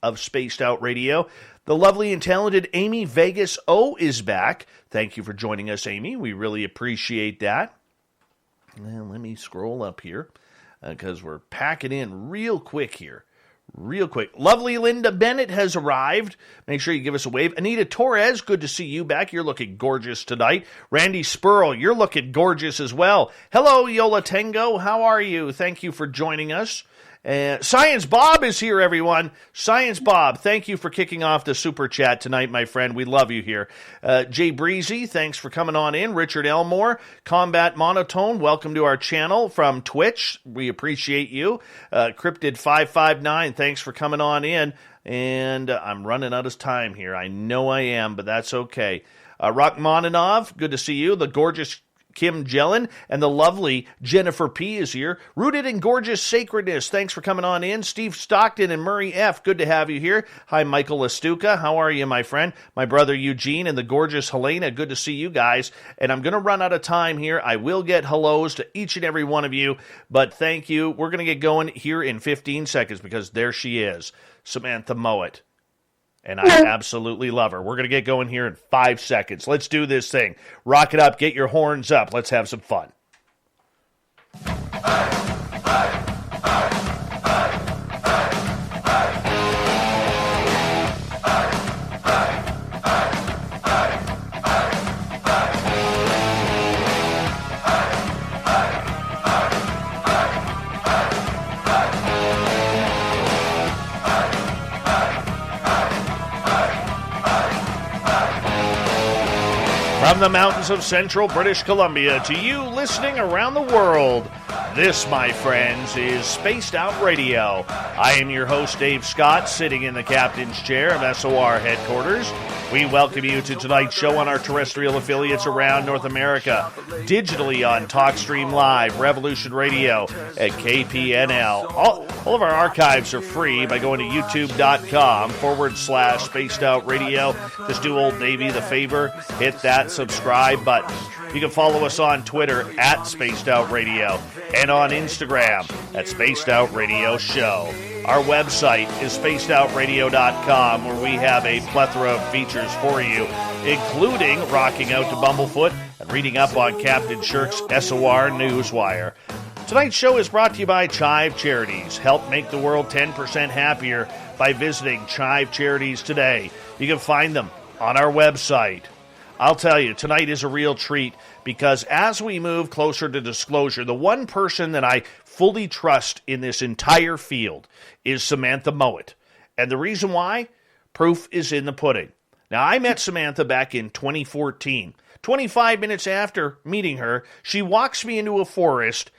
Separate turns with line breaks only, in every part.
of Spaced Out Radio. The lovely and talented Amy Vegas O is back. Thank you for joining us, Amy. We really appreciate that. And let me scroll up here because we're packing in real quick here. Real quick. Lovely Linda Bennett has arrived. Make sure you give us a wave. Anita Torres, good to see you back. You're looking gorgeous tonight. Randy Spurl, you're looking gorgeous as well. Hello, Yola Tango. How are you? Thank you for joining us. Science Bob is here, everyone. Science Bob, thank you for kicking off the super chat tonight, my friend. We love you here. Jay Breezy, thanks for coming on in. Richard Elmore, Combat Monotone, welcome to our channel from Twitch. We appreciate you. Cryptid559, thanks for coming on in. And I'm running out of time here. I know I am, but that's okay. Rachmaninoff, good to see you. The gorgeous Kim Jellin and the lovely Jennifer P. is here. Rooted in Gorgeous Sacredness. Thanks for coming on in. Steve Stockton and Murray F. Good to have you here. Hi, Michael Lastuca. How are you, my friend? My brother Eugene and the gorgeous Helena. Good to see you guys. And I'm going to run out of time here. I will get hellos to each and every one of you, but thank you. We're going to get going here in 15 seconds because there she is, Samantha Mowat. And I absolutely love her. We're going to get going here in 5 seconds. Let's do this thing. Rock it up. Get your horns up. Let's have some fun. From the mountains of central British Columbia to you listening around the world, this, my friends, is Spaced Out Radio. I am your host, Dave Scott, sitting in the captain's chair of SOR headquarters. We welcome you to tonight's show on our terrestrial affiliates around North America, digitally on TalkStream Live, Revolution Radio, at KPNL. All of our archives are free by going to youtube.com/Spaced Out Radio. Just do old Davey the favor, hit that subscribe button. You can follow us on Twitter at Spaced Out Radio and on Instagram at Spaced Out Radio Show. Our website is spacedoutradio.com, where we have a plethora of features for you, including rocking out to Bumblefoot and reading up on Captain Shirk's SOR Newswire. Tonight's show is brought to you by Chive Charities. Help make the world 10% happier by visiting Chive Charities today. You can find them on our website. I'll tell you, tonight is a real treat because as we move closer to disclosure, the one person that I fully trust in this entire field is Samantha Mowat. And the reason why? Proof is in the pudding. Now, I met Samantha back in 2014. 25 minutes after meeting her, she walks me into a forest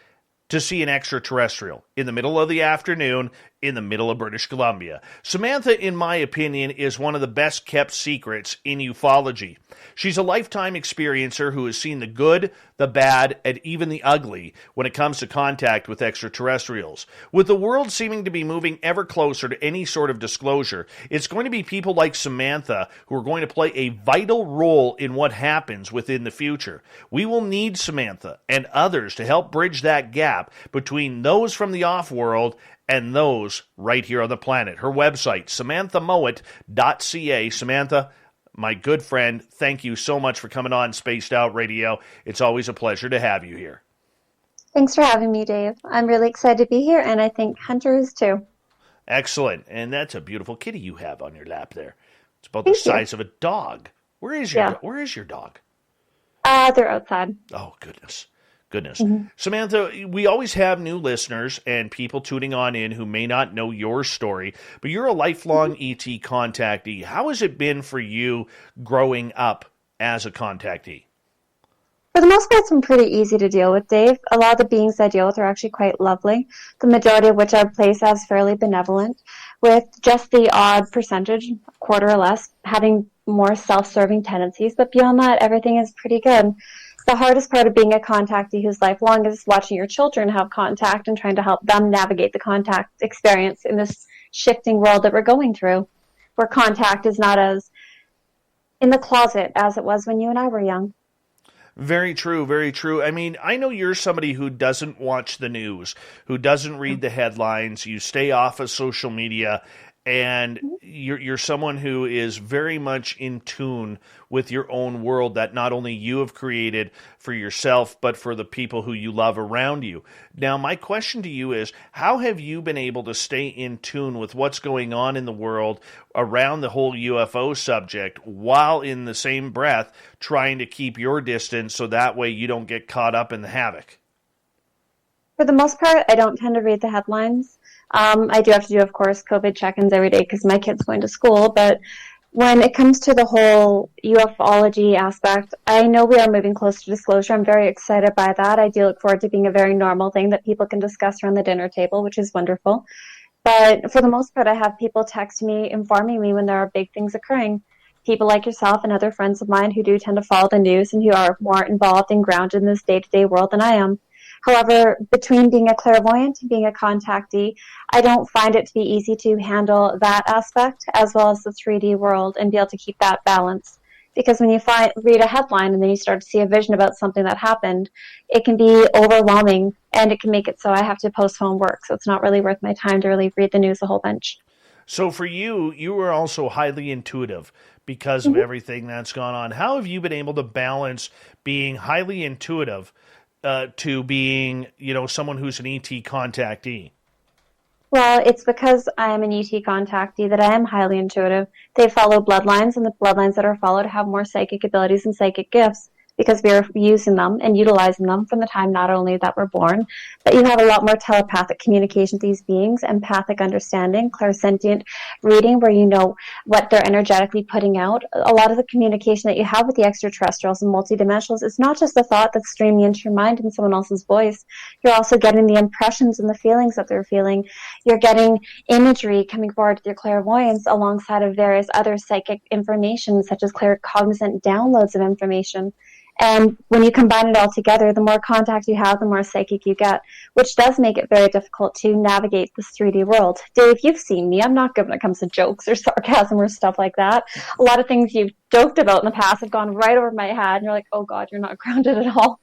to see an extraterrestrial in the middle of the afternoon in the middle of British Columbia. Samantha, in my opinion, is one of the best kept secrets in ufology. She's a lifetime experiencer who has seen the good, the bad, and even the ugly when it comes to contact with extraterrestrials. With the world seeming to be moving ever closer to any sort of disclosure, it's going to be people like Samantha who are going to play a vital role in what happens within the future. We will need Samantha and others to help bridge that gap between those from the off-world and those right here on the planet. Her website, samanthamowat.ca. Samantha, my good friend, thank you so much for coming on Spaced Out Radio. It's always a pleasure to have you here.
Thanks for having me, Dave. I'm really excited to be here, and I think Hunter is too.
Excellent. And that's a beautiful kitty you have on your lap there. It's about the size of a dog. Where is your dog?
They're outside.
Oh, goodness. Mm-hmm. Samantha, we always have new listeners and people tuning on in who may not know your story, but you're a lifelong ET contactee. How has it been for you growing up as a contactee?
For the most part, it's been pretty easy to deal with, Dave. A lot of the beings I deal with are actually quite lovely, the majority of which I place as fairly benevolent, with just the odd percentage, quarter or less, having more self-serving tendencies. But beyond that, everything is pretty good. The hardest part of being a contactee who's lifelong is watching your children have contact and trying to help them navigate the contact experience in this shifting world that we're going through, where contact is not as in the closet as it was when you and I were young.
Very true, very true. I mean, I know you're somebody who doesn't watch the news, who doesn't read the headlines, you stay off of social media, and you're someone who is very much in tune with your own world that not only you have created for yourself, but for the people who you love around you. Now, my question to you is, how have you been able to stay in tune with what's going on in the world around the whole UFO subject, while in the same breath trying to keep your distance so that way you don't get caught up in the havoc?
For the most part, I don't tend to read the headlines. I do have to do, of course, COVID check-ins every day because my kid's going to school. But when it comes to the whole ufology aspect, I know we are moving close to disclosure. I'm very excited by that. I do look forward to being a very normal thing that people can discuss around the dinner table, which is wonderful. But for the most part, I have people text me, informing me when there are big things occurring. People like yourself and other friends of mine who do tend to follow the news and who are more involved and grounded in this day-to-day world than I am. However, between being a clairvoyant and being a contactee, I don't find it to be easy to handle that aspect as well as the 3D world and be able to keep that balance. Because when you read a headline and then you start to see a vision about something that happened, it can be overwhelming and it can make it so I have to postpone work. So it's not really worth my time to really read the news a whole bunch.
So for you, you are also highly intuitive because of everything that's gone on. How have you been able to balance being highly intuitive to being, someone who's an ET contactee?
Well, it's because I am an ET contactee that I am highly intuitive. They follow bloodlines, and the bloodlines that are followed have more psychic abilities and psychic gifts because we are using them and utilizing them from the time not only that we're born, but you have a lot more telepathic communication with these beings, empathic understanding, clairsentient reading where you know what they're energetically putting out. A lot of the communication that you have with the extraterrestrials and multidimensionals is not just the thought that's streaming into your mind in someone else's voice. You're also getting the impressions and the feelings that they're feeling. You're getting imagery coming forward with your clairvoyance alongside of various other psychic information, such as claircognizant downloads of information. And when you combine it all together, the more contact you have, the more psychic you get, which does make it very difficult to navigate this 3D world. Dave, you've seen me. I'm not good when it comes to jokes or sarcasm or stuff like that. A lot of things you've joked about in the past have gone right over my head, and you're like, oh, God, you're not grounded at all.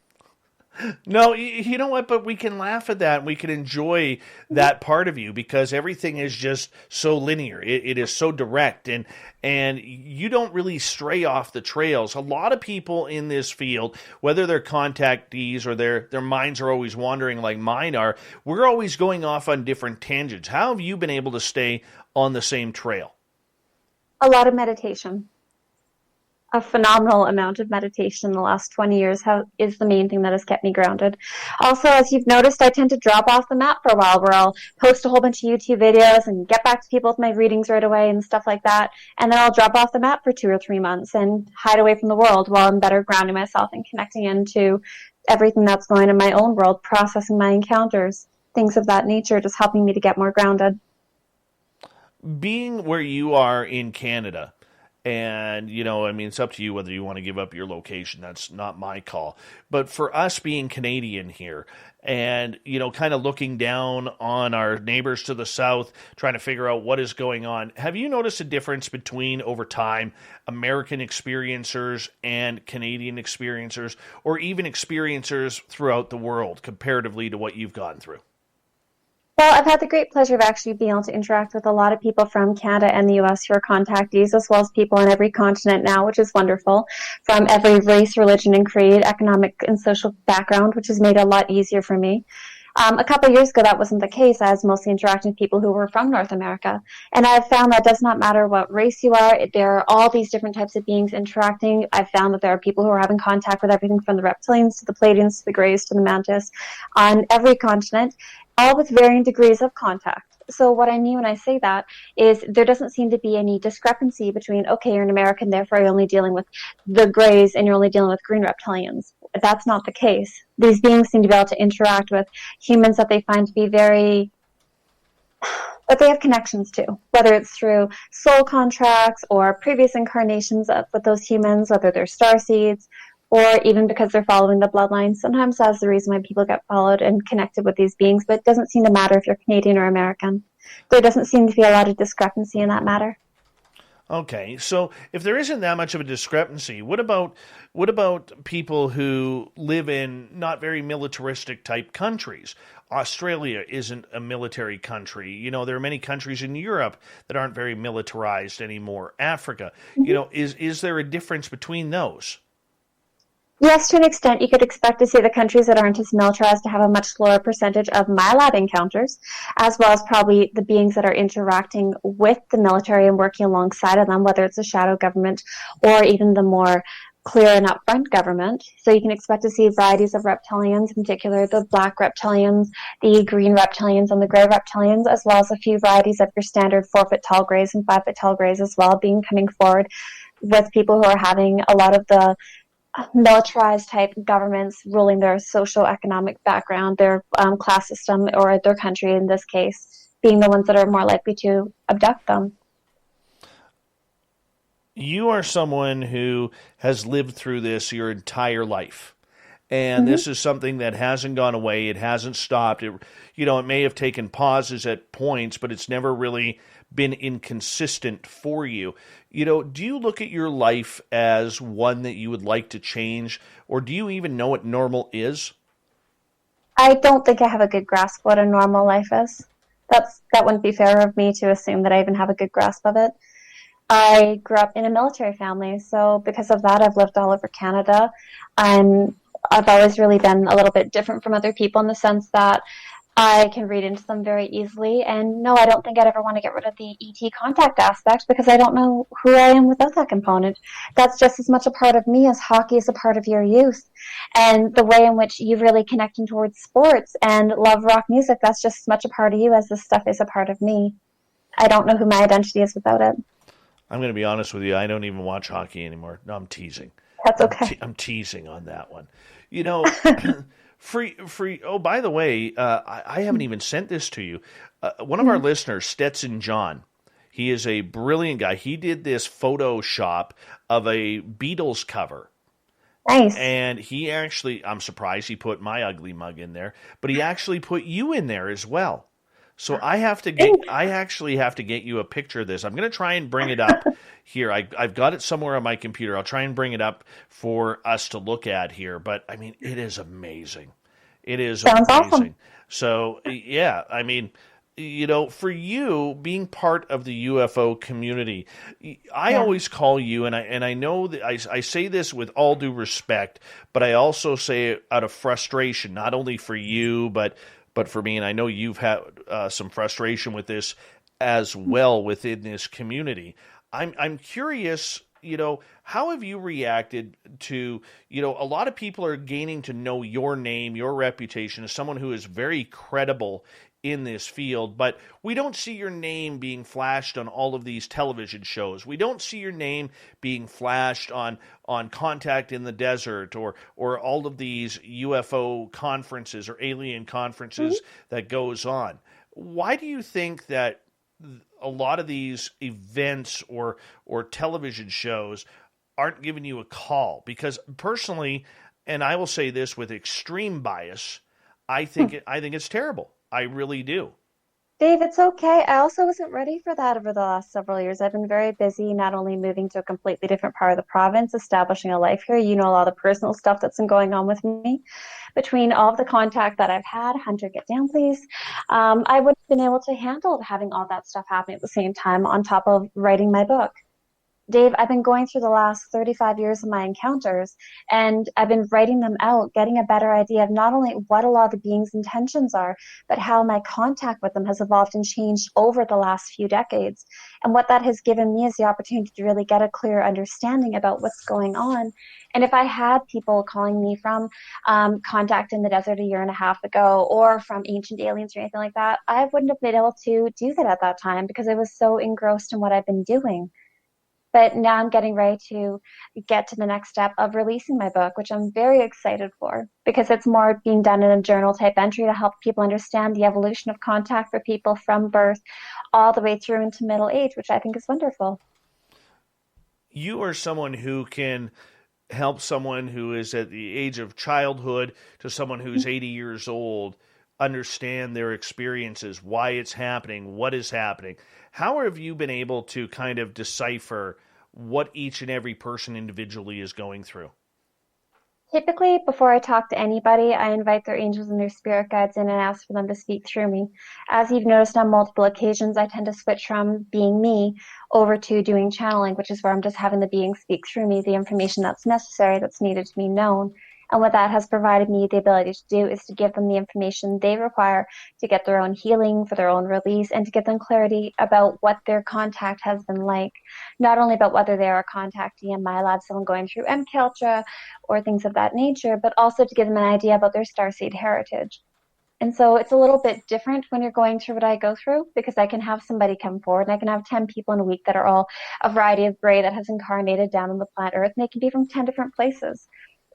No, you know what? But we can laugh at that and we can enjoy that part of you because everything is just so linear. It is so direct and you don't really stray off the trails. A lot of people in this field, whether they're contactees or their minds are always wandering like mine are, we're always going off on different tangents. How have you been able to stay on the same trail?
A lot of meditation. A phenomenal amount of meditation in the last 20 years is the main thing that has kept me grounded. Also, as you've noticed, I tend to drop off the map for a while where I'll post a whole bunch of YouTube videos and get back to people with my readings right away and stuff like that. And then I'll drop off the map for 2 or 3 months and hide away from the world while I'm better grounding myself and connecting into everything that's going on in my own world, processing my encounters, things of that nature, just helping me to get more grounded.
Being where you are in Canada, and, it's up to you whether you want to give up your location. That's not my call. But for us being Canadian here and, kind of looking down on our neighbors to the south, trying to figure out what is going on, have you noticed a difference between, over time, American experiencers and Canadian experiencers, or even experiencers throughout the world comparatively to what you've gone through?
Well, I've had the great pleasure of actually being able to interact with a lot of people from Canada and the U.S. who are contactees, as well as people on every continent now, which is wonderful, from every race, religion, and creed, economic and social background, which has made it a lot easier for me. A couple of years ago, that wasn't the case. I was mostly interacting with people who were from North America. And I've found that it does not matter what race you are. There are all these different types of beings interacting. I've found that there are people who are having contact with everything from the reptilians to the Pleiadians to the Greys to the Mantis on every continent, all with varying degrees of contact. So what I mean when I say that is there doesn't seem to be any discrepancy between, okay, you're an American, therefore you're only dealing with the Greys and you're only dealing with green reptilians. That's not the case. These beings seem to be able to interact with humans that they find to be that they have connections to, whether it's through soul contracts or previous incarnations with those humans, whether they're starseeds, or even because they're following the bloodline. Sometimes that's the reason why people get followed and connected with these beings, but it doesn't seem to matter if you're Canadian or American. There doesn't seem to be a lot of discrepancy in that matter.
Okay, so if there isn't that much of a discrepancy, what about people who live in not very militaristic type countries? Australia isn't a military country. There are many countries in Europe that aren't very militarized anymore. Africa, is there a difference between those?
Yes, to an extent, you could expect to see the countries that aren't as militarized to have a much lower percentage of MILAB encounters, as well as probably the beings that are interacting with the military and working alongside of them, whether it's a shadow government or even the more clear and upfront government. So you can expect to see varieties of reptilians, in particular the black reptilians, the green reptilians, and the gray reptilians, as well as a few varieties of your standard 4 foot tall grays and 5 foot tall grays as well, being coming forward with people who are having a lot of the militarized type governments ruling their social economic background, their class system, or their country in this case, being the ones that are more likely to abduct them.
You are someone who has lived through this your entire life. And
Mm-hmm.
this is something that hasn't gone away. It hasn't stopped. It may have taken pauses at points, but it's never really been inconsistent for you. Do you look at your life as one that you would like to change, or do you even know what normal is?
I don't think I have a good grasp of what a normal life is. That wouldn't be fair of me to assume that I even have a good grasp of it. I grew up in a military family, so because of that, I've lived all over Canada. And I've always really been a little bit different from other people in the sense that I can read into them very easily. And no, I don't think I'd ever want to get rid of the ET contact aspect because I don't know who I am without that component. That's just as much a part of me as hockey is a part of your youth. And the way in which you really connecting towards sports and love rock music, that's just as much a part of you as this stuff is a part of me. I don't know who my identity is without it.
I'm going to be honest with you. I don't even watch hockey anymore. No, I'm teasing.
That's okay.
I'm teasing on that one. You know, free. Oh, by the way, I haven't even sent this to you. One of our listeners, Stetson John, he is a brilliant guy. He did this Photoshop of a Beatles cover.
Nice.
And he actually, I'm surprised he put my ugly mug in there, but he actually put you in there as well. So I actually have to get you a picture of this. I'm going to try and bring it up here. I've got it somewhere on my computer. I'll try and bring it up for us to look at here. But I mean, it is amazing. It is
Sounds
amazing.
awesome.
So yeah, I mean, for you being part of the UFO community, I always call you, and I know that I say this with all due respect, but I also say it out of frustration, not only for you, but for me, and I know you've had some frustration with this as well within this community. I'm curious, how have you reacted to, a lot of people are gaining to know your name, your reputation as someone who is very credible in this field, but we don't see your name being flashed on all of these television shows. We don't see your name being flashed on Contact in the Desert or all of these UFO conferences or alien conferences that goes on. Why do you think that a lot of these events or television shows aren't giving you a call? Because personally, and I will say this with extreme bias, I think it's terrible. I really do.
Dave, it's okay. I also wasn't ready for that over the last several years. I've been very busy, not only moving to a completely different part of the province, establishing a life here. You know, a lot of the personal stuff that's been going on with me. Between all of the contact that I've had, Hunter, get down, please. I wouldn't have been able to handle having all that stuff happening at the same time on top of writing my book. Dave, I've been going through the last 35 years of my encounters, and I've been writing them out, getting a better idea of not only what a lot of the beings' intentions are, but how my contact with them has evolved and changed over the last few decades. And what that has given me is the opportunity to really get a clear understanding about what's going on. And if I had people calling me from Contact in the Desert a year and a half ago, or from Ancient Aliens or anything like that, I wouldn't have been able to do that at that time because I was so engrossed in what I've been doing. But now I'm getting ready to get to the next step of releasing my book, which I'm very excited for because it's more being done in a journal type entry to help people understand the evolution of contact for people from birth all the way through into middle age, which I think is wonderful.
You are someone who can help someone who is at the age of childhood to someone who's 80 years old understand their experiences, why it's happening, what is happening. How have you been able to kind of decipher what each and every person individually is going through?
Typically, before I talk to anybody, I invite their angels and their spirit guides in and ask for them to speak through me. As you've noticed on multiple occasions, I tend to switch from being me over to doing channeling, which is where I'm just having the beings speak through me the information that's necessary, that's needed to be known. And what that has provided me the ability to do is to give them the information they require to get their own healing, for their own release, and to give them clarity about what their contact has been like. Not only about whether they are contacting a MyLab, someone going through MKUltra, or things of that nature, but also to give them an idea about their starseed heritage. And so it's a little bit different when you're going through what I go through, because I can have somebody come forward and I can have 10 people in a week that are all a variety of gray that has incarnated down on the planet Earth, and they can be from 10 different places.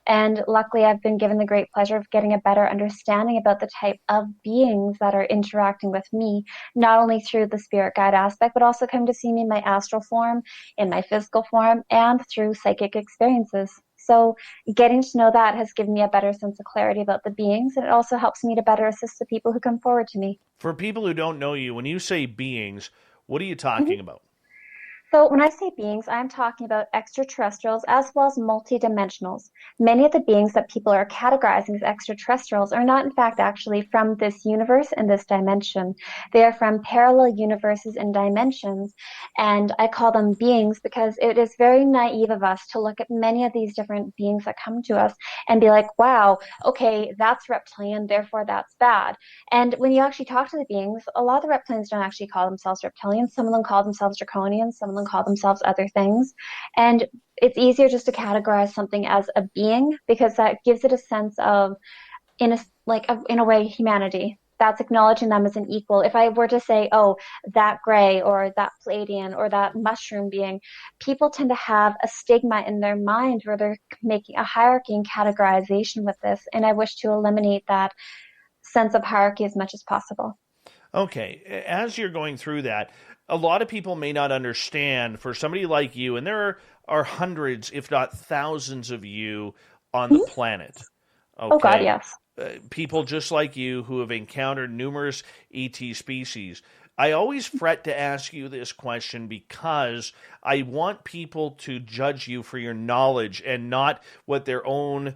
And luckily, I've been given the great pleasure of getting a better understanding about the type of beings that are interacting with me, not only through the spirit guide aspect, but also come to see me in my astral form, in my physical form, and through psychic experiences. So getting to know that has given me a better sense of clarity about the beings, and it also helps me to better assist the people who come forward to me.
For people who don't know you, when you say beings, what are you talking about?
So when I say beings, I'm talking about extraterrestrials as well as multidimensionals. Many of the beings that people are categorizing as extraterrestrials are not, in fact, actually from this universe and this dimension. They are from parallel universes and dimensions, and I call them beings because it is very naive of us to look at many of these different beings that come to us and be like, wow, okay, that's reptilian, therefore that's bad. And when you actually talk to the beings, a lot of the reptilians don't actually call themselves reptilians. Some of them call themselves draconians, some of them call themselves other things. And it's easier just to categorize something as a being because that gives it a sense of, in a way, humanity. That's acknowledging them as an equal. If I were to say, oh, that gray or that Pleiadian or that mushroom being, people tend to have a stigma in their mind where they're making a hierarchy and categorization with this. And I wish to eliminate that sense of hierarchy as much as possible.
Okay, as you're going through that, a lot of people may not understand for somebody like you, and there are hundreds, if not thousands of you on the planet.
Oh God,
Okay.
yes.
People just like you who have encountered numerous ET species. I always fret to ask you this question because I want people to judge you for your knowledge and not what their own,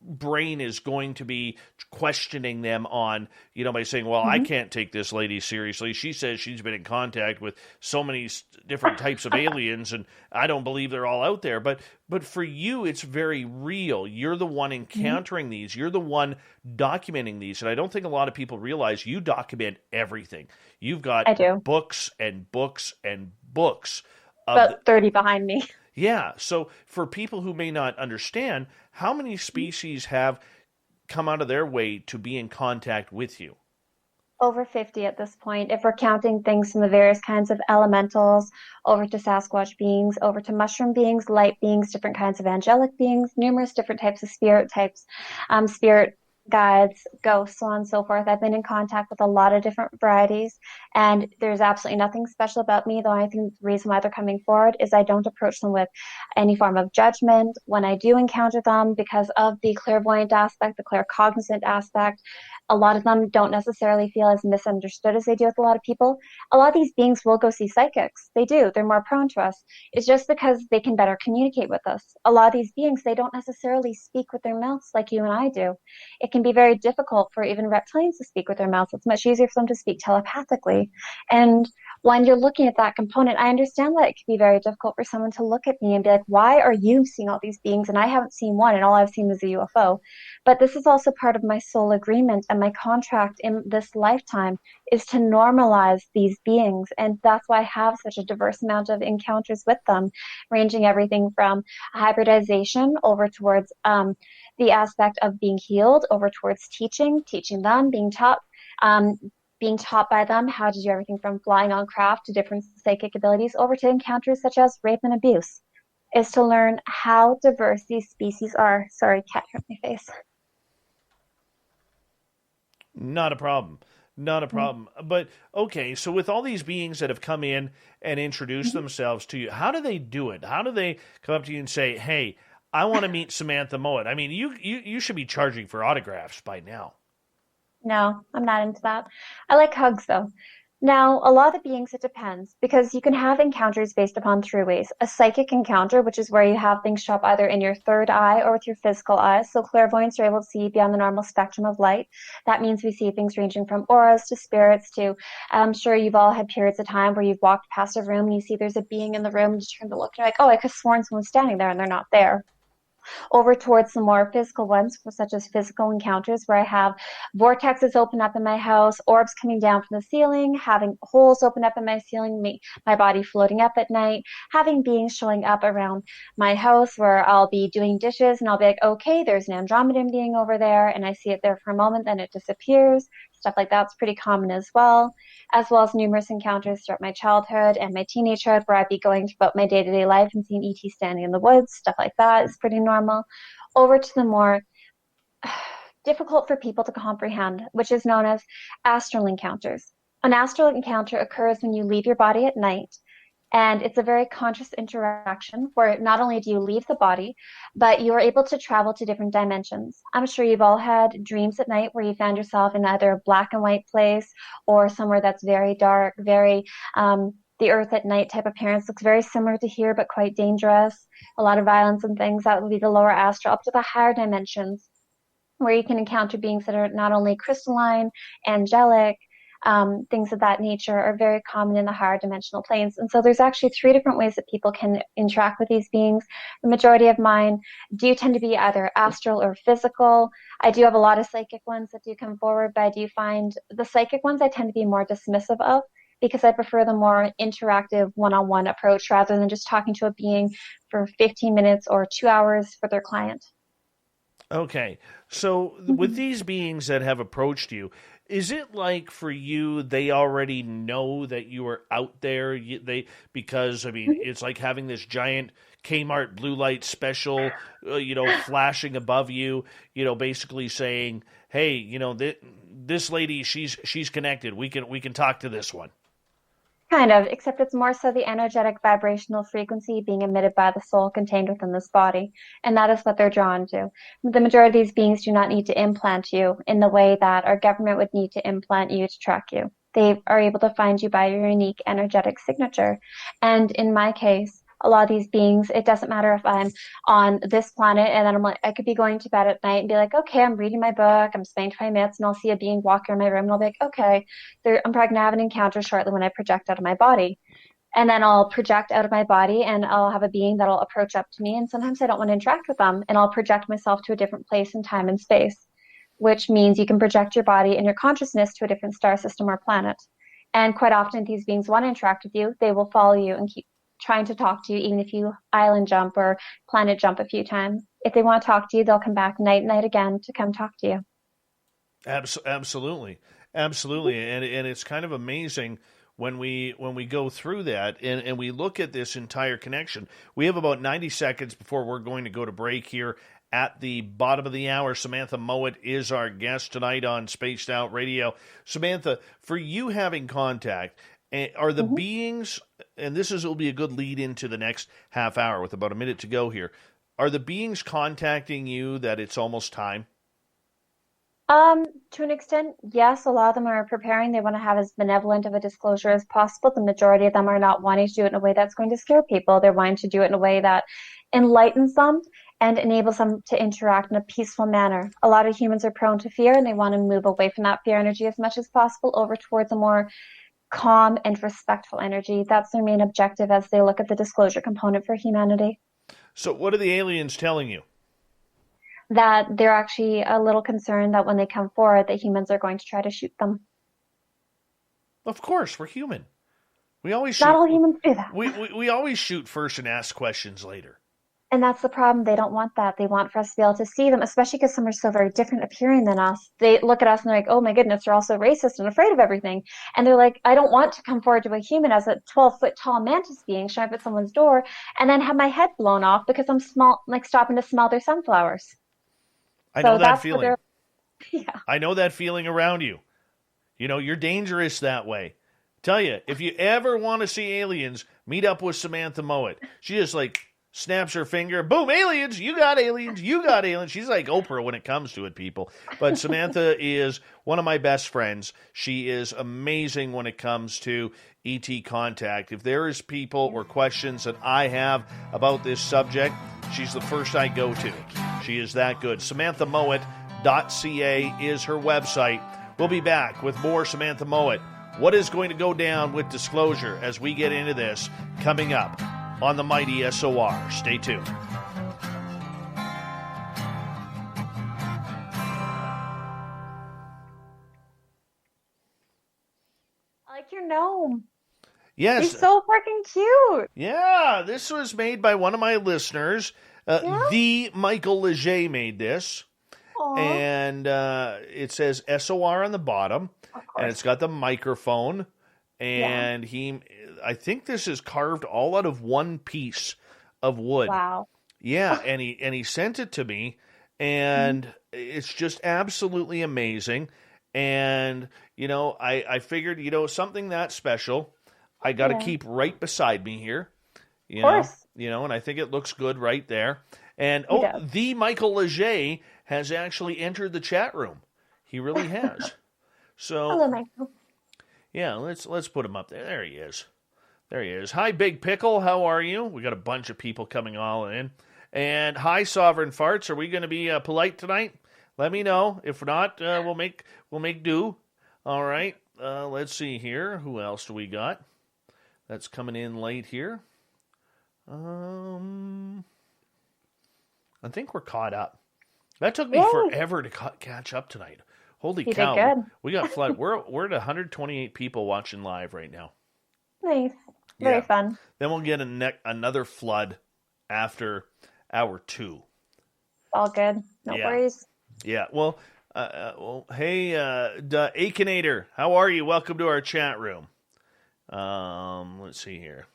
brain is going to be questioning them on, by saying, well, I can't take this lady seriously. She says she's been in contact with so many different types of aliens, and I don't believe they're all out there. But for you, it's very real. You're the one encountering these. You're the one documenting these. And I don't think a lot of people realize you document everything. You've got
I do.
books and books and books.
About 30 behind me.
Yeah. So for people who may not understand, how many species have come out of their way to be in contact with you?
Over 50 at this point, if we're counting things from the various kinds of elementals, over to Sasquatch beings, over to mushroom beings, light beings, different kinds of angelic beings, numerous different types of spirit types, spirit guides, ghosts, so on and so forth. I've been in contact with a lot of different varieties, and there's absolutely nothing special about me. The only reason why they're coming forward is I don't approach them with any form of judgment when I do encounter them because of the clairvoyant aspect, the claircognizant aspect. A lot of them don't necessarily feel as misunderstood as they do with a lot of people. A lot of these beings will go see psychics. They do. They're more prone to us. It's just because they can better communicate with us. A lot of these beings, they don't necessarily speak with their mouths like you and I do. It can be very difficult for even reptilians to speak with their mouths. It's much easier for them to speak telepathically. And when you're looking at that component, I understand that it can be very difficult for someone to look at me and be like, why are you seeing all these beings and I haven't seen one and all I've seen is a UFO? But this is also part of my soul agreement and my contract in this lifetime is to normalize these beings. And that's why I have such a diverse amount of encounters with them, ranging everything from hybridization over towards the aspect of being healed, over towards teaching them, being taught by them how to do everything from flying on craft to different psychic abilities, over to encounters such as rape and abuse, is to learn how diverse these species are. Sorry, cat hurt my face.
Not a problem. Not a problem. But okay, so with all these beings that have come in and introduced themselves to you, how do they do it? How do they come up to you and say, hey, I want to meet Samantha Mowat? I mean, you should be charging for autographs by now.
No, I'm not into that. I like hugs though. Now, a lot of the beings, it depends because you can have encounters based upon three ways. A psychic encounter, which is where you have things show up either in your third eye or with your physical eyes. So clairvoyants are able to see beyond the normal spectrum of light. That means we see things ranging from auras to spirits to, I'm sure you've all had periods of time where you've walked past a room and you see there's a being in the room, and you turn to look, and you're like, oh, I could have sworn someone's standing there and they're not there. Over towards the more physical ones, such as physical encounters, where I have vortexes open up in my house, orbs coming down from the ceiling, having holes open up in my ceiling, my body floating up at night, having beings showing up around my house where I'll be doing dishes and I'll be like, okay, there's an Andromedan being over there, and I see it there for a moment, then it disappears. Stuff like that's pretty common as well as numerous encounters throughout my childhood and my teenagehood where I'd be going about my day-to-day life and seeing ET standing in the woods. Stuff like that is pretty normal. Over to the more difficult for people to comprehend, which is known as astral encounters. An astral encounter occurs when you leave your body at night, and it's a very conscious interaction where not only do you leave the body, but you're able to travel to different dimensions. I'm sure you've all had dreams at night where you found yourself in either a black and white place or somewhere that's very dark, very the earth at night type appearance. Looks very similar to here, but quite dangerous. A lot of violence and things. That would be the lower astral, up to the higher dimensions, where you can encounter beings that are not only crystalline, angelic, things of that nature are very common in the higher dimensional planes. And so there's actually three different ways that people can interact with these beings. The majority of mine do tend to be either astral or physical. I do have a lot of psychic ones that do come forward, but I do find the psychic ones I tend to be more dismissive of because I prefer the more interactive one-on-one approach rather than just talking to a being for 15 minutes or 2 hours for their client.
Okay, so with these beings that have approached you, is it like for you they already know that you are out there? Because I mean it's like having this giant Kmart blue light special, flashing above you, basically saying, "Hey, this lady, she's connected. We can talk to this one."
Kind of, except it's more so the energetic vibrational frequency being emitted by the soul contained within this body. And that is what they're drawn to. The majority of these beings do not need to implant you in the way that our government would need to implant you to track you. They are able to find you by your unique energetic signature. And in my case, a lot of these beings, it doesn't matter if I'm on this planet and then I could be going to bed at night and be like, okay, I'm reading my book, I'm spending 20 minutes and I'll see a being walk around my room and I'll be like, okay, I'm probably gonna have an encounter shortly when I project out of my body. And then I'll project out of my body and I'll have a being that'll approach up to me. And sometimes I don't want to interact with them and I'll project myself to a different place in time and space, which means you can project your body and your consciousness to a different star system or planet. And quite often, if these beings want to interact with you, they will follow you and keep trying to talk to you, even if you island jump or planet jump a few times. If they want to talk to you, they'll come back night and night again to come talk to you.
Absolutely. And it's kind of amazing when we go through that and we look at this entire connection. We have about 90 seconds before we're going to go to break here. At the bottom of the hour, Samantha Mowat is our guest tonight on Spaced Out Radio. Samantha, for you having contact, are the beings, and will be a good lead into the next half hour with about a minute to go here, are the beings contacting you that it's almost time?
To an extent, yes. A lot of them are preparing. They want to have as benevolent of a disclosure as possible. The majority of them are not wanting to do it in a way that's going to scare people. They're wanting to do it in a way that enlightens them and enables them to interact in a peaceful manner. A lot of humans are prone to fear, and they want to move away from that fear energy as much as possible over towards a more calm and respectful energy. That's their main objective as they look at the disclosure component for humanity.
So what are the aliens telling you?
That they're actually a little concerned that when they come forward, that humans are going to try to shoot them.
Of course, we're human. We always shoot.
Not all humans do that.
We always shoot first and ask questions later.
And that's the problem. They don't want that. They want for us to be able to see them, especially because some are so very different appearing than us. They look at us and they're like, oh my goodness, they're all so racist and afraid of everything. And they're like, I don't want to come forward to a human as a 12-foot tall mantis being showing up at someone's door and then have my head blown off because I'm stopping to smell their sunflowers.
I know that feeling.
Yeah.
I know that feeling around you. You're dangerous that way. Tell you, if you ever want to see aliens, meet up with Samantha Mowat. She just snaps her finger, boom, aliens, you got aliens, you got aliens. She's like Oprah when it comes to it, people. But Samantha is one of my best friends. She is amazing when it comes to ET contact. If there is people or questions that I have about this subject, she's the first I go to. She is that good. SamanthaMowat.ca is her website. We'll be back with more Samantha Mowat. What is going to go down with disclosure as we get into this coming up on the mighty SOR. Stay tuned.
I like your gnome.
Yes.
He's so freaking cute.
Yeah, this was made by one of my listeners. The Michael Leger made this.
Aww.
And it says SOR on the bottom. And it's got the microphone. And I think this is carved all out of one piece of wood.
Wow.
Yeah, and he sent it to me, and it's just absolutely amazing. And, I figured, something that special, I got to keep right beside me here.
Of course.
And I think it looks good right there. And, the Michael Leger has actually entered the chat room. He really has. So,
hello, Michael.
Yeah, let's put him up there. There he is. There he is. Hi, Big Pickle. How are you? We got a bunch of people coming all in. And hi, Sovereign Farts. Are we going to be polite tonight? Let me know. If not, we'll make do. All right. Let's see here. Who else do we got? That's coming in late here. I think we're caught up. That took me forever to catch up tonight. Holy cow!
Did good.
We got flood. We're at 128 people watching live right now.
Nice. Very fun.
Then we'll get another flood after hour 2.
All good. No worries.
Yeah. Well, hey, Akinator, how are you? Welcome to our chat room. Let's see here.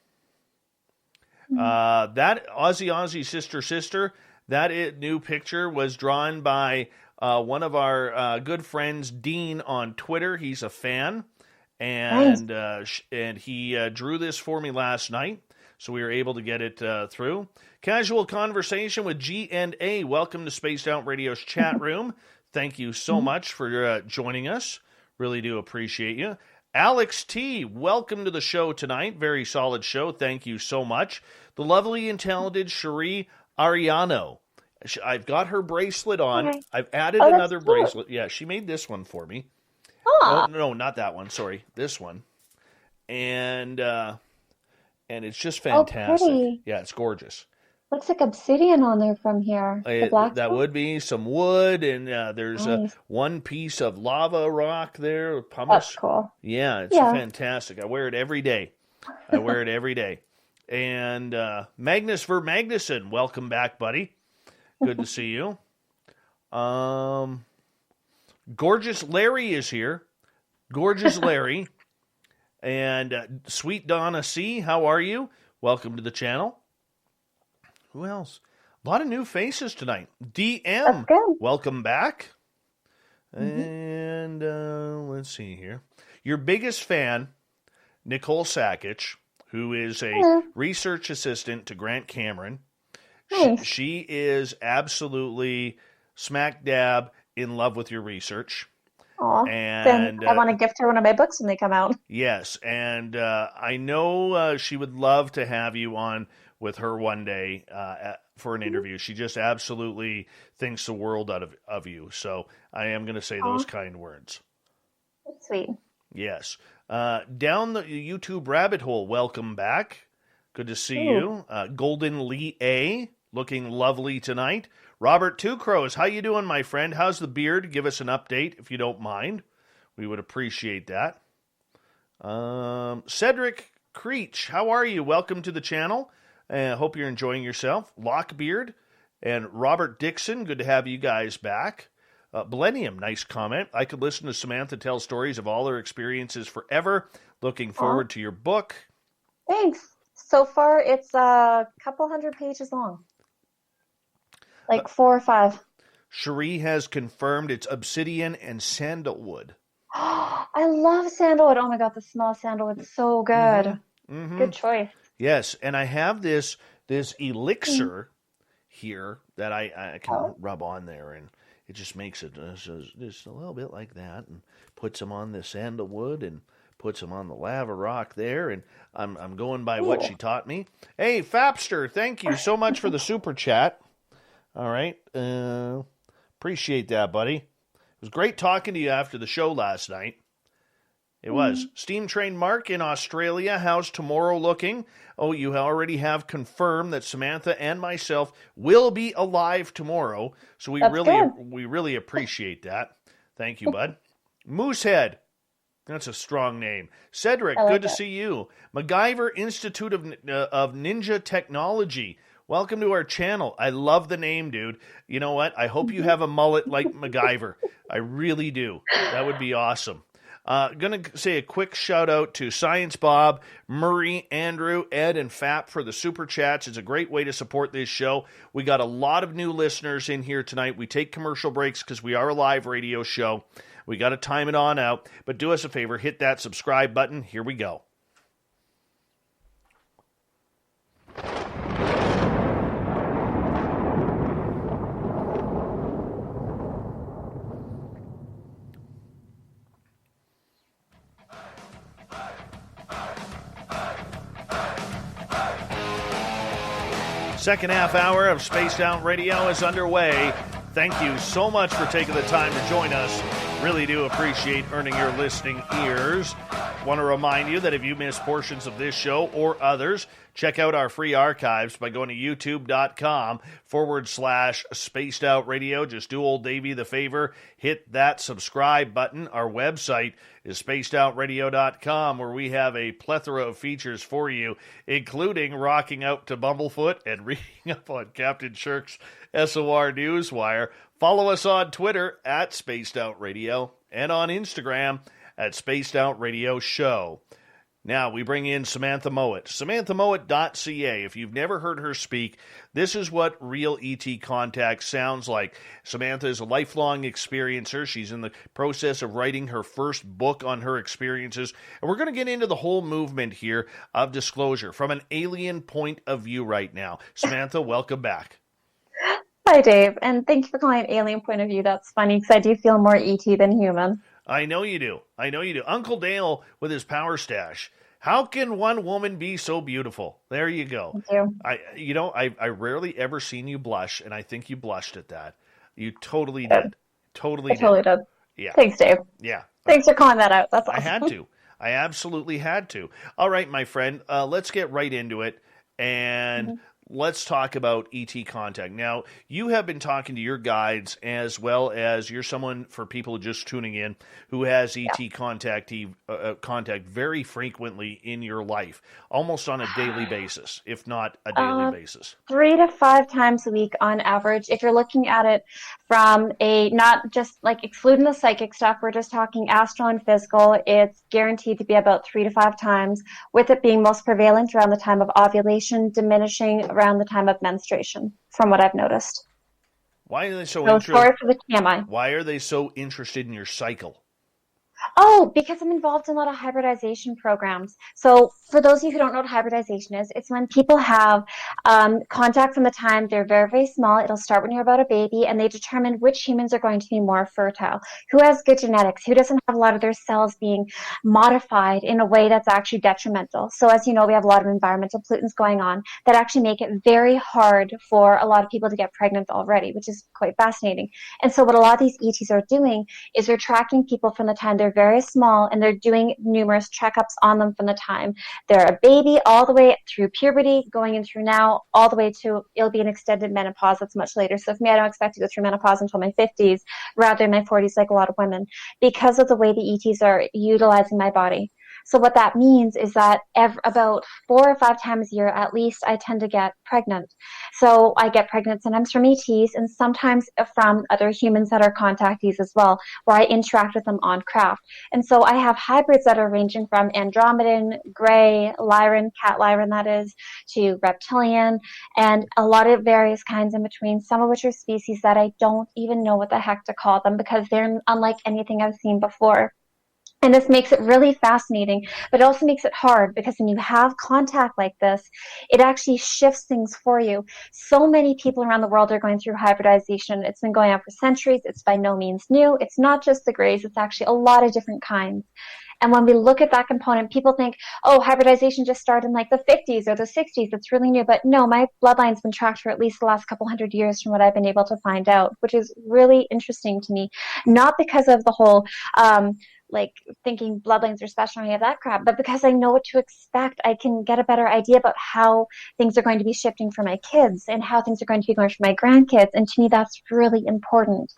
That Aussie sister, that new picture was drawn by one of our good friends, Dean, on Twitter. He's a fan. And and he drew this for me last night, so we were able to get it through. Casual conversation with G&A. Welcome to Spaced Out Radio's chat room. Thank you so much for joining us. Really do appreciate you. Alex T., welcome to the show tonight. Very solid show. Thank you so much. The lovely and talented Cherie Ariano. I've got her bracelet on. Okay. I've added another bracelet. Yeah, she made this one for me. Oh, no, not that one. Sorry, this one. And it's just fantastic.
Pretty.
Yeah, it's gorgeous.
Looks like obsidian on there from here.
That would be some wood, and there's one piece of lava rock there. Pumice.
That's cool.
Yeah, it's fantastic. I wear it every day. And Magnus Vermagnuson, welcome back, buddy. Good to see you. Gorgeous Larry is here. Gorgeous Larry. And Sweet Donna C., how are you? Welcome to the channel. Who else? A lot of new faces tonight. DM, welcome back. And let's see here. Your biggest fan, Nicole Sakic, who is a research assistant to Grant Cameron.
Nice.
She is absolutely smack dab in love with your research.
Aw, and I want to gift her one of my books when they come out.
Yes, and I know she would love to have you on with her one day for an interview. She just absolutely thinks the world out of you. So I am going to say those kind words.
That's sweet.
Yes. Down the YouTube rabbit hole, welcome back. Good to see you. Golden Lee A., looking lovely tonight. Robert Two Crows, how you doing, my friend? How's the beard? Give us an update, if you don't mind. We would appreciate that. Cedric Creech, how are you? Welcome to the channel. Hope you're enjoying yourself. Lockbeard and Robert Dixon, good to have you guys back. Millennium, nice comment. I could listen to Samantha tell stories of all her experiences forever. Looking forward to your book.
Thanks. So far, it's a couple hundred pages long. Like 4 or 5.
Cherie has confirmed it's obsidian and sandalwood.
I love sandalwood. Oh my God, the smell of sandalwood is so good.
Mm-hmm.
Good choice.
Yes, and I have this this elixir here that I can rub on there, and it just makes it just a little bit like that, and puts them on the sandalwood and puts them on the lava rock there, and I'm going by what she taught me. Hey, Fapster, thank you so much for the super chat. All right, appreciate that, buddy. It was great talking to you after the show last night. It was. Steam Train Mark in Australia, how's tomorrow looking? Oh, you already have confirmed that Samantha and myself will be alive tomorrow, so we really appreciate that. Thank you, bud. Moosehead, that's a strong name. Cedric, good to see you. MacGyver Institute of Ninja Technology, welcome to our channel. I love the name, dude. You know what? I hope you have a mullet like MacGyver. I really do. That would be awesome. Going to say a quick shout out to Science Bob, Murray, Andrew, Ed, and Fap for the super chats. It's a great way to support this show. We got a lot of new listeners in here tonight. We take commercial breaks because we are a live radio show. We got to time it on out. But do us a favor, hit that subscribe button. Here we go. Second half hour of Spaced Out Radio is underway. Thank you so much for taking the time to join us. Really do appreciate earning your listening ears. Want to remind you that if you miss portions of this show or others, check out our free archives by going to youtube.com/Spaced Out Radio. Just do old Davey the favor, hit that subscribe button. Our website is spacedoutradio.com, where we have a plethora of features for you, including rocking out to Bumblefoot and reading up on Captain Shirk's SOR Newswire. Follow us on Twitter at Spaced Out Radio and on Instagram at Spaced Out Radio Show. Now we bring in Samantha Mowat. SamanthaMowat.ca. If you've never heard her speak, this is what real ET contact sounds like. Samantha is a lifelong experiencer. She's in the process of writing her first book on her experiences. And we're going to get into the whole movement here of disclosure from an alien point of view right now. Samantha, welcome back.
Hi, Dave, and thank you for calling it alien point of view. That's funny because I do feel more ET than human.
I know you do. Uncle Dale with his power stash. How can one woman be so beautiful? There you go.
Thank you.
I rarely ever seen you blush, and I think you blushed at that. You totally did. Totally
did.
Yeah.
Thanks, Dave.
Yeah.
Thanks for calling that out. That's awesome.
I had to. I absolutely had to. All right, my friend, let's get right into it, and let's talk about ET contact. Now, you have been talking to your guides as well as you're someone, for people just tuning in, who has ET contact very frequently in your life, almost on a daily basis, if not a daily basis. 3
to 5 times a week on average. If you're looking at it from not just like excluding the psychic stuff, we're just talking astral and physical, it's guaranteed to be about 3 to 5 times, with it being most prevalent around the time of ovulation, diminishing around the time of menstruation, from what I've noticed.
Why are they so
interested? Sorry for the TMI.
Why are they so interested in your cycle?
Oh, because I'm involved in a lot of hybridization programs. So for those of you who don't know what hybridization is, it's when people have contact from the time they're very, very small. It'll start when you're about a baby, and they determine which humans are going to be more fertile, who has good genetics, who doesn't have a lot of their cells being modified in a way that's actually detrimental. So as you know, we have a lot of environmental pollutants going on that actually make it very hard for a lot of people to get pregnant already, which is quite fascinating. And so what a lot of these ETs are doing is they're tracking people from the time they're very small, and they're doing numerous checkups on them from the time they're a baby all the way through puberty, going in through now, all the way to it'll be an extended menopause that's much later. So for me, I don't expect to go through menopause until my 50s, rather than my 40s like a lot of women, because of the way the ETs are utilizing my body. So what that means is that about 4 or 5 times a year, at least, I tend to get pregnant. So I get pregnant sometimes from ETs and sometimes from other humans that are contactees as well, where I interact with them on craft. And so I have hybrids that are ranging from Andromedan, Gray, Lyran, Cat Lyran that is, to Reptilian, and a lot of various kinds in between, some of which are species that I don't even know what the heck to call them because they're unlike anything I've seen before. And this makes it really fascinating, but it also makes it hard because when you have contact like this, it actually shifts things for you. So many people around the world are going through hybridization. It's been going on for centuries. It's by no means new. It's not just the grays, it's actually a lot of different kinds. And when we look at that component, people think, oh, hybridization just started in like the 50s or the 60s. It's really new. But no, my bloodline's been tracked for at least the last couple hundred years from what I've been able to find out, which is really interesting to me. Not because of the whole, like thinking bloodlines are special or any of that crap, but because I know what to expect, I can get a better idea about how things are going to be shifting for my kids and how things are going to be going for my grandkids. And to me, that's really important.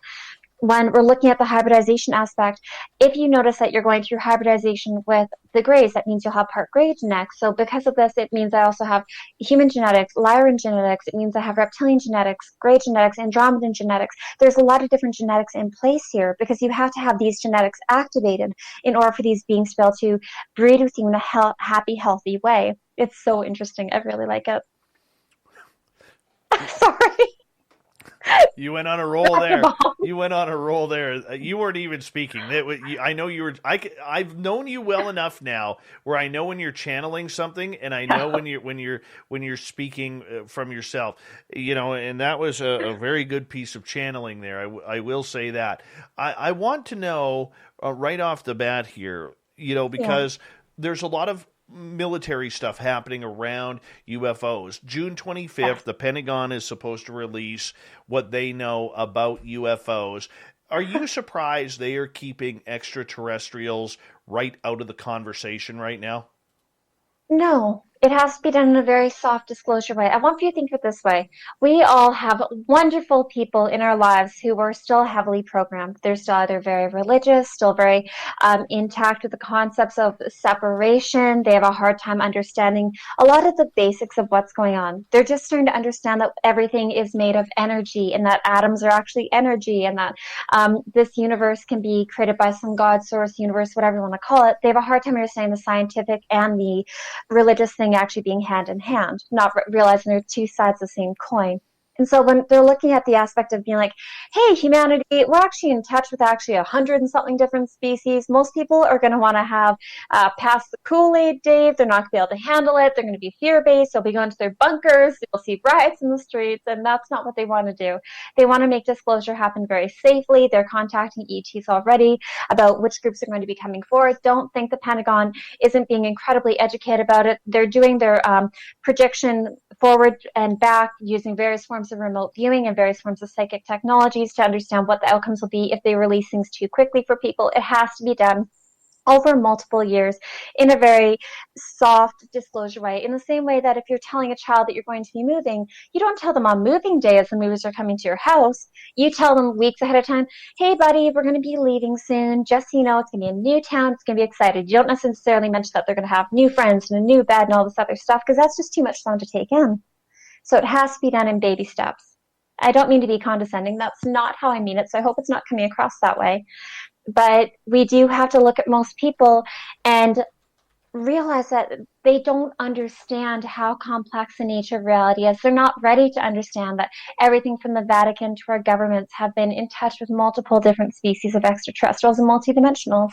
When we're looking at the hybridization aspect, if you notice that you're going through hybridization with the grays, that means you'll have part gray genetics. So because of this, it means I also have human genetics, Lyran genetics. It means I have reptilian genetics, gray genetics, Andromedan genetics. There's a lot of different genetics in place here because you have to have these genetics activated in order for these beings to be able to breed with you in a happy, healthy way. It's so interesting. I really like it. Sorry.
You went on a roll there. You went on a roll there. You weren't even speaking. I know you were. I've known you well enough now, where I know when you're channeling something, and I know when you're speaking from yourself. And that was a very good piece of channeling there. I will say that. I want to know right off the bat here, because there's a lot of military stuff happening around UFOs. June 25th, the Pentagon is supposed to release what they know about UFOs. Are you surprised they are keeping extraterrestrials right out of the conversation right now?
No, it has to be done in a very soft disclosure way. I want you to think of it this way. We all have wonderful people in our lives who are still heavily programmed. They're still either very religious, still very intact with the concepts of separation. They have a hard time understanding a lot of the basics of what's going on. They're just starting to understand that everything is made of energy and that atoms are actually energy and that this universe can be created by some God, source, universe, whatever you want to call it. They have a hard time understanding the scientific and the religious thing actually being hand in hand, not realizing they're two sides of the same coin. And so when they're looking at the aspect of being like, hey, humanity, we're actually in touch with actually 100 and something different species, most people are going to want to have pass the Kool-Aid, Dave. They're not going to be able to handle it. They're going to be fear-based. They'll be going to their bunkers. They'll see riots in the streets, and that's not what they want to do. They want to make disclosure happen very safely. They're contacting ETs already about which groups are going to be coming forward. Don't think the Pentagon isn't being incredibly educated about it. They're doing their projection forward and back using various forms of remote viewing and various forms of psychic technologies to understand what the outcomes will be if they release things too quickly for people. It has to be done over multiple years in a very soft disclosure way. In the same way that if you're telling a child that you're going to be moving, you don't tell them on moving day as the movers are coming to your house. You tell them weeks ahead of time, hey buddy, we're going to be leaving soon. Just so you know, it's going to be a new town. It's going to be excited. You don't necessarily mention that they're going to have new friends and a new bed and all this other stuff because that's just too much for them to take in. So it has to be done in baby steps. I don't mean to be condescending. That's not how I mean it. So I hope it's not coming across that way. But we do have to look at most people and realize that they don't understand how complex the nature of reality is. They're not ready to understand that everything from the Vatican to our governments have been in touch with multiple different species of extraterrestrials and multidimensionals.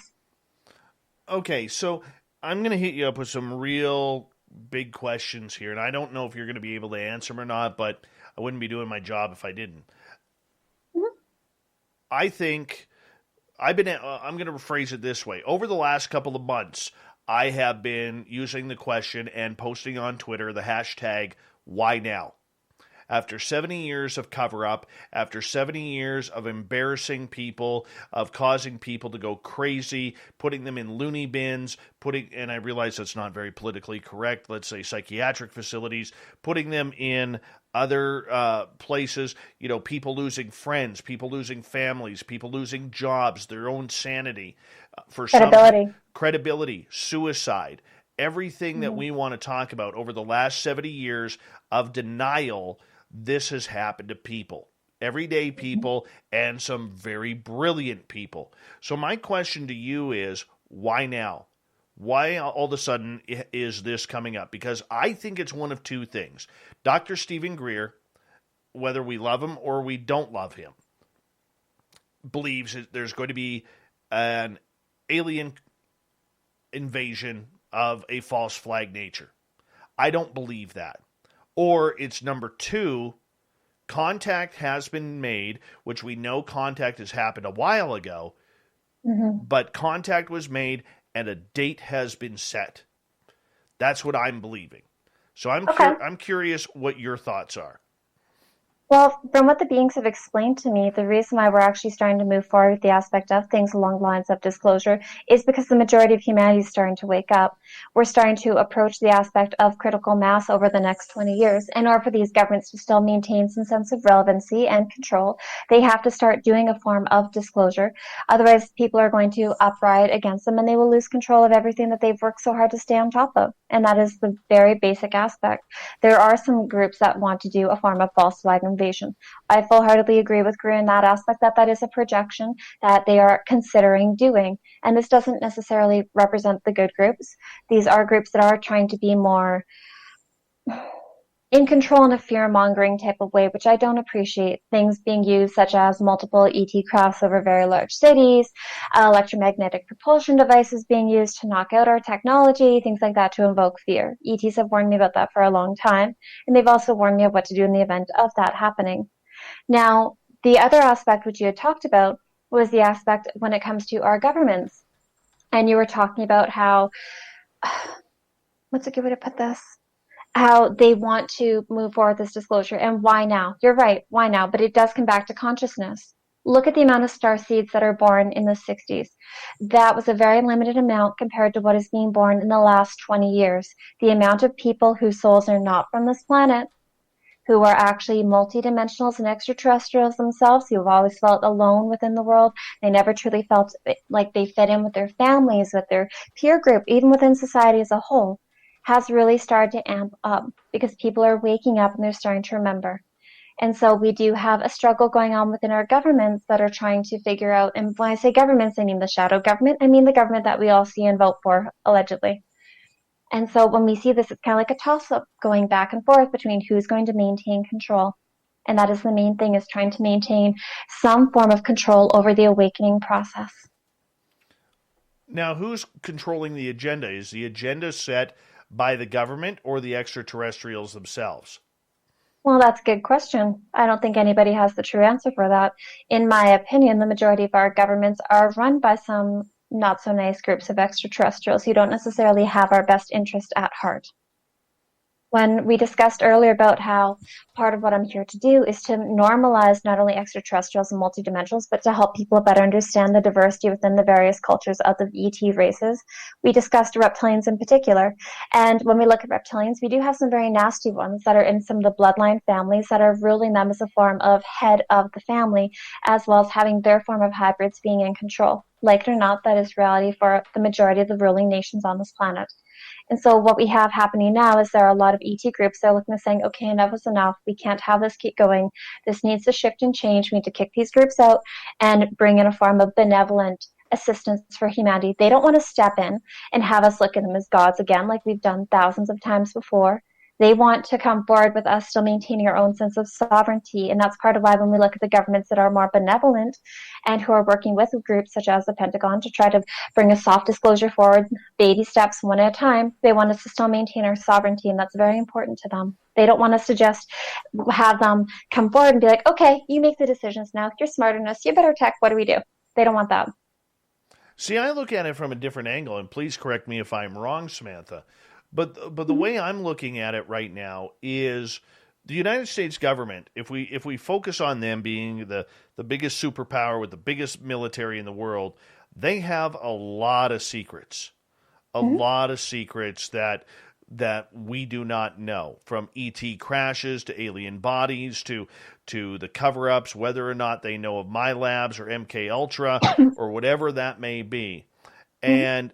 Okay, so I'm going to hit you up with some real big questions here, and I don't know if you're going to be able to answer them or not, but I wouldn't be doing my job if I didn't. Mm-hmm. I think I'm going to rephrase it this way. Over the last couple of months, I have been using the question and posting on Twitter the hashtag, why now? After 70 years of cover-up, after 70 years of embarrassing people, of causing people to go crazy, putting them in loony bins, and I realize that's not very politically correct, let's say psychiatric facilities, putting them in other places, people losing friends, people losing families, people losing jobs, their own sanity. For credibility, suicide, everything that we want to talk about over the last 70 years of denial. This has happened to people, everyday people, and some very brilliant people. So my question to you is, why now? Why all of a sudden is this coming up? Because I think it's one of two things. Dr. Stephen Greer, whether we love him or we don't love him, believes there's going to be an alien invasion of a false flag nature. I don't believe that. Or it's number two, contact has been made, which we know contact has happened a while ago, but contact was made and a date has been set. That's what I'm believing. So I'm curious what your thoughts are.
Well, from what the beings have explained to me, the reason why we're actually starting to move forward with the aspect of things along the lines of disclosure is because the majority of humanity is starting to wake up. We're starting to approach the aspect of critical mass over the next 20 years. In order for these governments to still maintain some sense of relevancy and control, they have to start doing a form of disclosure. Otherwise, people are going to uprising against them and they will lose control of everything that they've worked so hard to stay on top of. And that is the very basic aspect. There are some groups that want to do a form of false flag invasion. I full-heartedly agree with Greer in that aspect, that is a projection that they are considering doing. And this doesn't necessarily represent the good groups. These are groups that are trying to be more in control in a fear-mongering type of way, which I don't appreciate. Things being used such as multiple ET crafts over very large cities, electromagnetic propulsion devices being used to knock out our technology, things like that to invoke fear. ETs have warned me about that for a long time, and they've also warned me of what to do in the event of that happening. Now, the other aspect which you had talked about was the aspect when it comes to our governments. And you were talking about how, what's a good way to put this? How they want to move forward this disclosure and why now. You're right, why now? But it does come back to consciousness. Look at the amount of star seeds that are born in the 60s. That was a very limited amount compared to what is being born in the last 20 years. The amount of people whose souls are not from this planet, who are actually multidimensionals and extraterrestrials themselves, who have always felt alone within the world. They never truly felt like they fit in with their families, with their peer group, even within society as a whole, has really started to amp up because people are waking up and they're starting to remember. And so we do have a struggle going on within our governments that are trying to figure out, and when I say governments, I mean the shadow government. I mean the government that we all see and vote for, allegedly. And so when we see this, it's kind of like a toss-up going back and forth between who's going to maintain control. And that is the main thing, is trying to maintain some form of control over the awakening process.
Now, who's controlling the agenda? Is the agenda set by the government or the extraterrestrials themselves?
Well, that's a good question. I don't think anybody has the true answer for that. In my opinion, the majority of our governments are run by some not so nice groups of extraterrestrials who don't necessarily have our best interest at heart. When we discussed earlier about how part of what I'm here to do is to normalize not only extraterrestrials and multidimensionals, but to help people better understand the diversity within the various cultures of the ET races, we discussed reptilians in particular. And when we look at reptilians, we do have some very nasty ones that are in some of the bloodline families that are ruling them as a form of head of the family, as well as having their form of hybrids being in control. Like it or not, that is reality for the majority of the ruling nations on this planet. And so what we have happening now is there are a lot of ET groups that are looking at saying, okay, enough is enough. We can't have this keep going. This needs to shift and change. We need to kick these groups out and bring in a form of benevolent assistance for humanity. They don't want to step in and have us look at them as gods again, like we've done thousands of times before. They want to come forward with us still maintaining our own sense of sovereignty. And that's part of why when we look at the governments that are more benevolent and who are working with groups such as the Pentagon to try to bring a soft disclosure forward, baby steps one at a time, they want us to still maintain our sovereignty. And that's very important to them. They don't want us to just have them come forward and be like, okay, you make the decisions now. You're smarter than us. You better tech. What do we do? They don't want that.
See, I look at it from a different angle, and please correct me if I'm wrong, Samantha. But the way I'm looking at it right now is the United States government, if we focus on them being the biggest superpower with the biggest military in the world, they have a lot of secrets. A lot of secrets that we do not know, from ET crashes to alien bodies to the cover-ups, whether or not they know of my labs or MK Ultra or whatever that may be. And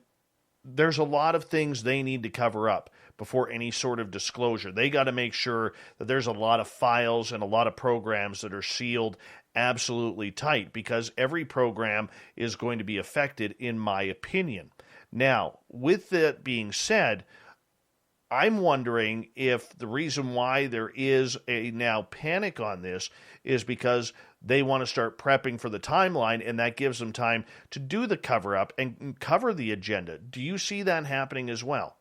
there's a lot of things they need to cover up before any sort of disclosure. They got to make sure that there's a lot of files and a lot of programs that are sealed absolutely tight, because every program is going to be affected, in my opinion. Now, with that being said, I'm wondering if the reason why there is a now panic on this is because they want to start prepping for the timeline, and that gives them time to do the cover up and cover the agenda. Do you see that happening as well?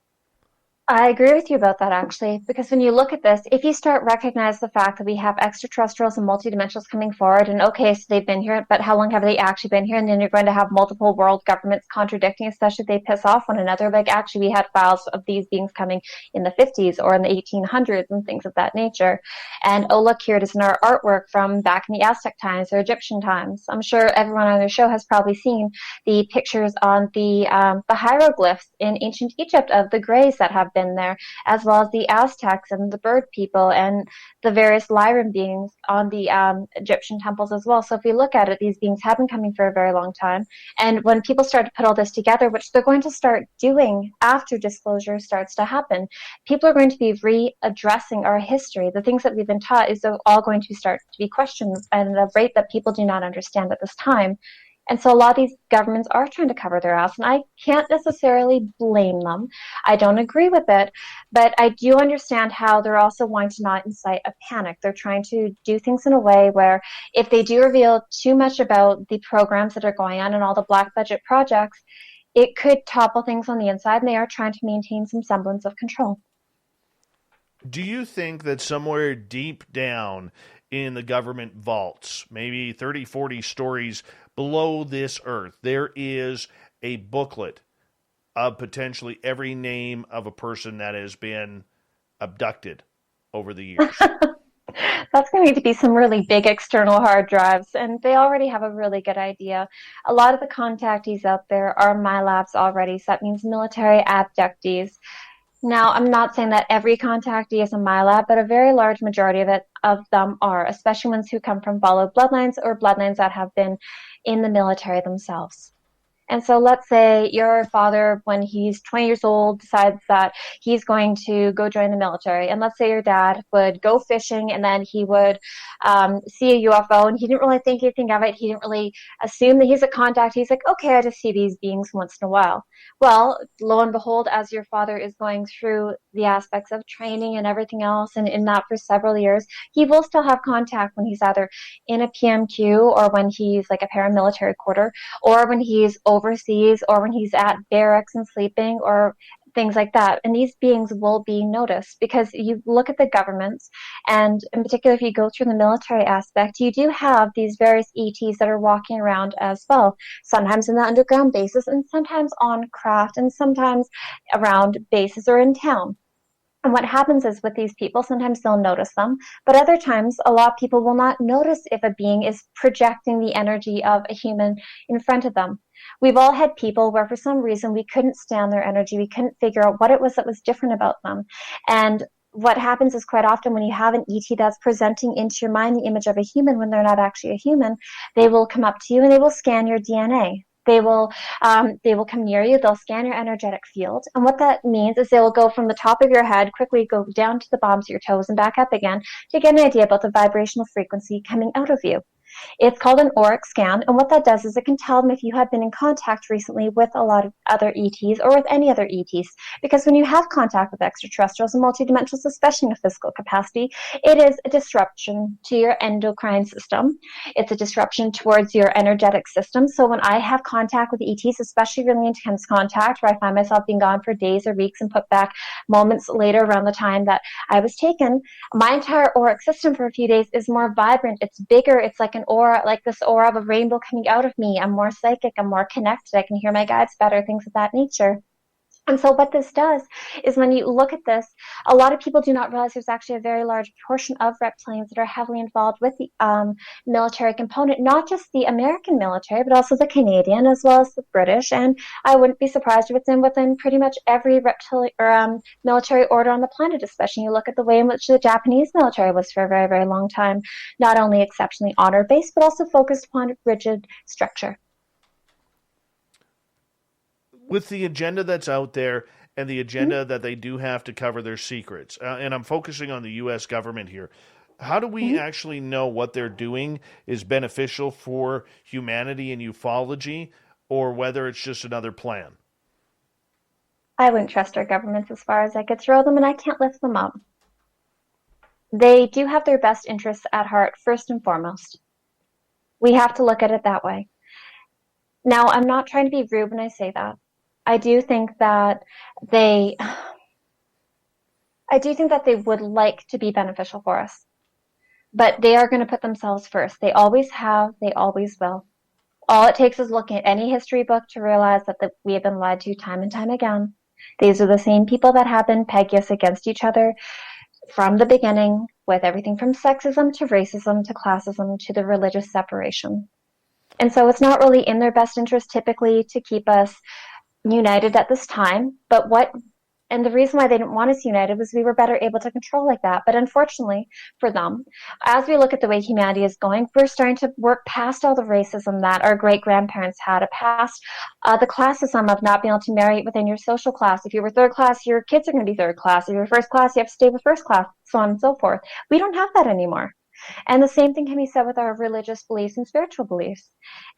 I agree with you about that actually, because when you look at this, if you start recognize the fact that we have extraterrestrials and multidimensionals coming forward, and okay, so they've been here, but how long have they actually been here? And then you're going to have multiple world governments contradicting, especially if they piss off one another. Like actually, we had files of these beings coming in the 50s or in the 1800s and things of that nature. And oh, look, here it is in our artwork from back in the Aztec times or Egyptian times. I'm sure everyone on their show has probably seen the pictures on the hieroglyphs in ancient Egypt of the greys that have been there, as well as the Aztecs and the bird people and the various Lyran beings on the Egyptian temples as well. So if we look at it, these beings have been coming for a very long time. And when people start to put all this together, which they're going to start doing after disclosure starts to happen, people are going to be readdressing our history. The things that we've been taught is all going to start to be questioned at a rate that people do not understand at this time. And so a lot of these governments are trying to cover their ass, and I can't necessarily blame them. I don't agree with it, but I do understand how they're also wanting to not incite a panic. They're trying to do things in a way where if they do reveal too much about the programs that are going on and all the black budget projects, it could topple things on the inside, and they are trying to maintain some semblance of control.
Do you think that somewhere deep down in the government vaults, maybe 30, 40 stories below this earth, there is a booklet of potentially every name of a person that has been abducted over the years?
That's going to need to be some really big external hard drives, and they already have a really good idea. A lot of the contactees out there are MILABs already, so that means military abductees. Now, I'm not saying that every contactee is a MILAB, but a very large majority of them are, especially ones who come from followed bloodlines or bloodlines that have been in the military themselves. And so let's say your father, when he's 20 years old, decides that he's going to go join the military. And let's say your dad would go fishing and then he would see a UFO and he didn't really think anything of it. He didn't really assume that he's a contact. He's like, okay, I just see these beings once in a while. Well, lo and behold, as your father is going through the aspects of training and everything else, and in that for several years, he will still have contact when he's either in a PMQ or when he's like a paramilitary quarter or when he's overseas or when he's at barracks and sleeping or things like that. And these beings will be noticed because you look at the governments, and in particular, if you go through the military aspect, you do have these various ETs that are walking around as well, sometimes in the underground bases and sometimes on craft and sometimes around bases or in town. And what happens is with these people, sometimes they'll notice them, but other times a lot of people will not notice if a being is projecting the energy of a human in front of them. We've all had people where for some reason we couldn't stand their energy. We couldn't figure out what it was that was different about them. And what happens is quite often when you have an ET that's presenting into your mind the image of a human when they're not actually a human, they will come up to you and they will scan your DNA. They will come near you. They'll scan your energetic field, and what that means is they will go from the top of your head, quickly go down to the bottoms of your toes, and back up again to get an idea about the vibrational frequency coming out of you. It's called an auric scan, and what that does is it can tell them if you have been in contact recently with a lot of other ETs or with any other ETs. Because when you have contact with extraterrestrials and multidimensionals, especially in a physical capacity, it is a disruption to your endocrine system. It's a disruption towards your energetic system. So when I have contact with ETs, especially really intense contact, where I find myself being gone for days or weeks and put back moments later around the time that I was taken, my entire auric system for a few days is more vibrant. It's bigger. It's like an aura, like this aura of a rainbow coming out of me. I'm more psychic. I'm more connected. I can hear my guides better, things of that nature. And so what this does is when you look at this, a lot of people do not realize there's actually a very large portion of reptilians that are heavily involved with the military component, not just the American military, but also the Canadian as well as the British. And I wouldn't be surprised if it's within pretty much every reptilian or military order on the planet, especially you look at the way in which the Japanese military was for a very, very long time, not only exceptionally honor-based, but also focused upon rigid structure.
With the agenda that's out there and the agenda that they do have to cover their secrets, and I'm focusing on the U.S. government here, how do we actually know what they're doing is beneficial for humanity and ufology, or whether it's just another plan?
I wouldn't trust our governments as far as I could throw them, and I can't lift them up. They do have their best interests at heart, first and foremost. We have to look at it that way. Now, I'm not trying to be rude when I say that. I do think that they would like to be beneficial for us, but they are going to put themselves first. They always have, they always will. All it takes is looking at any history book to realize that we have been lied to time and time again. These are the same people that have been pegging us against each other from the beginning, with everything from sexism to racism to classism to the religious separation. And so it's not really in their best interest typically to keep us united at this time, and the reason why they didn't want us united was we were better able to control like that. But unfortunately for them, as we look at the way humanity is going, we're starting to work past all the racism that our great-grandparents had, past the classism of not being able to marry within your social class. If you were third class, your kids are going to be third class. If you're first class, you have to stay with first class, so on and so forth. We don't have that anymore. And the same thing can be said with our religious beliefs and spiritual beliefs.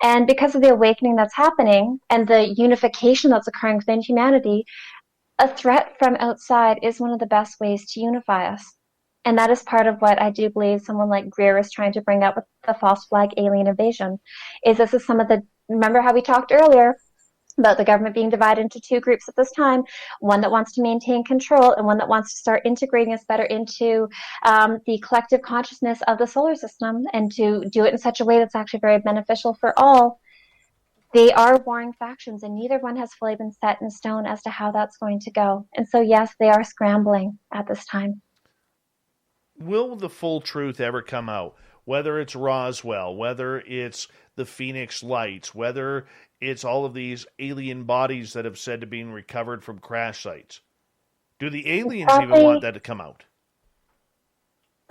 And because of the awakening that's happening and the unification that's occurring within humanity, a threat from outside is one of the best ways to unify us. And that is part of what I do believe someone like Greer is trying to bring up with the false flag alien invasion. This is remember how we talked earlier about the government being divided into two groups at this time, one that wants to maintain control and one that wants to start integrating us better into the collective consciousness of the solar system, and to do it in such a way that's actually very beneficial for all. They are warring factions, and neither one has fully been set in stone as to how that's going to go. And so, yes, they are scrambling at this time.
Will the full truth ever come out? Whether it's Roswell, whether it's the Phoenix Lights, whether it's all of these alien bodies that have said to be recovered from crash sites. Do the aliens even want that to come out?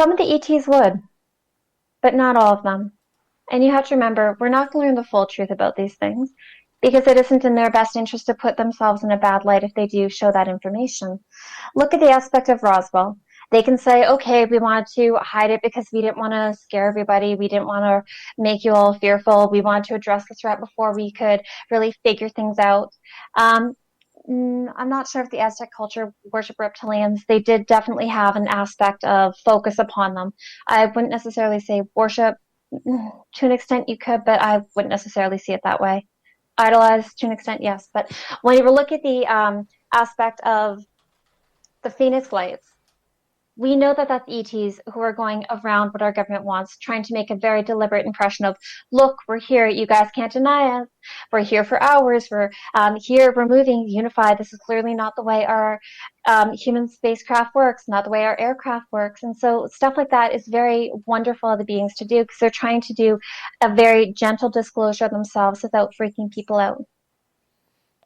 Some of the ETs would, but not all of them. And you have to remember, we're not going to learn the full truth about these things because it isn't in their best interest to put themselves in a bad light if they do show that information. Look at the aspect of Roswell. They can say, okay, we wanted to hide it because we didn't want to scare everybody. We didn't want to make you all fearful. We wanted to address the threat before we could really figure things out. I'm not sure if the Aztec culture worship reptilians. They did definitely have an aspect of focus upon them. I wouldn't necessarily say worship. To an extent you could, but I wouldn't necessarily see it that way. Idolize to an extent, yes. But when you look at the aspect of the Phoenix Lights, we know that that's ETs who are going around what our government wants, trying to make a very deliberate impression of, look, we're here, you guys can't deny us. We're here for hours, we're here, we're moving, unified. This is clearly not the way our human spacecraft works, not the way our aircraft works. And so stuff like that is very wonderful of the beings to do because they're trying to do a very gentle disclosure of themselves without freaking people out.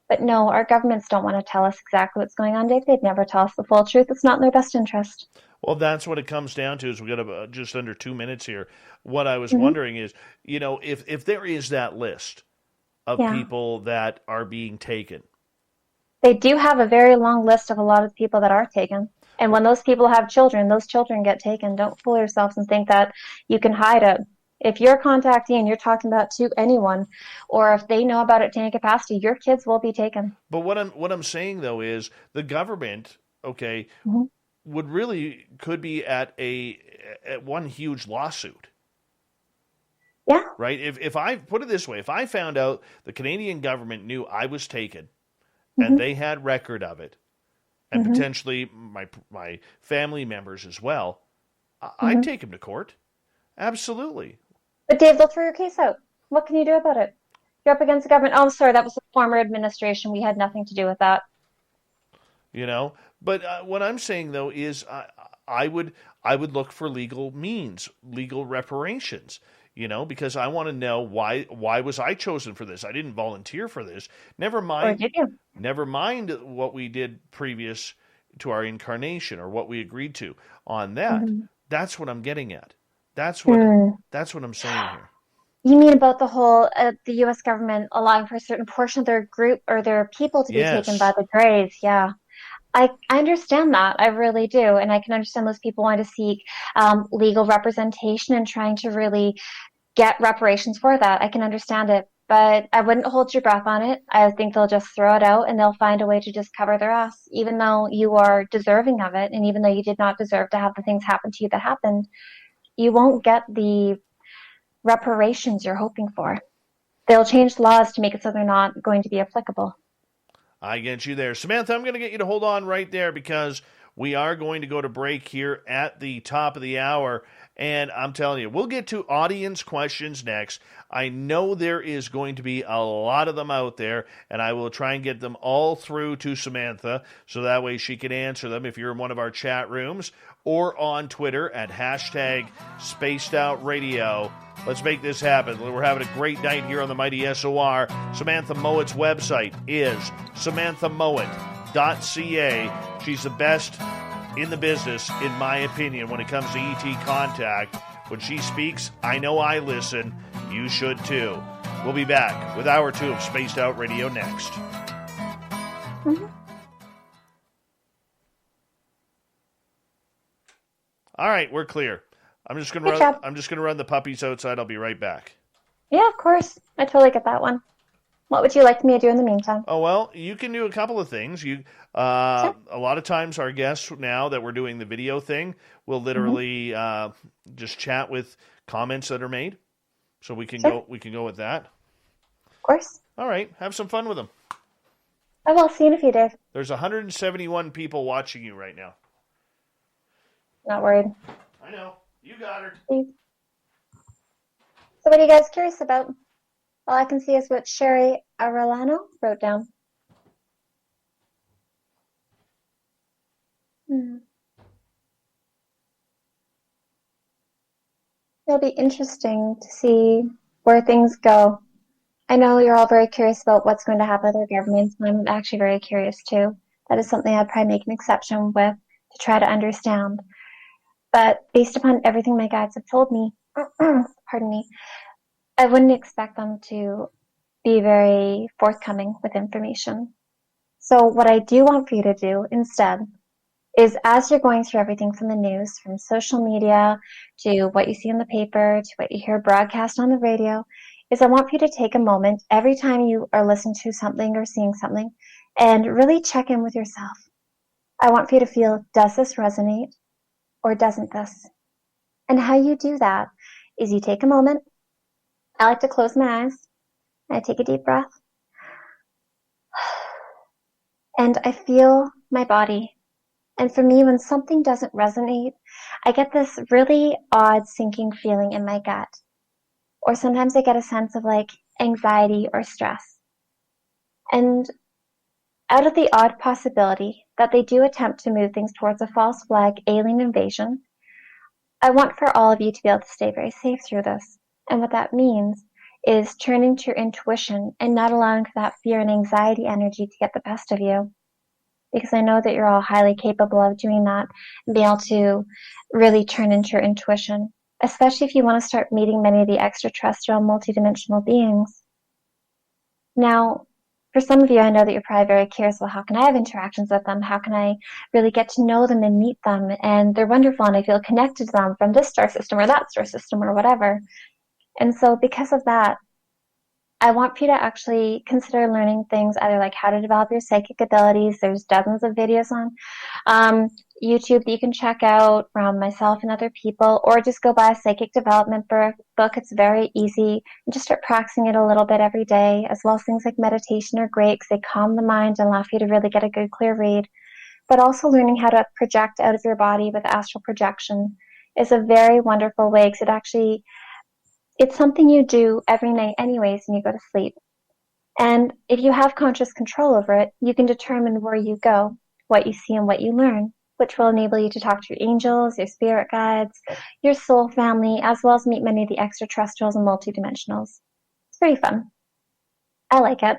But no, our governments don't want to tell us exactly what's going on, Dave. They'd never tell us the full truth. It's not in their best interest.
Well, that's what it comes down to. Is we got just under 2 minutes here. What I was wondering is, if there is that list of people that are being taken.
They do have a very long list of a lot of people that are taken. And when those people have children, those children get taken. Don't fool yourselves and think that you can hide it. If you're contacting and you're talking about to anyone, or if they know about it to any capacity, your kids will be taken.
But what I'm saying though is the government, could be at one huge lawsuit.
Yeah.
Right. If I put it this way, if I found out the Canadian government knew I was taken, and they had record of it, and potentially my family members as well, I'd take them to court. Absolutely.
But Dave, they'll throw your case out. What can you do about it? You're up against the government. Oh, I'm sorry, that was the former administration. We had nothing to do with that.
But what I'm saying though is I would look for legal means, legal reparations. Because I want to know why was I chosen for this? I didn't volunteer for this. Never mind.
Or did you?
Never mind what we did previous to our incarnation or what we agreed to on that. That's what I'm getting at. That's what I'm saying here.
You mean about the whole the U.S. government allowing for a certain portion of their group or their people to be taken by the Greys? Yeah. I understand that. I really do. And I can understand those people wanting to seek legal representation and trying to really get reparations for that. I can understand it. But I wouldn't hold your breath on it. I think they'll just throw it out and they'll find a way to just cover their ass, even though you are deserving of it. And even though you did not deserve to have the things happen to you that happened, you won't get the reparations you're hoping for. They'll change laws to make it so they're not going to be applicable.
I get you there. Samantha, I'm going to get you to hold on right there because we are going to go to break here at the top of the hour. And I'm telling you, we'll get to audience questions next. I know there is going to be a lot of them out there, and I will try and get them all through to Samantha so that way she can answer them if you're in one of our chat rooms or on Twitter at hashtag SpacedOutRadio. Let's make this happen. We're having a great night here on the Mighty SOR. Samantha Mowat's website is samanthamaowat.ca. She's the best in the business, in my opinion, when it comes to ET contact. When she speaks, I know I listen. You should too. We'll be back with Hour 2 of Spaced Out Radio next. Mm-hmm. All right, we're clear. I'm just gonna run the puppies outside. I'll be right back.
Yeah, of course. I totally get that one. What would you like me to do in the meantime?
Oh, well, you can do a couple of things. Sure. A lot of times our guests, now that we're doing the video thing, will literally just chat with comments that are made. So we can go with that.
Of course.
All right. Have some fun with them.
I will. See you in a few days.
There's 171 people watching you right now.
Not worried.
I know. You got her.
Please. So what are you guys curious about? All I can see is what Sherry Arellano wrote down. It'll be interesting to see where things go. I know you're all very curious about what's going to happen with our government, and I'm actually very curious too. That is something I'd probably make an exception with to try to understand. But based upon everything my guides have told me, pardon me, I wouldn't expect them to be very forthcoming with information. So what I do want for you to do instead is, as you're going through everything from the news, from social media to what you see in the paper to what you hear broadcast on the radio, is I want for you to take a moment every time you are listening to something or seeing something and really check in with yourself. I want for you to feel, does this resonate or doesn't this? And how you do that is you take a moment. I like to close my eyes. I take a deep breath. And I feel my body. And for me, when something doesn't resonate, I get this really odd sinking feeling in my gut. Or sometimes I get a sense of like anxiety or stress. And out of the odd possibility that they do attempt to move things towards a false flag alien invasion, I want for all of you to be able to stay very safe through this. And what that means is turning to your intuition and not allowing for that fear and anxiety energy to get the best of you. Because I know that you're all highly capable of doing that and be able to really turn into your intuition, especially if you want to start meeting many of the extraterrestrial multidimensional beings. Now, for some of you, I know that you're probably very curious, well, how can I have interactions with them? How can I really get to know them and meet them? And they're wonderful and I feel connected to them from this star system or that star system or whatever. And so because of that, I want you to actually consider learning things either like how to develop your psychic abilities. There's dozens of videos on YouTube that you can check out from myself and other people, or just go buy a psychic development book. It's very easy. And just start practicing it a little bit every day, as well as things like meditation are great because they calm the mind and allow you to really get a good clear read. But also learning how to project out of your body with astral projection is a very wonderful way because it's something you do every night anyways when you go to sleep. And if you have conscious control over it, you can determine where you go, what you see and what you learn, which will enable you to talk to your angels, your spirit guides, your soul family, as well as meet many of the extraterrestrials and multidimensionals. It's pretty fun. I like it.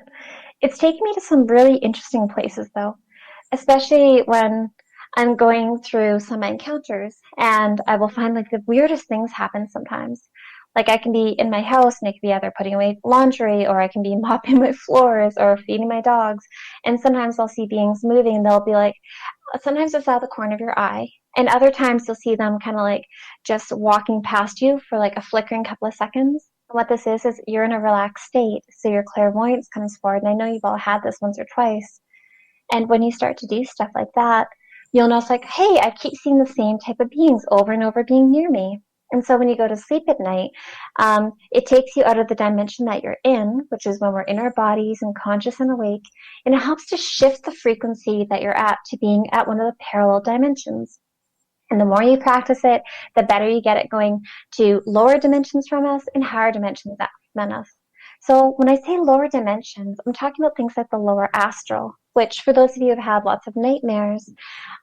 It's taken me to some really interesting places though, especially when I'm going through some encounters and I will find like the weirdest things happen sometimes. Like I can be in my house and I can be either putting away laundry or I can be mopping my floors or feeding my dogs. And sometimes I'll see beings moving and they'll be like, sometimes it's out of the corner of your eye. And other times you'll see them kind of like just walking past you for like a flickering couple of seconds. What this is you're in a relaxed state, so your clairvoyance comes forward. And I know you've all had this once or twice. And when you start to do stuff like that, you'll notice like, hey, I keep seeing the same type of beings over and over being near me. And so when you go to sleep at night, it takes you out of the dimension that you're in, which is when we're in our bodies and conscious and awake, and it helps to shift the frequency that you're at to being at one of the parallel dimensions. And the more you practice it, the better you get at going to lower dimensions from us and higher dimensions than us. So when I say lower dimensions, I'm talking about things like the lower astral, which for those of you who have had lots of nightmares,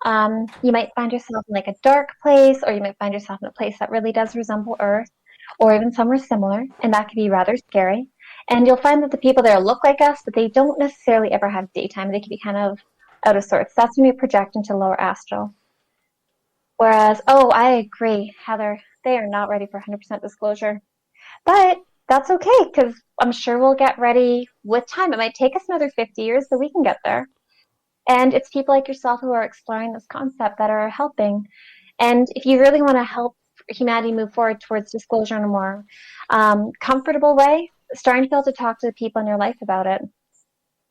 you might find yourself in like a dark place, or you might find yourself in a place that really does resemble Earth, or even somewhere similar, and that can be rather scary. And you'll find that the people there look like us, but they don't necessarily ever have daytime. They can be kind of out of sorts. That's when you project into lower astral. Whereas, I agree, Heather, they are not ready for 100% disclosure. But that's okay, because I'm sure we'll get ready with time. It might take us another 50 years, but we can get there. And it's people like yourself who are exploring this concept that are helping. And if you really want to help humanity move forward towards disclosure in a more comfortable way, starting to be able to talk to the people in your life about it.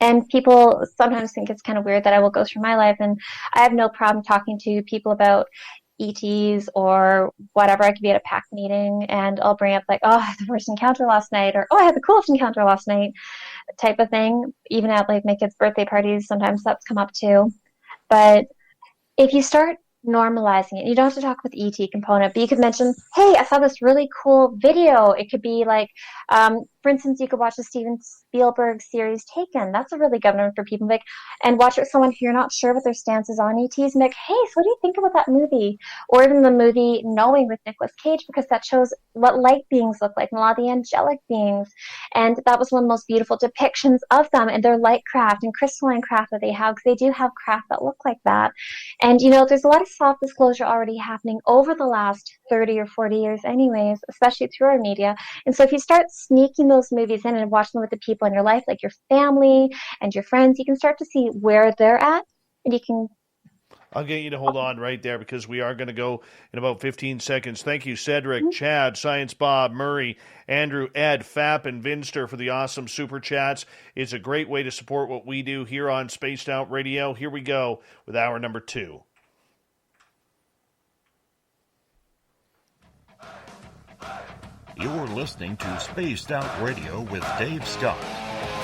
And people sometimes think it's kind of weird that I will go through my life, and I have no problem talking to people about ETs or whatever. I could be at a PAC meeting and I'll bring up like, I had the worst encounter last night, or I had the coolest encounter last night, type of thing. Even at like my kids' birthday parties, sometimes that's come up too. But if you start normalizing it, you don't have to talk with the ET component, but you could mention, hey, I saw this really cool video. It could be like, for instance, you could watch the Steven Spielberg series Taken. That's a really good one for people. Like, and watch it with someone who you're not sure what their stance is on ETs, and be like, hey, so what do you think about that movie? Or even the movie Knowing with Nicolas Cage, because that shows what light beings look like and a lot of the angelic beings. And that was one of the most beautiful depictions of them and their light craft and crystalline craft that they have, because they do have craft that look like that. And, there's a lot of soft disclosure already happening over the last 30 or 40 years anyways, especially through our media. And so if you start sneaking those movies in and watching them with the people in your life, like your family and your friends, you can start to see where they're at, and you can...
I'll get you to hold on right there, because we are going to go in about 15 seconds. Thank you, Cedric, Chad, Science Bob, Murray, Andrew, Ed, Fap, and Vinster for the awesome super chats. It's a great way to support what we do here on Spaced Out Radio. Here we go with hour number 2.
You're listening to Spaced Out Radio with Dave Scott.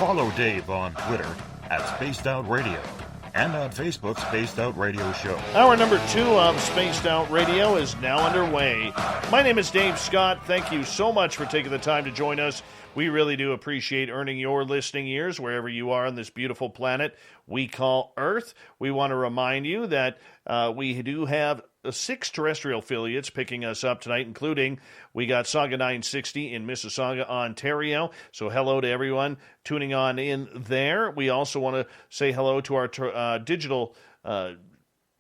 Follow Dave on Twitter at Spaced Out Radio and on Facebook, Spaced Out Radio Show.
Hour number 2 of Spaced Out Radio is now underway. My name is Dave Scott. Thank you so much for taking the time to join us. We really do appreciate earning your listening ears wherever you are on this beautiful planet we call Earth. We want to remind you that we do have 6 terrestrial affiliates picking us up tonight, including we got Saga 960 in Mississauga, Ontario. So hello to everyone tuning on in there. We also want to say hello to our digital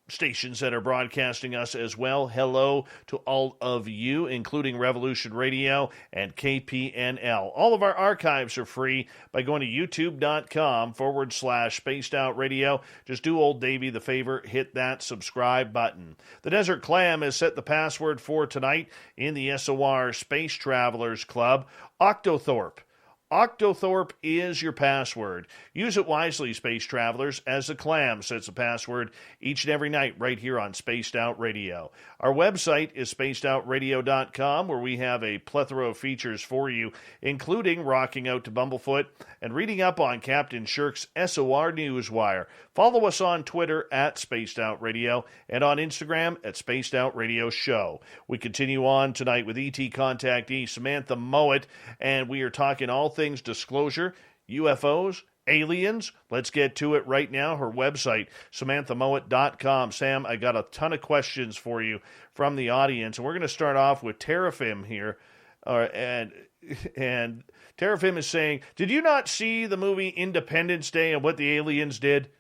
stations that are broadcasting us as well. Hello to all of you, including Revolution Radio and KPNL. All of our archives are free by going to youtube.com/Spaced Out Radio. Just do old Davey the favor, hit that subscribe button. The Desert Clam has set the password for tonight in the SOR Space Travelers Club, Octothorpe. Octothorpe is your password. Use it wisely, space travelers, as the Clam sets a password each and every night right here on Spaced Out Radio. Our website is spacedoutradio.com, where we have a plethora of features for you, including rocking out to Bumblefoot and reading up on Captain Shirk's SOR Newswire. Follow us on Twitter at Spaced Out Radio and on Instagram at Spaced Out Radio Show. We continue on tonight with ET contactee Samantha Mowat, and we are talking all things disclosure, UFOs, aliens. Let's get to it right now. Her website, SamanthaMowat.com. Sam, I got a ton of questions for you from the audience, and we're going to start off with Terrafim here. And Terrafim is saying, did you not see the movie Independence Day and what the aliens did?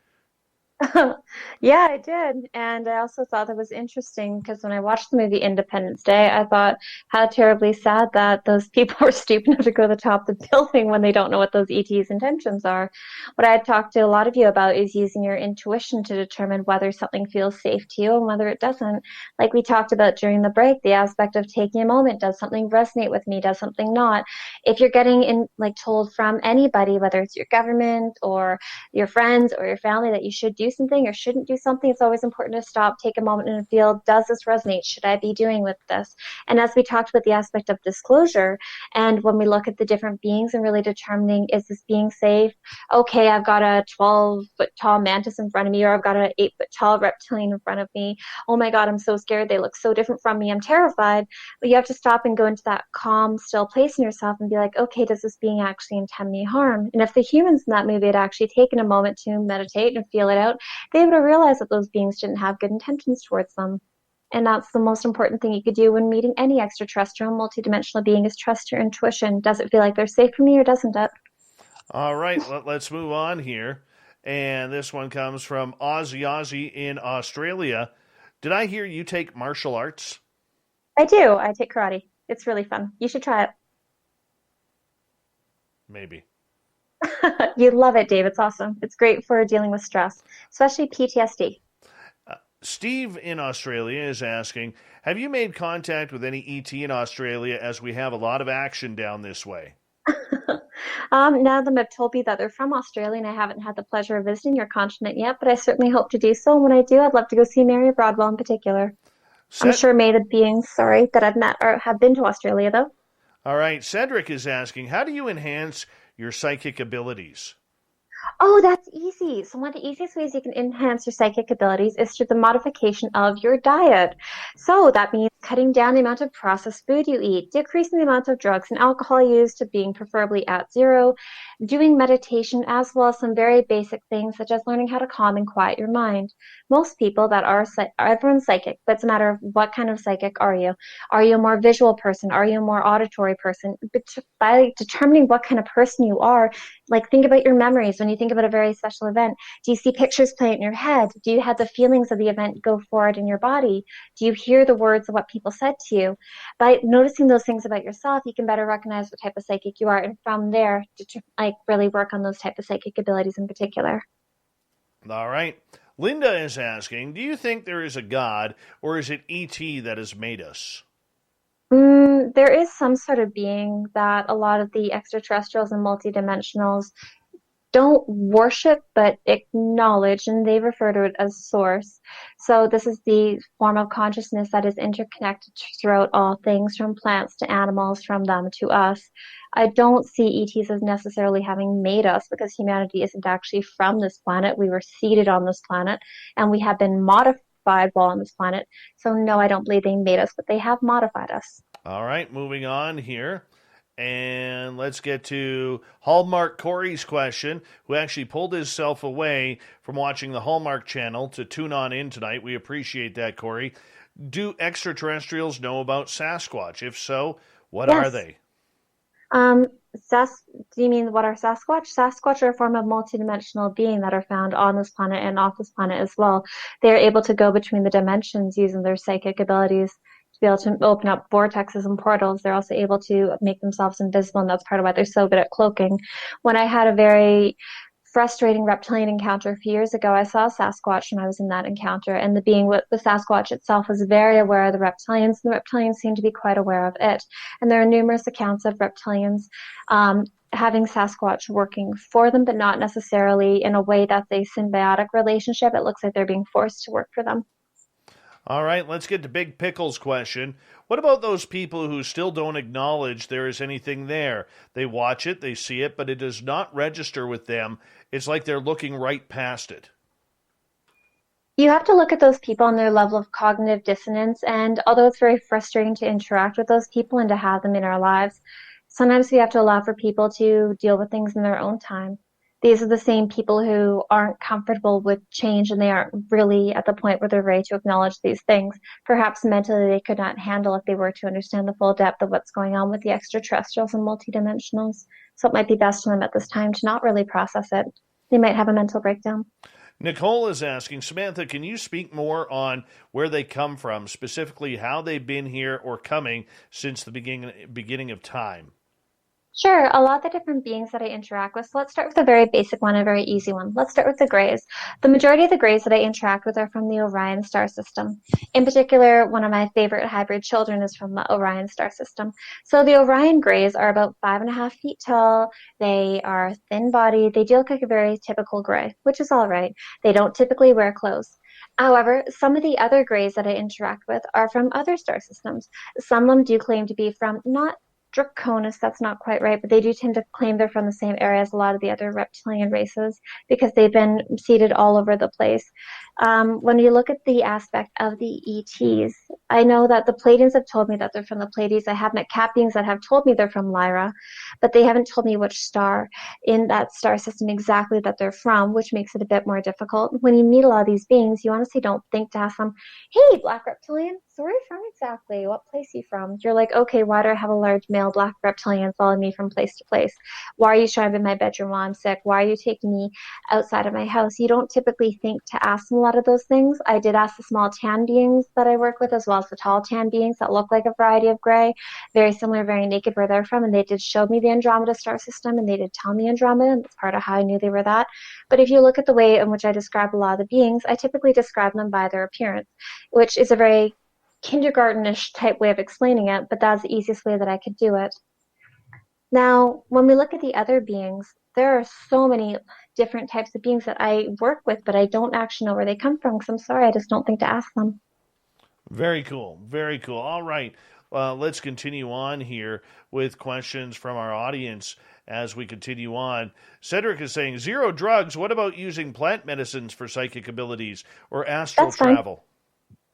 Yeah, I did. And I also thought it was interesting because when I watched the movie Independence Day, I thought how terribly sad that those people were stupid enough to go to the top of the building when they don't know what those ET's intentions are. What I talked to a lot of you about is using your intuition to determine whether something feels safe to you and whether it doesn't. Like we talked about during the break, the aspect of taking a moment. Does something resonate with me? Does something not? If you're getting in, like told from anybody, whether it's your government or your friends or your family that you should do something or shouldn't do something, it's always important to stop, take a moment and feel, does this resonate? Should I be doing with this? And as we talked about the aspect of disclosure, and when we look at the different beings and really determining, is this being safe? Okay, I've got a 12-foot tall mantis in front of me, or I've got an 8-foot tall reptilian in front of me. Oh my God, I'm so scared. They look so different from me. I'm terrified. But you have to stop and go into that calm, still place in yourself and be like, okay, does this being actually intend me harm? And if the humans in that movie had actually taken a moment to meditate and feel it out, they would have realized that those beings didn't have good intentions towards them. And that's the most important thing you could do when meeting any extraterrestrial, multidimensional being is trust your intuition. Does it feel like they're safe for me or doesn't it?
All right, let's move on here. And this one comes from Ozzy in Australia. Did I hear you take martial arts?
I do. I take karate. It's really fun. You should try
Maybe.
it. You'd love it, Dave. It's awesome. It's great for dealing with stress, especially PTSD.
Steve in Australia is asking, have you made contact with any ET in Australia as we have a lot of action down this way?
None of them have told me that they're from Australia, and I haven't had the pleasure of visiting your continent yet, but I certainly hope to do so. And when I do, I'd love to go see Mary Broadwell in particular. I'm
Set.
sure may the beings, sorry, that I've met or have been to Australia, though.
All right, Cedric is asking, how do you enhance your psychic abilities?
Oh, that's easy. So one of the easiest ways you can enhance your psychic abilities is through the modification of your diet. So that means cutting down the amount of processed food you eat, decreasing the amount of drugs and alcohol used to being preferably at zero, doing meditation, as well as some very basic things such as learning how to calm and quiet your mind. Most people that are, everyone's psychic, but it's a matter of what kind of psychic are you? Are you a more visual person? Are you a more auditory person? But by determining what kind of person you are, like think about your memories when you think about a very special event. Do you see pictures play in your head? Do you have the feelings of the event go forward in your body? Do you hear the words of what people said to you? By noticing those things about yourself, you can better recognize what type of psychic you are, and from there, like really work on those type of psychic abilities in particular.
All right. Linda is asking, do you think there is a God or is it ET that has made us?
There is some sort of being that a lot of the extraterrestrials and multidimensionals don't worship but acknowledge, and they refer to it as source. So this is the form of consciousness that is interconnected throughout all things, from plants to animals, from them to us. I don't see ETs as necessarily having made us, because humanity isn't actually from this planet. We were seeded on this planet and we have been modified while on this planet. So no, I don't believe they made us, but they have modified us.
All right, moving on here. And let's get to Hallmark Corey's question, who actually pulled himself away from watching the Hallmark channel to tune on in tonight. We appreciate that, Corey. Do extraterrestrials know about Sasquatch? If so, what are they?
Um, do you mean what are Sasquatch? Sasquatch are a form of multidimensional being that are found on this planet and off this planet as well. They are able to go between the dimensions using their psychic abilities to be able to open up vortexes and portals. They're also able to make themselves invisible, and that's part of why they're so good at cloaking. When I had a very frustrating reptilian encounter a few years ago, I saw Sasquatch when I was in that encounter, and the being with the Sasquatch itself was very aware of the reptilians, and the reptilians seemed to be quite aware of it. And there are numerous accounts of reptilians having Sasquatch working for them, but not necessarily in a way that's a symbiotic relationship. It looks like they're being forced to work for them.
All right, let's get to Big Pickle's question. What about those people who still don't acknowledge there is anything there? They watch it, they see it, but it does not register with them. It's like they're looking right past it.
You have to look at those people and their level of cognitive dissonance. And although it's very frustrating to interact with those people and to have them in our lives, sometimes we have to allow for people to deal with things in their own time. These are the same people who aren't comfortable with change, and they aren't really at the point where they're ready to acknowledge these things. Perhaps mentally they could not handle if they were to understand the full depth of what's going on with the extraterrestrials and multidimensionals. So it might be best for them at this time to not really process it. They might have a mental breakdown.
Nicole is asking, Samantha, can you speak more on where they come from, specifically how they've been here or coming since the beginning of time?
Sure, a lot of the different beings that I interact with. So let's start with a very basic one, a very easy one. Let's start with the Greys. The majority of the Greys that I interact with are from the Orion star system. In particular, one of my favorite hybrid children is from the Orion star system. So the Orion Greys are about 5.5 feet tall. They are thin bodied. They do look like a very typical Grey, which is all right. They don't typically wear clothes. However, some of the other Greys that I interact with are from other star systems. Some of them do claim to be from not Draconis, that's not quite right, but they do tend to claim they're from the same area as a lot of the other reptilian races because they've been seeded all over the place. When you look at the aspect of the ETs, I know that the Pleiadians have told me that they're from the Pleiades. I have met cat beings that have told me they're from Lyra, but they haven't told me which star in that star system exactly that they're from, which makes it a bit more difficult. When you meet a lot of these beings, you honestly don't think to ask them, hey, Black Reptilian, so where are you from exactly? What place are you from? You're like, okay, why do I have a large male Black Reptilian following me from place to place? Why are you showing up in my bedroom while I'm sick? Why are you taking me outside of my house? You don't typically think to ask them a lot of those things. I did ask the small tan beings that I work with as well as the tall tan beings that look like a variety of gray, very similar, very naked where they're from, and they did show me the Andromeda star system, and they did tell me Andromeda, and that's part of how I knew they were that. But if you look at the way in which I describe a lot of the beings, I typically describe them by their appearance, which is a very kindergartenish type way of explaining it, but that's the easiest way that I could do it. Now, when we look at the other beings, there are so many different types of beings that I work with, but I don't actually know where they come from because I'm sorry, I just don't think to ask them.
Very cool. Very cool. All right. Let's continue on here with questions from our audience as we continue on. Cedric is saying, zero drugs. What about using plant medicines for psychic abilities or astral
That's fine.
travel?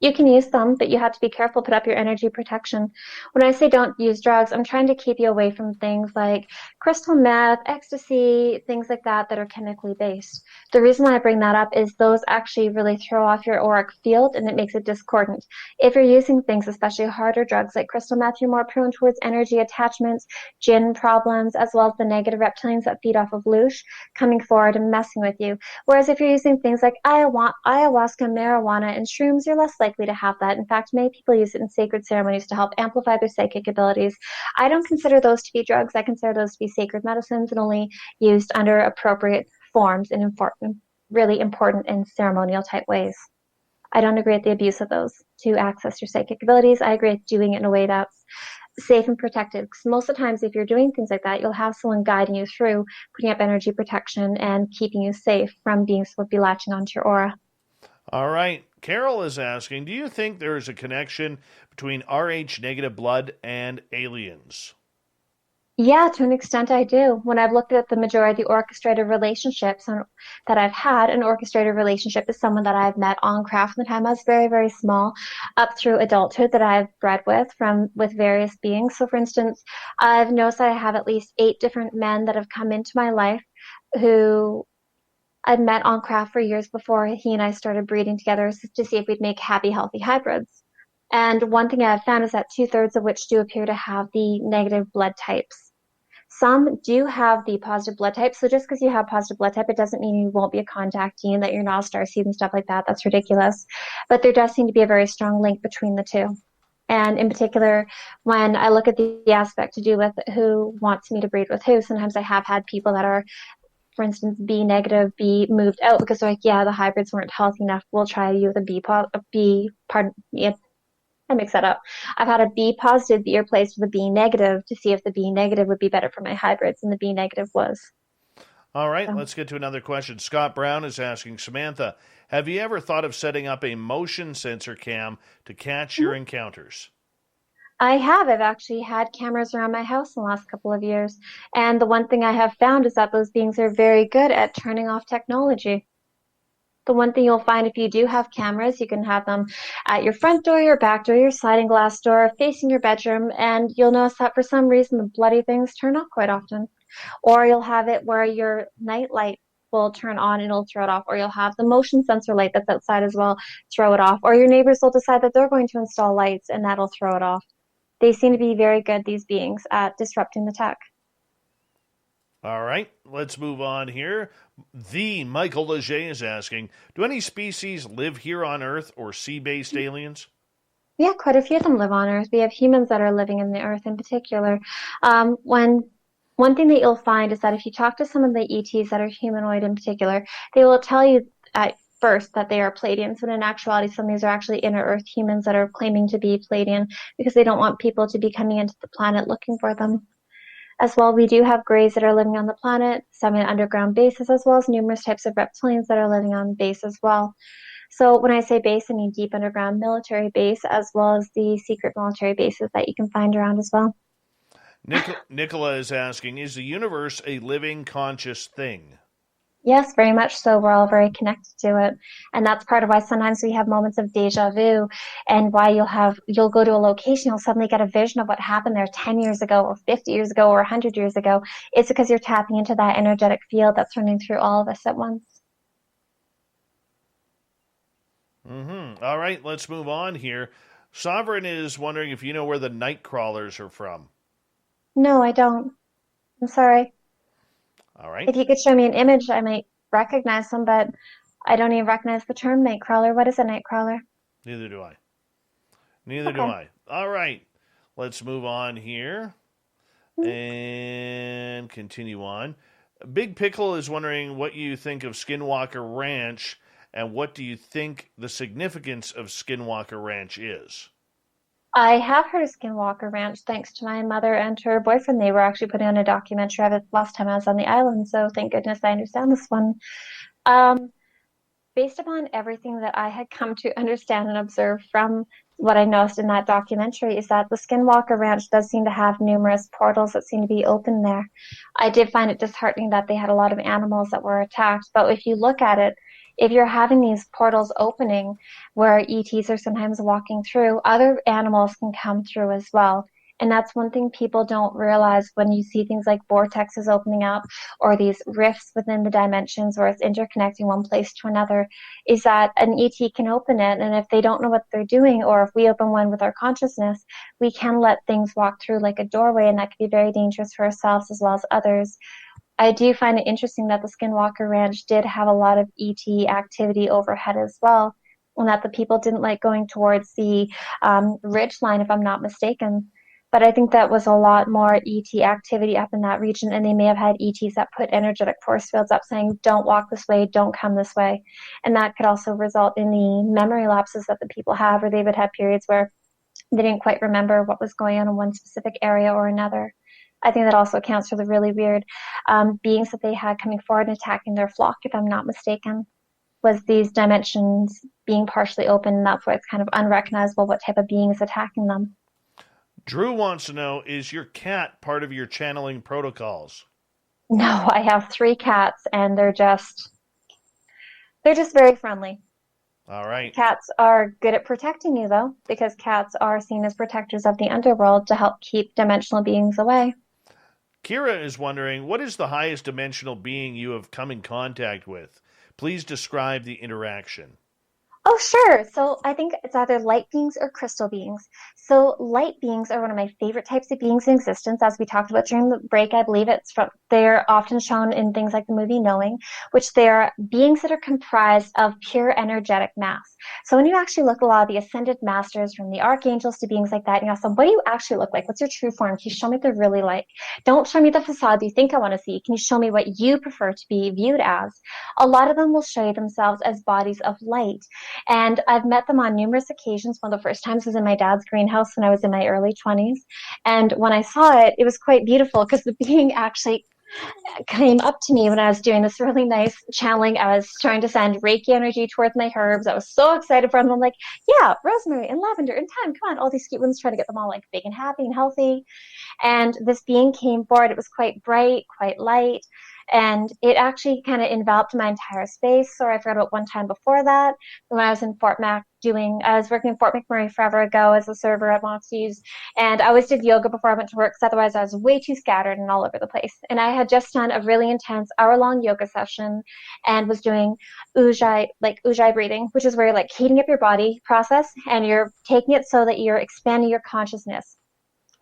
You can use some, but you have to be careful, put up your energy protection. When I say don't use drugs, I'm trying to keep you away from things like crystal meth, ecstasy, things like that that are chemically based. The reason why I bring that up is those actually really throw off your auric field and it makes it discordant. If you're using things, especially harder drugs like crystal meth, you're more prone towards energy attachments, jinn problems, as well as the negative reptilians that feed off of loosh coming forward and messing with you. Whereas if you're using things like ayahuasca, marijuana, and shrooms, you're less likely to have that. In fact, many people use it in sacred ceremonies to help amplify their psychic abilities. I don't consider those to be drugs. I consider those to be sacred medicines and only used under appropriate forms and really important in ceremonial type ways. I don't agree with the abuse of those to access your psychic abilities. I agree with doing it in a way that's safe and protected. Because most of the times, if you're doing things like that, you'll have someone guiding you through putting up energy protection and keeping you safe from beings who would be latching onto your aura.
All right. Carol is asking, do you think there is a connection between Rh negative blood and aliens?
Yeah, to an extent I do. When I've looked at the majority of the orchestrated relationships that I've had, an orchestrated relationship is someone that I've met on craft from the time I was very, very small up through adulthood that I've bred with various beings. So for instance, I've noticed that I have at least 8 different men that have come into my life who I'd met on craft for years before he and I started breeding together to see if we'd make happy, healthy hybrids. And one thing I've found is that 2/3 of which do appear to have the negative blood types. Some do have the positive blood type. So just because you have positive blood type, it doesn't mean you won't be a contact gene, that you're not a starseed and stuff like that. That's ridiculous. But there does seem to be a very strong link between the two. And in particular, when I look at the aspect to do with who wants me to breed with who, sometimes I have had people that are, for instance, B negative, be moved out because they're like, yeah, the hybrids weren't healthy enough. We'll try you with I mix that up. I've had a B positive be replaced with a B negative to see if the B negative would be better for my hybrids, and the B negative was.
All right, let's get to another question. Scott Brown is asking, Samantha, have you ever thought of setting up a motion sensor cam to catch your encounters?
I have. I've actually had cameras around my house in the last couple of years. And the one thing I have found is that those beings are very good at turning off technology. The one thing you'll find if you do have cameras, you can have them at your front door, your back door, your sliding glass door, facing your bedroom, and you'll notice that for some reason the bloody things turn off quite often. Or you'll have it where your night light will turn on and it'll throw it off. Or you'll have the motion sensor light that's outside as well throw it off. Or your neighbors will decide that they're going to install lights and that'll throw it off. They seem to be very good, these beings, at disrupting the tech.
All right, let's move on here. The Michael Leger is asking, do any species live here on Earth or sea-based aliens?
Yeah, quite a few of them live on Earth. We have humans that are living in the Earth in particular. One thing that you'll find is that if you talk to some of the ETs that are humanoid in particular, they will tell you at first that they are Pleiadians, when in actuality, some of these are actually inner Earth humans that are claiming to be Pleiadian because they don't want people to be coming into the planet looking for them. As well, we do have greys that are living on the planet, some in underground bases, as well as numerous types of reptilians that are living on base as well. So when I say base, I mean deep underground military base, as well as the secret military bases that you can find around as well.
Nicola is asking, is the universe a living, conscious thing?
Yes, very much so. We're all very connected to it. And that's part of why sometimes we have moments of deja vu and why you'll go to a location, you'll suddenly get a vision of what happened there 10 years ago or 50 years ago or 100 years ago. It's because you're tapping into that energetic field that's running through all of us at once.
All right, let's move on here. Sovereign is wondering if you know where the night crawlers are from.
No, I don't. I'm sorry.
All right.
If you could show me an image, I might recognize them, but I don't even recognize the term nightcrawler. What is a nightcrawler?
Neither do I. Neither do I. All right. Let's move on here and continue on. Big Pickle is wondering what you think of Skinwalker Ranch and what do you think the significance of Skinwalker Ranch is?
I have heard of Skinwalker Ranch thanks to my mother and her boyfriend. They were actually putting on a documentary of it last time I was on the island, so thank goodness I understand this one. Based upon everything that I had come to understand and observe from what I noticed in that documentary is that the Skinwalker Ranch does seem to have numerous portals that seem to be open there. I did find it disheartening that they had a lot of animals that were attacked, but if you look at it, if you're having these portals opening where ETs are sometimes walking through, other animals can come through as well. And that's one thing people don't realize when you see things like vortexes opening up or these rifts within the dimensions where it's interconnecting one place to another, is that an ET can open it. And if they don't know what they're doing, or if we open one with our consciousness, we can let things walk through like a doorway, and that can be very dangerous for ourselves as well as others. I do find it interesting that the Skinwalker Ranch did have a lot of ET activity overhead as well, and that the people didn't like going towards the ridge line, if I'm not mistaken. But I think that was a lot more ET activity up in that region, and they may have had ETs that put energetic force fields up saying, don't walk this way, don't come this way. And that could also result in the memory lapses that the people have, or they would have periods where they didn't quite remember what was going on in one specific area or another. I think that also accounts for the really weird beings that they had coming forward and attacking their flock, if I'm not mistaken, was these dimensions being partially open, and that's why it's kind of unrecognizable what type of being is attacking them.
Drew wants to know, is your cat part of your channeling protocols?
No, I have 3 cats, and they're just very friendly.
All right.
Cats are good at protecting you, though, because cats are seen as protectors of the underworld to help keep dimensional beings away.
Kira is wondering, what is the highest dimensional being you have come in contact with? Please describe the interaction.
Oh, sure. So I think it's either light beings or crystal beings. So light beings are one of my favorite types of beings in existence. As we talked about during the break, I believe they're often shown in things like the movie Knowing, which they're beings that are comprised of pure energetic mass. So when you actually look at a lot of the ascended masters, from the archangels to beings like that, and you ask them, what do you actually look like? What's your true form? Can you show me what they're really like? Don't show me the facade you think I want to see. Can you show me what you prefer to be viewed as? A lot of them will show you themselves as bodies of light. And I've met them on numerous occasions. One of the first times was in my dad's greenhouse when I was in my early 20s. And when I saw it, it was quite beautiful because the being actually came up to me when I was doing this really nice channeling. I was trying to send Reiki energy towards my herbs. I was so excited for them. I'm like, yeah, rosemary and lavender and thyme. Come on, all these cute ones, trying to get them all like big and happy and healthy. And this being came forward. It was quite bright, quite light. And it actually kind of enveloped my entire space. So I forgot about one time before that, when I was in Fort Mac I was working in Fort McMurray forever ago as a server at Moxie's. And I always did yoga before I went to work, because otherwise I was way too scattered and all over the place. And I had just done a really intense hour-long yoga session and was doing ujjayi breathing, which is where you're like heating up your body process, and you're taking it so that you're expanding your consciousness.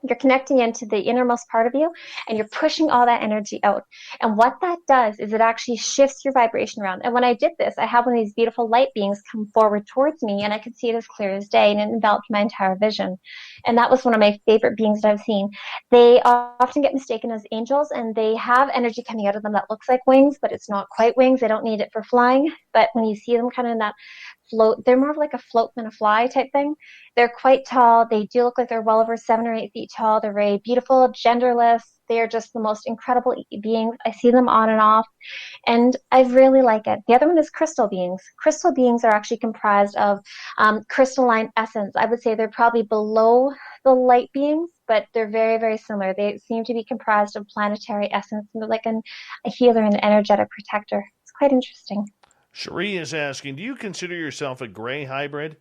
You're connecting into the innermost part of you, and you're pushing all that energy out. And what that does is it actually shifts your vibration around. And when I did this, I had one of these beautiful light beings come forward towards me, and I could see it as clear as day, and it enveloped my entire vision. And that was one of my favorite beings that I've seen. They often get mistaken as angels, and they have energy coming out of them that looks like wings, but it's not quite wings. They don't need it for flying. But when you see them kind of in that float, they're more of like a float than a fly type thing. They're quite tall. They do look like they're well over 7 or 8 feet tall. They're very beautiful, genderless. They're just the most incredible beings. I see them on and off, and I really like it. The other one is crystal beings. Crystal beings are actually comprised of crystalline essence. I would say they're probably below the light beings, but they're very, very similar. They seem to be comprised of planetary essence, and they're like a healer and an energetic protector. It's quite interesting.
Cherie is asking, do you consider yourself a gray hybrid?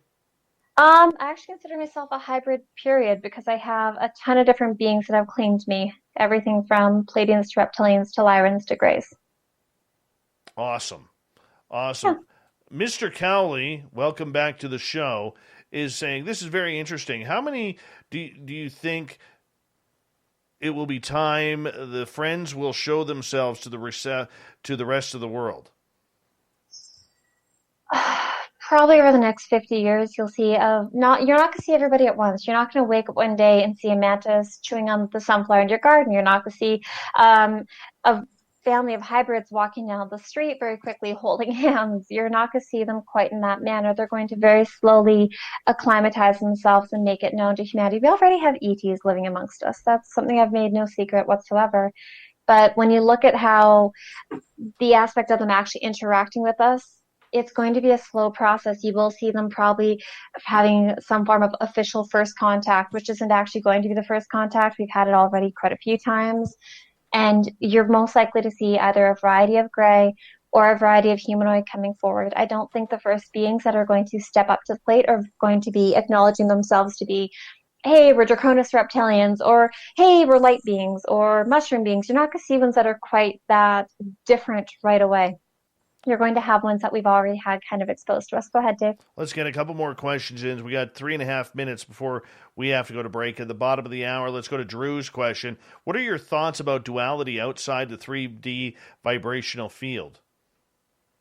I actually consider myself a hybrid period because I have a ton of different beings that have claimed me. Everything from Pleiadians to reptilians to Lyrans to Greys.
Awesome. Awesome. Yeah. Mr. Cowley, welcome back to the show, is saying, this is very interesting. How many do you think it will be time the Friends will show themselves to the rest of the world?
Probably over the next 50 years, you'll see you're not going to see everybody at once. You're not going to wake up one day and see a mantis chewing on the sunflower in your garden. You're not going to see a family of hybrids walking down the street very quickly holding hands. You're not going to see them quite in that manner. They're going to very slowly acclimatize themselves and make it known to humanity. We already have ETs living amongst us. That's something I've made no secret whatsoever. But when you look at how the aspect of them actually interacting with us, it's going to be a slow process. You will see them probably having some form of official first contact, which isn't actually going to be the first contact. We've had it already quite a few times. And you're most likely to see either a variety of gray or a variety of humanoid coming forward. I don't think the first beings that are going to step up to the plate are going to be acknowledging themselves to be, hey, we're Draconis reptilians, or hey, we're light beings, or mushroom beings. You're not going to see ones that are quite that different right away. You're going to have ones that we've already had kind of exposed to us. Go ahead, Dave.
Let's get a couple more questions in. We got 3.5 minutes before we have to go to break. At the bottom of the hour, let's go to Drew's question. What are your thoughts about duality outside the 3D vibrational field?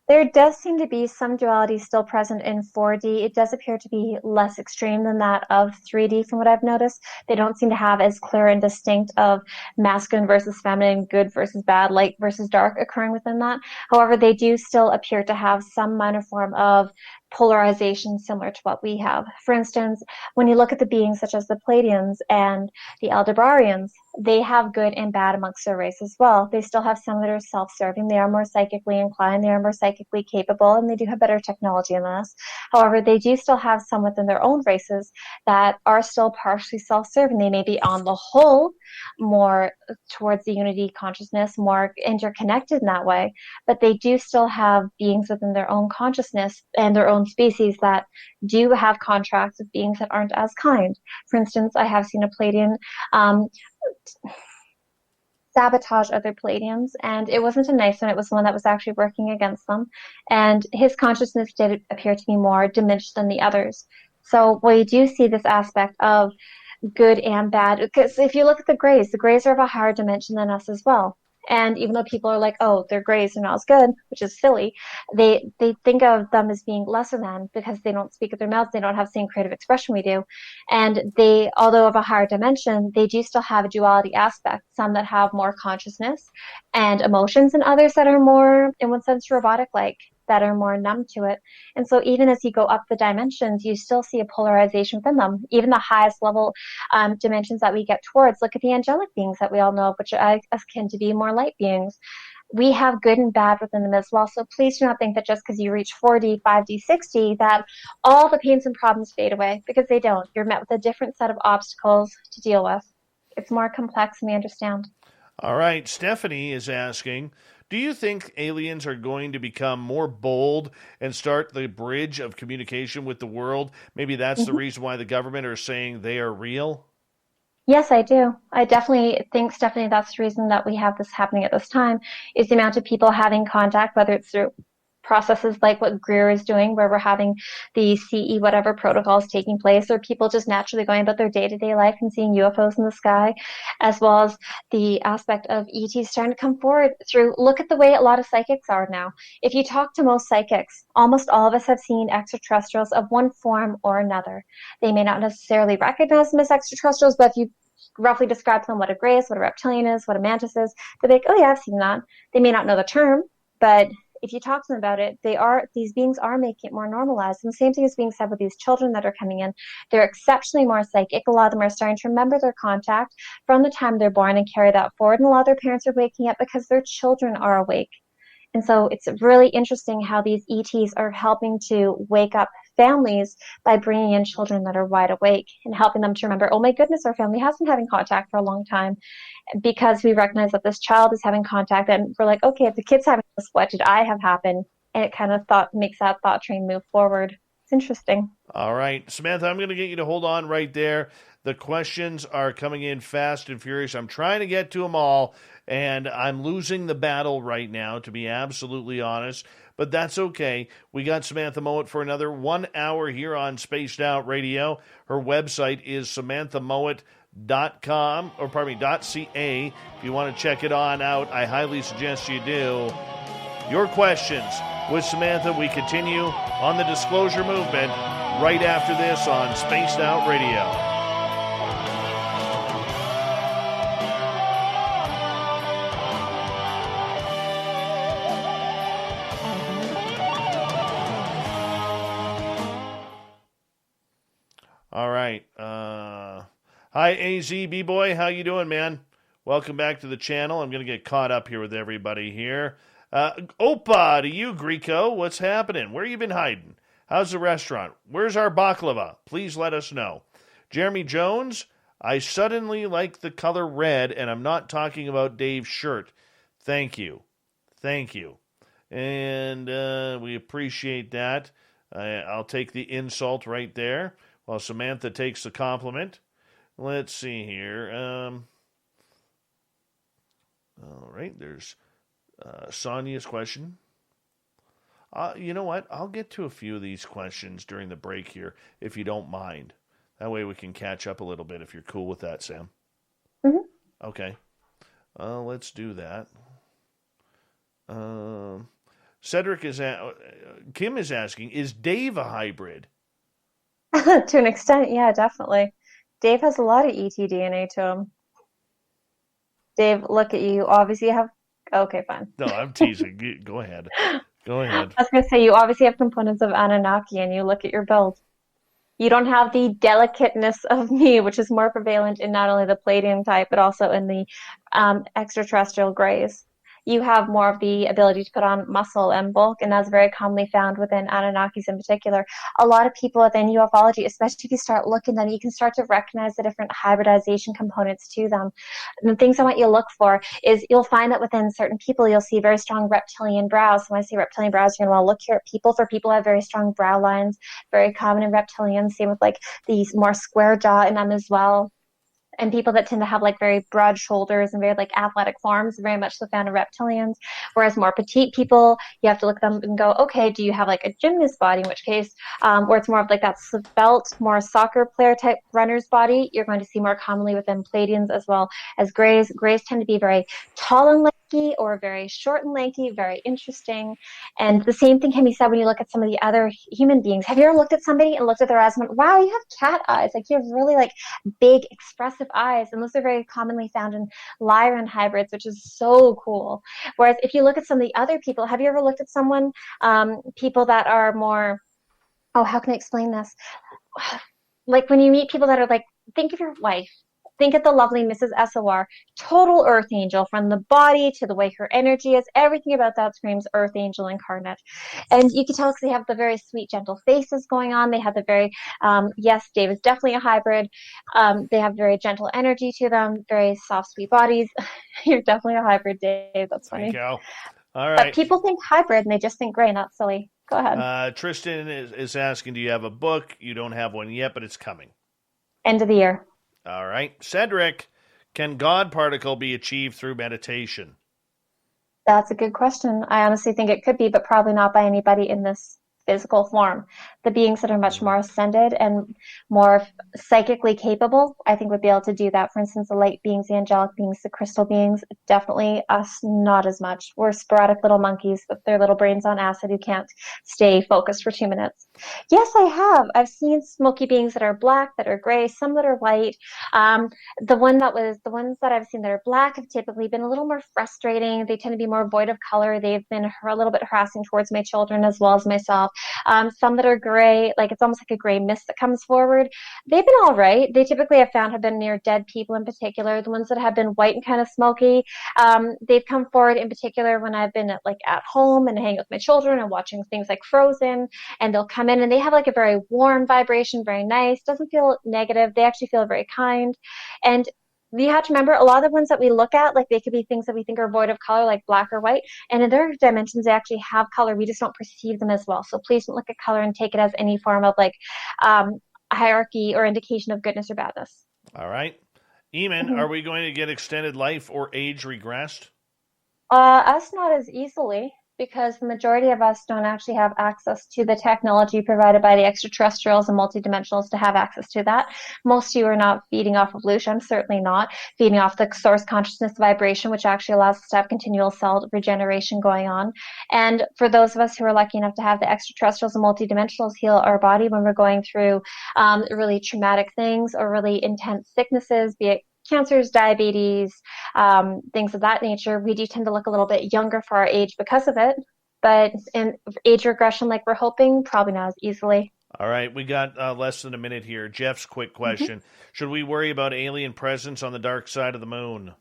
There does seem to be some duality still present in 4D. It does appear to be less extreme than that of 3D from what I've noticed. They don't seem to have as clear and distinct of masculine versus feminine, good versus bad, light versus dark occurring within that. However, they do still appear to have some minor form of polarization similar to what we have. For instance, when you look at the beings such as the Pleiadians and the Aldebaranians, they have good and bad amongst their race as well. They still have some that are self-serving. They are more psychically inclined. They are more psychically capable, and they do have better technology than us. However, they do still have some within their own races that are still partially self-serving. They may be on the whole more towards the unity consciousness, more interconnected in that way, but they do still have beings within their own consciousness and their own species that do have contracts with beings that aren't as kind. For instance, I have seen a Pleiadian sabotage other Pleiadians, and it wasn't a nice one. It was one that was actually working against them, and his consciousness did appear to be more diminished than the others. So we do see this aspect of good and bad, because if you look at the Greys are of a higher dimension than us as well. And even though people are like, oh, they're Greys, they're not as good, which is silly, they think of them as being lesser than because they don't speak with their mouths, they don't have the same creative expression we do. And they, although of a higher dimension, they do still have a duality aspect, some that have more consciousness and emotions, and others that are more, in one sense, robotic-like, that are more numb to it. And so even as you go up the dimensions, you still see a polarization within them. Even the highest level dimensions that we get towards, look at the angelic beings that we all know, which are akin to be more light beings. We have good and bad within them as well. So please do not think that just because you reach 4D, 5D, 6D, that all the pains and problems fade away, because they don't. You're met with a different set of obstacles to deal with. It's more complex than we understand.
All right. Stephanie is asking, do you think aliens are going to become more bold and start the bridge of communication with the world? Maybe that's the reason why the government are saying they are real?
Yes, I do. I definitely think, Stephanie, that's the reason that we have this happening at this time, is the amount of people having contact, whether it's through processes like what Greer is doing, where we're having the CE whatever protocols taking place, or people just naturally going about their day-to-day life and seeing UFOs in the sky, as well as the aspect of ETs starting to come forward through, look at the way a lot of psychics are now. If you talk to most psychics, almost all of us have seen extraterrestrials of one form or another. They may not necessarily recognize them as extraterrestrials, but if you roughly describe to them what a gray is, what a reptilian is, what a mantis is, they're like, oh yeah, I've seen that. They may not know the term, but if you talk to them about it, these beings are making it more normalized. And the same thing is being said with these children that are coming in. They're exceptionally more psychic. A lot of them are starting to remember their contact from the time they're born and carry that forward. And a lot of their parents are waking up because their children are awake. And so it's really interesting how these ETs are helping to wake up families by bringing in children that are wide awake and helping them to remember, oh my goodness, our family has been having contact for a long time, because we recognize that this child is having contact, and we're like, okay, if the kid's having this, what did I have happen? And it kind of makes that thought train move forward. It's interesting.
All right, Samantha, I'm going to get you to hold on right there. The questions are coming in fast and furious. I'm trying to get to them all, and I'm losing the battle right now, to be absolutely honest. But that's okay. We got Samantha Mowat for another 1 hour here on Spaced Out Radio. Her website is samanthamowat.com, or pardon me, .ca. If you want to check it on out, I highly suggest you do. Your questions with Samantha. We continue on the disclosure movement right after this on Spaced Out Radio. All right. Hi, AZ B-Boy. How you doing, man? Welcome back to the channel. I'm going to get caught up here with everybody here. Opa to you, Greco. What's happening? Where you been hiding? How's the restaurant? Where's our baklava? Please let us know. Jeremy Jones, I suddenly like the color red, and I'm not talking about Dave's shirt. Thank you. Thank you. And we appreciate that. I'll take the insult right there, while Samantha takes the compliment. Let's see here. All right, there's Sonia's question. You know what? I'll get to a few of these questions during the break here, if you don't mind. That way we can catch up a little bit, if you're cool with that, Sam.
Mm-hmm.
Okay. Let's do that. Cedric is Kim is asking, is Dave a hybrid?
To an extent, yeah, definitely. Dave has a lot of ET DNA to him. Dave, look at you. You obviously have... Okay, fine.
No, I'm teasing. Go ahead. Go ahead.
I was going to say, you obviously have components of Anunnaki, and you look at your build. You don't have the delicateness of me, which is more prevalent in not only the Palladian type, but also in the extraterrestrial grays. You have more of the ability to put on muscle and bulk, and that's very commonly found within Anunnakis in particular. A lot of people within ufology, especially if you start looking, then you can start to recognize the different hybridization components to them. And the things I want you to look for is you'll find that within certain people, you'll see very strong reptilian brows. So when I say reptilian brows, you're going to want to look here at people. For people who have very strong brow lines, very common in reptilians. Same with like these more square jaw in them as well. And people that tend to have like very broad shoulders and very like athletic forms, very much so found in reptilians. Whereas more petite people, you have to look at them and go, okay, do you have like a gymnast body? In which case, where it's more of like that svelte, more soccer player type runner's body, you're going to see more commonly within Palladians as well as grays. Grays tend to be very tall and lanky, or very short and lanky, very interesting. And the same thing can be said when you look at some of the other human beings. Have you ever looked at somebody and looked at their eyes and went, wow, you have cat eyes. Like you have really like big expressive eyes, and those are very commonly found in Lyran hybrids, which is so cool. Whereas if you look at some of the other people, have you ever looked at someone, people that are more, oh, how can I explain this? Like when you meet people that are like, think of your wife. Think of the lovely Mrs. SOR, total earth angel, from the body to the way her energy is. Everything about that screams earth angel incarnate. And you can tell because they have the very sweet, gentle faces going on. They have the very, yes, Dave is definitely a hybrid. They have very gentle energy to them, very soft, sweet bodies. You're definitely a hybrid, Dave. That's funny.
Thank you. All right.
But people think hybrid and they just think gray, and that's silly. Go ahead.
Tristan is asking, do you have a book? You don't have one yet, but it's coming.
End of the year.
All right. Cedric, can God particle be achieved through meditation?
That's a good question. I honestly think it could be, but probably not by anybody in this physical form. The beings that are much more ascended and more psychically capable, I think would be able to do that. For instance, the light beings, the angelic beings, the crystal beings, definitely us, not as much. We're sporadic little monkeys with their little brains on acid who can't stay focused for 2 minutes. Yes, I have. I've seen smoky beings that are black, that are gray, some that are white. The ones that I've seen that are black have typically been a little more frustrating. They tend to be more void of color. They've been a little bit harassing towards my children as well as myself. Some that are gray, like it's almost like a gray mist that comes forward. They've been all right. They typically have found have been near dead people in particular. The ones that have been white and kind of smoky, they've come forward in particular when I've been at home and hanging with my children and watching things like Frozen, and they'll come in and they have like a very warm vibration, very nice, doesn't feel negative. They actually feel very kind. And you have to remember, a lot of the ones that we look at, like they could be things that we think are void of color, like black or white. And in their dimensions, they actually have color. We just don't perceive them as well. So please don't look at color and take it as any form of hierarchy or indication of goodness or badness.
All right. Eamon, Are we going to get extended life or age regressed?
Us not as easily, because the majority of us don't actually have access to the technology provided by the extraterrestrials and multidimensionals to have access to that. Most of you are not feeding off of Lucia. I'm certainly not feeding off the source consciousness vibration, which actually allows us to have continual cell regeneration going on. And for those of us who are lucky enough to have the extraterrestrials and multidimensionals heal our body when we're going through really traumatic things or really intense sicknesses, be it cancers, diabetes, things of that nature, we do tend to look a little bit younger for our age because of it. But in age regression, like we're hoping, probably not as easily.
All right, we got less than a minute here. Jeff's quick question. Should we worry about alien presence on the dark side of the moon?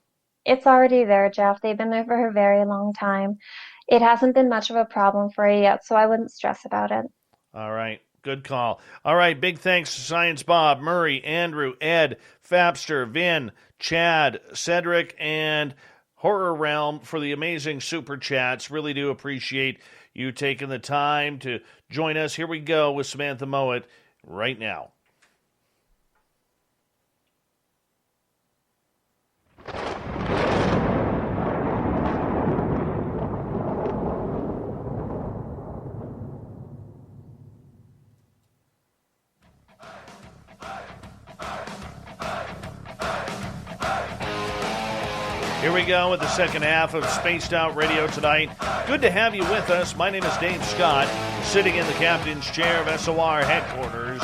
It's already there, Jeff. They've been there for a very long time. It hasn't been much of a problem for you yet, so I wouldn't stress about it.
All right. Good call. All right, big thanks to Science Bob, Murray, Andrew, Ed, Fapster, Vin, Chad, Cedric, and Horror Realm for the amazing super chats. Really do appreciate you taking the time to join us. Here we go with Samantha Mowat right now. Here we go with the second half of Spaced Out Radio tonight. Good to have you with us. My name is Dave Scott, sitting in the captain's chair of SOR headquarters.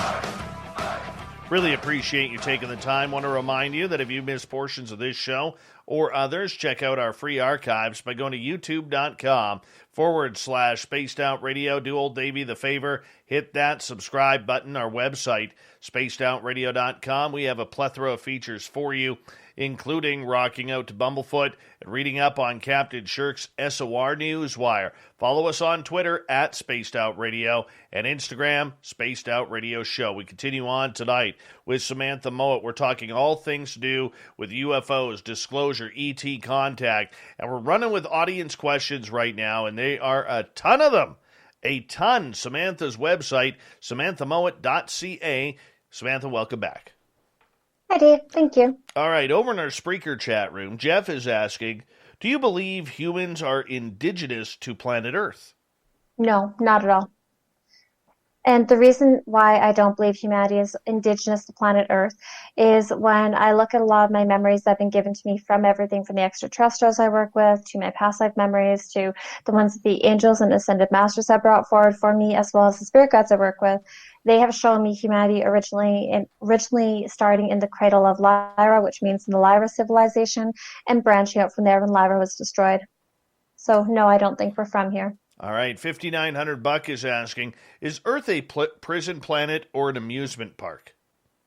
Really appreciate you taking the time. Want to remind you that if you missed portions of this show or others, check out our free archives by going to youtube.com/Spaced Out Radio. Do old Davey the favor, hit that subscribe button. Our website, spacedoutradio.com. We have a plethora of features for you, including rocking out to Bumblefoot and reading up on Captain Shirk's SOR Newswire. Follow us on Twitter at Spaced Out Radio and Instagram, Spaced Out Radio Show. We continue on tonight with Samantha Mowat. We're talking all things to do with UFOs, disclosure, ET contact, and we're running with audience questions right now, and they are a ton of them. A ton. Samantha's website, samanthamowat.ca. Samantha, welcome back.
Hi, Dave. Thank you.
All right, over in our Spreaker chat room, Jeff is asking, do you believe humans are indigenous to planet Earth?
No, not at all. And the reason why I don't believe humanity is indigenous to planet Earth is when I look at a lot of my memories that have been given to me from everything from the extraterrestrials I work with, to my past life memories, to the ones that the angels and ascended masters have brought forward for me, as well as the spirit guides I work with. They have shown me humanity originally starting in the cradle of Lyra, which means in the Lyra civilization, and branching out from there when Lyra was destroyed. So no, I don't think we're from here.
All right, 5,900 Buck is asking, is Earth a prison planet or an amusement park?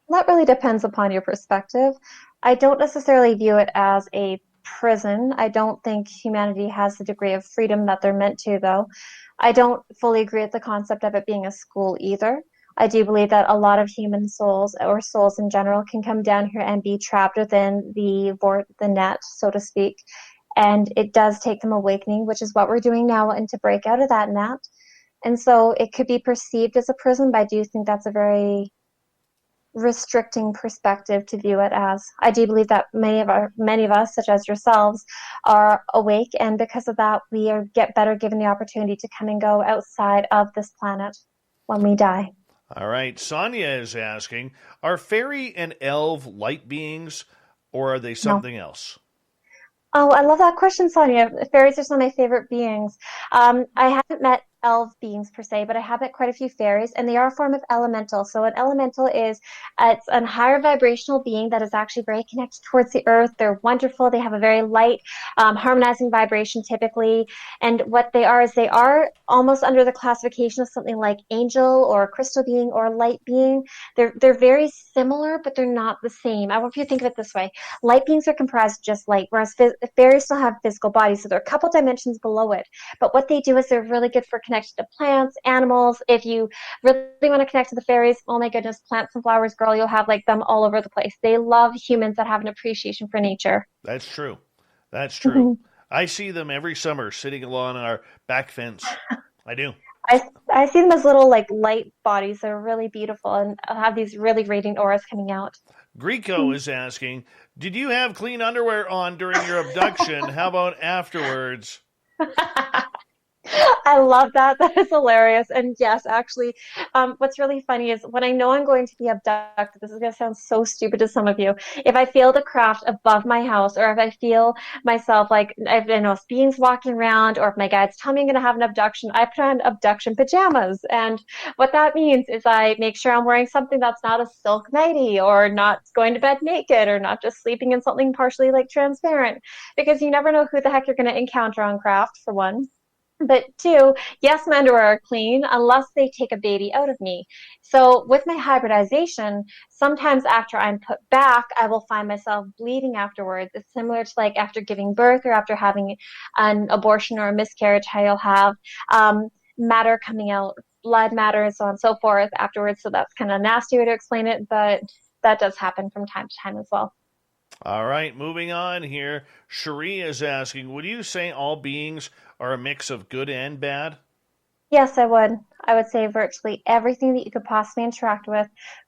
That really depends upon your perspective. I don't necessarily view it as a prison. I don't think humanity has the degree of freedom that they're meant to, though. I don't fully agree with the concept of it being a school either. I do believe that a lot of human souls, or souls in general, can come down here and be trapped within the net, so to speak. And it does take them awakening, which is what we're doing now, and to break out of that net. And so it could be perceived as a prison, but I do think that's a very restricting perspective to view it as. I do believe that many of us, such as yourselves, are awake, and because of that, we get better given the opportunity to come and go outside of this planet when we die.
All right. Sonia is asking, are fairy and elf light beings, or are they something else?
Oh, I love that question, Sonia. Fairies are some of my favorite beings. I haven't met elf beings per se, but I have met quite a few fairies, and they are a form of elemental. So an elemental is it's a higher vibrational being that is actually very connected towards the earth. They're wonderful. They have a very light, harmonizing vibration typically. And what they are is they are almost under the classification of something like angel or crystal being or light being. They're very similar, but they're not the same. I want you to think of it this way. Light beings are comprised of just light, whereas fairies still have physical bodies, so they're a couple dimensions below it. But what they do is they're really good for connected to plants, animals. If you really want to connect to the fairies, oh my goodness, plants and flowers, girl, you'll have like them all over the place. They love humans that have an appreciation for nature.
That's true. That's true. Mm-hmm. I see them every summer sitting along our back fence. I do.
I see them as little like light bodies. They're really beautiful and have these really radiant auras coming out.
Greco is asking, did you have clean underwear on during your abduction? How about afterwards?
I love that. That is hilarious. And yes, actually, what's really funny is when I know I'm going to be abducted, this is going to sound so stupid to some of you. If I feel the craft above my house, or if I feel myself like I know beings walking around, or if my guides tell me I'm going to have an abduction, I put on abduction pajamas. And what that means is I make sure I'm wearing something that's not a silk nightie, or not going to bed naked, or not just sleeping in something partially like transparent, because you never know who the heck you're going to encounter on craft, for one. But two, yes, my underwear are clean unless they take a baby out of me. So with my hybridization, sometimes after I'm put back, I will find myself bleeding afterwards. It's similar to like after giving birth or after having an abortion or a miscarriage, how you'll have matter coming out, blood matter, and so on and so forth afterwards. So that's kind of a nasty way to explain it, but that does happen from time to time as well.
All right, moving on here. Cherie is asking, would you say all beings are a mix of good and bad?
Yes, I would. I would say virtually everything that you could possibly interact with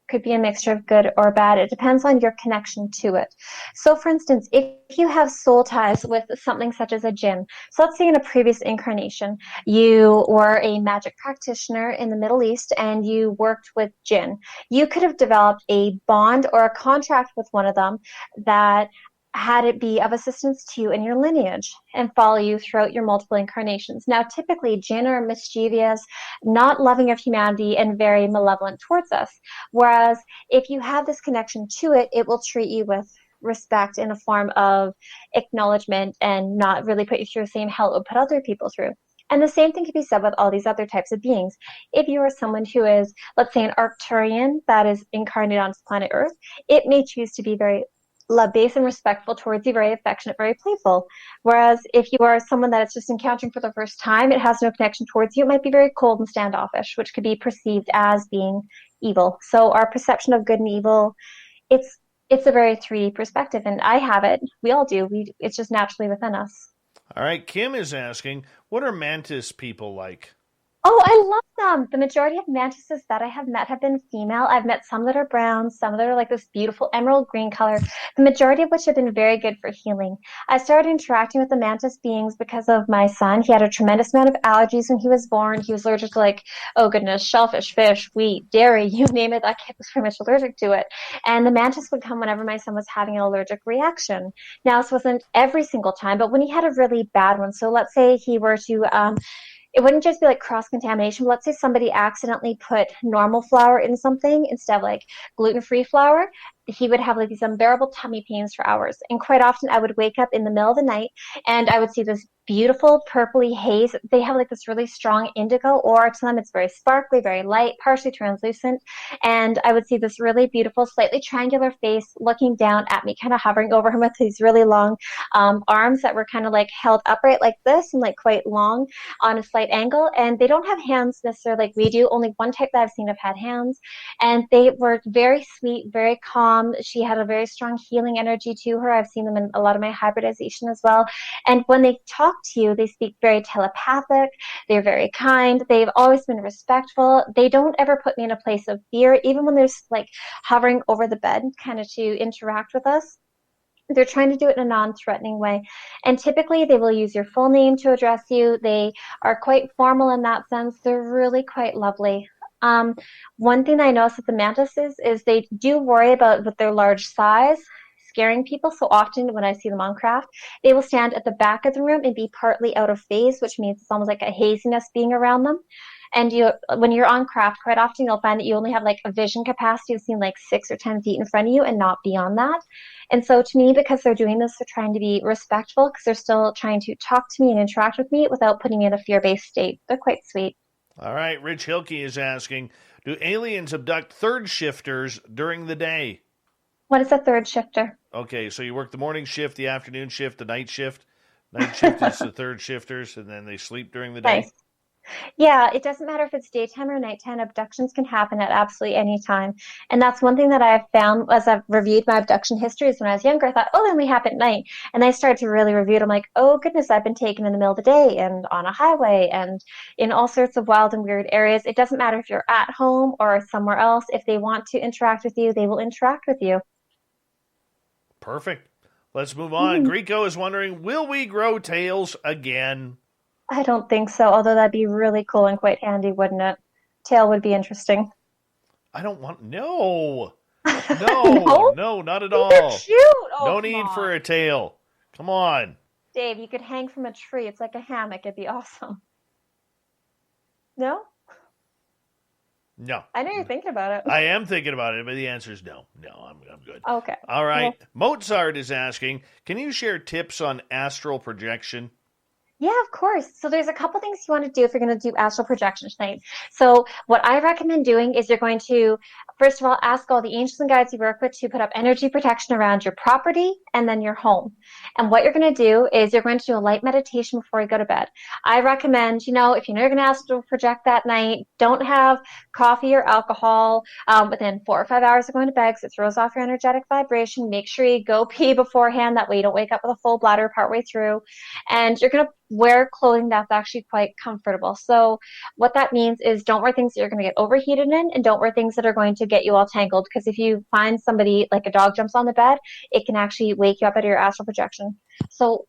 could be a mixture of good or bad. It depends on your connection to it. So, for instance, if you have soul ties with something such as a jinn, so let's say in a previous incarnation, you were a magic practitioner in the Middle East and you worked with jinn, you could have developed a bond or a contract with one of them that had it be of assistance to you in your lineage and follow you throughout your multiple incarnations. Now, typically, jinn are mischievous, not loving of humanity, and very malevolent towards us. Whereas if you have this connection to it, it will treat you with respect in a form of acknowledgement and not really put you through the same hell it would put other people through. And the same thing can be said with all these other types of beings. If you are someone who is, let's say, an Arcturian that is incarnated on planet Earth, it may choose to be very love-based and respectful towards you, very affectionate, very playful. Whereas if you are someone that it's just encountering for the first time, it has no connection towards you, it might be very cold and standoffish, which could be perceived as being evil. So our perception of good and evil, it's a very 3D perspective, and I have it. We all do. It's just naturally within us.
All right, Kim is asking, what are mantis people like?
Oh, I love them. The majority of mantises that I have met have been female. I've met some that are brown, some that are like this beautiful emerald green color, the majority of which have been very good for healing. I started interacting with the mantis beings because of my son. He had a tremendous amount of allergies when he was born. He was allergic to like, oh goodness, shellfish, fish, wheat, dairy, you name it. That kid was pretty much allergic to it. And the mantis would come whenever my son was having an allergic reaction. Now, this wasn't every single time, but when he had a really bad one, so let's say he were to, it wouldn't just be like cross-contamination. Let's say somebody accidentally put normal flour in something instead of like gluten-free flour. He would have like these unbearable tummy pains for hours. And quite often I would wake up in the middle of the night and I would see this beautiful purpley haze. They have like this really strong indigo aura to them. It's very sparkly, very light, partially translucent. And I would see this really beautiful, slightly triangular face looking down at me, kind of hovering over him with these really long arms that were kind of like held upright like this and like quite long on a slight angle. And they don't have hands necessarily like we do. Only one type that I've seen have had hands. And they were very sweet, very calm, mom. She had a very strong healing energy to her. I've seen them in a lot of my hybridization as well. And when they talk to you, they speak very telepathic. They're very kind. They've always been respectful. They don't ever put me in a place of fear, even when they're like hovering over the bed kind of to interact with us. They're trying to do it in a non-threatening way. And typically they will use your full name to address you. They are quite formal in that sense. They're really quite lovely. One thing I notice with the mantises is they do worry about with their large size scaring people. So often when I see them on craft, they will stand at the back of the room and be partly out of phase, which means it's almost like a haziness being around them. And when you're on craft, quite often you'll find that you only have like a vision capacity of seeing like 6 or 10 feet in front of you and not beyond that. And so to me, because they're doing this, they're trying to be respectful because they're still trying to talk to me and interact with me without putting me in a fear-based state. They're quite sweet.
All right, Rich Hilke is asking, do aliens abduct third shifters during the day?
What is a third shifter?
Okay, so you work the morning shift, the afternoon shift, the night shift. Night shift is the third shifters, and then they sleep during the day.
Nice. Yeah, it doesn't matter if it's daytime or nighttime. Abductions can happen at absolutely any time. And that's one thing that I've found as I've reviewed my abduction histories when I was younger. I thought, oh, they only happen at night. And I started to really review it. I'm like, oh, goodness, I've been taken in the middle of the day and on a highway and in all sorts of wild and weird areas. It doesn't matter if you're at home or somewhere else. If they want to interact with you, they will interact with you.
Perfect. Let's move on. Greco is wondering, will we grow tails again?
I don't think so, although that'd be really cool and quite handy, wouldn't it? Tail would be interesting.
I don't want... No,
No,
not at
they're
all.
cute. Oh,
no need for a tail. Come on.
Dave, you could hang from a tree. It's like a hammock. It'd be awesome. No?
No.
I know you're thinking about it.
I am thinking about it, but the answer is no. No, I'm good.
Okay.
All right.
Well,
Mozart is asking, can you share tips on astral projection?
yeah, of course. So there's a couple things you want to do if you're going to do astral projection tonight. So what I recommend doing is you're going to, first of all, ask all the angels and guides you work with to put up energy protection around your property and then your home. And what you're going to do is you're going to do a light meditation before you go to bed. I recommend, if you know you're going to astral project that night, don't have coffee or alcohol within 4 or 5 hours of going to bed because it throws off your energetic vibration. Make sure you go pee beforehand. That way you don't wake up with a full bladder partway through. And you're going to wear clothing that's actually quite comfortable. So what that means is don't wear things that you're going to get overheated in, and don't wear things that are going to get you all tangled, because if you find somebody, like a dog jumps on the bed, it can actually wake you up out of your astral projection. So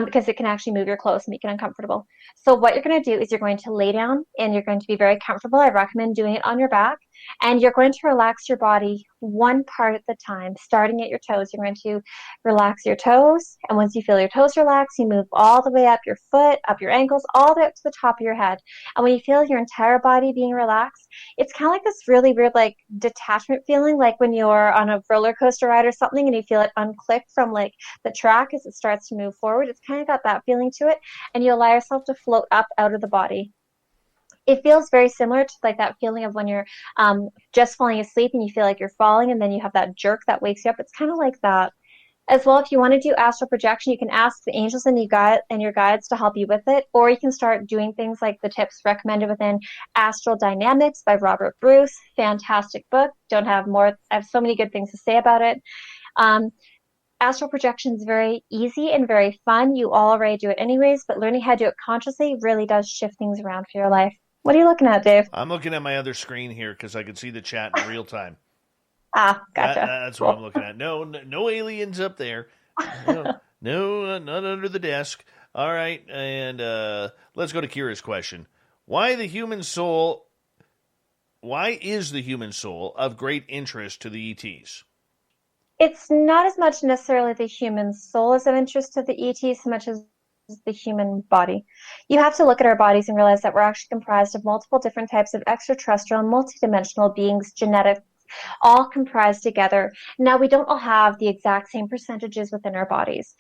because it can actually move your clothes and make it uncomfortable. So what you're going to do is you're going to lay down and you're going to be very comfortable. I recommend doing it on your back, and you're going to relax your body one part at a time, starting at your toes. You're going to relax your toes, and once you feel your toes relax, you move all the way up your foot, up your ankles, all the way up to the top of your head. And when you feel your entire body being relaxed, it's kind of like this really weird like detachment feeling, like when you're on a roller coaster ride or something and you feel it unclick from like the track as it starts to move forward. It's kind of got that feeling to it, and you allow yourself to float up out of the body. It feels very similar to like that feeling of when you're just falling asleep and you feel like you're falling, and then you have that jerk that wakes you up. It's kind of like that. As well, if you want to do astral projection, you can ask the angels and your guides to help you with it, or you can start doing things like the tips recommended within Astral Dynamics by Robert Bruce. Fantastic book. I have so many good things to say about it. Astral projection is very easy and very fun. You already do it anyways, but learning how to do it consciously really does shift things around for your life. What are you looking at, Dave?
I'm looking at my other screen here because I can see the chat in real time.
Gotcha.
That's what I'm looking at. No aliens up there. No, not under the desk. All right, and let's go to Kira's question. Why is the human soul of great interest to the ETs?
It's not as much necessarily the human soul as of interest to the ET, so much as the human body. You have to look at our bodies and realize that we're actually comprised of multiple different types of extraterrestrial and multidimensional beings, genetics, all comprised together. Now, we don't all have the exact same percentages within our bodies.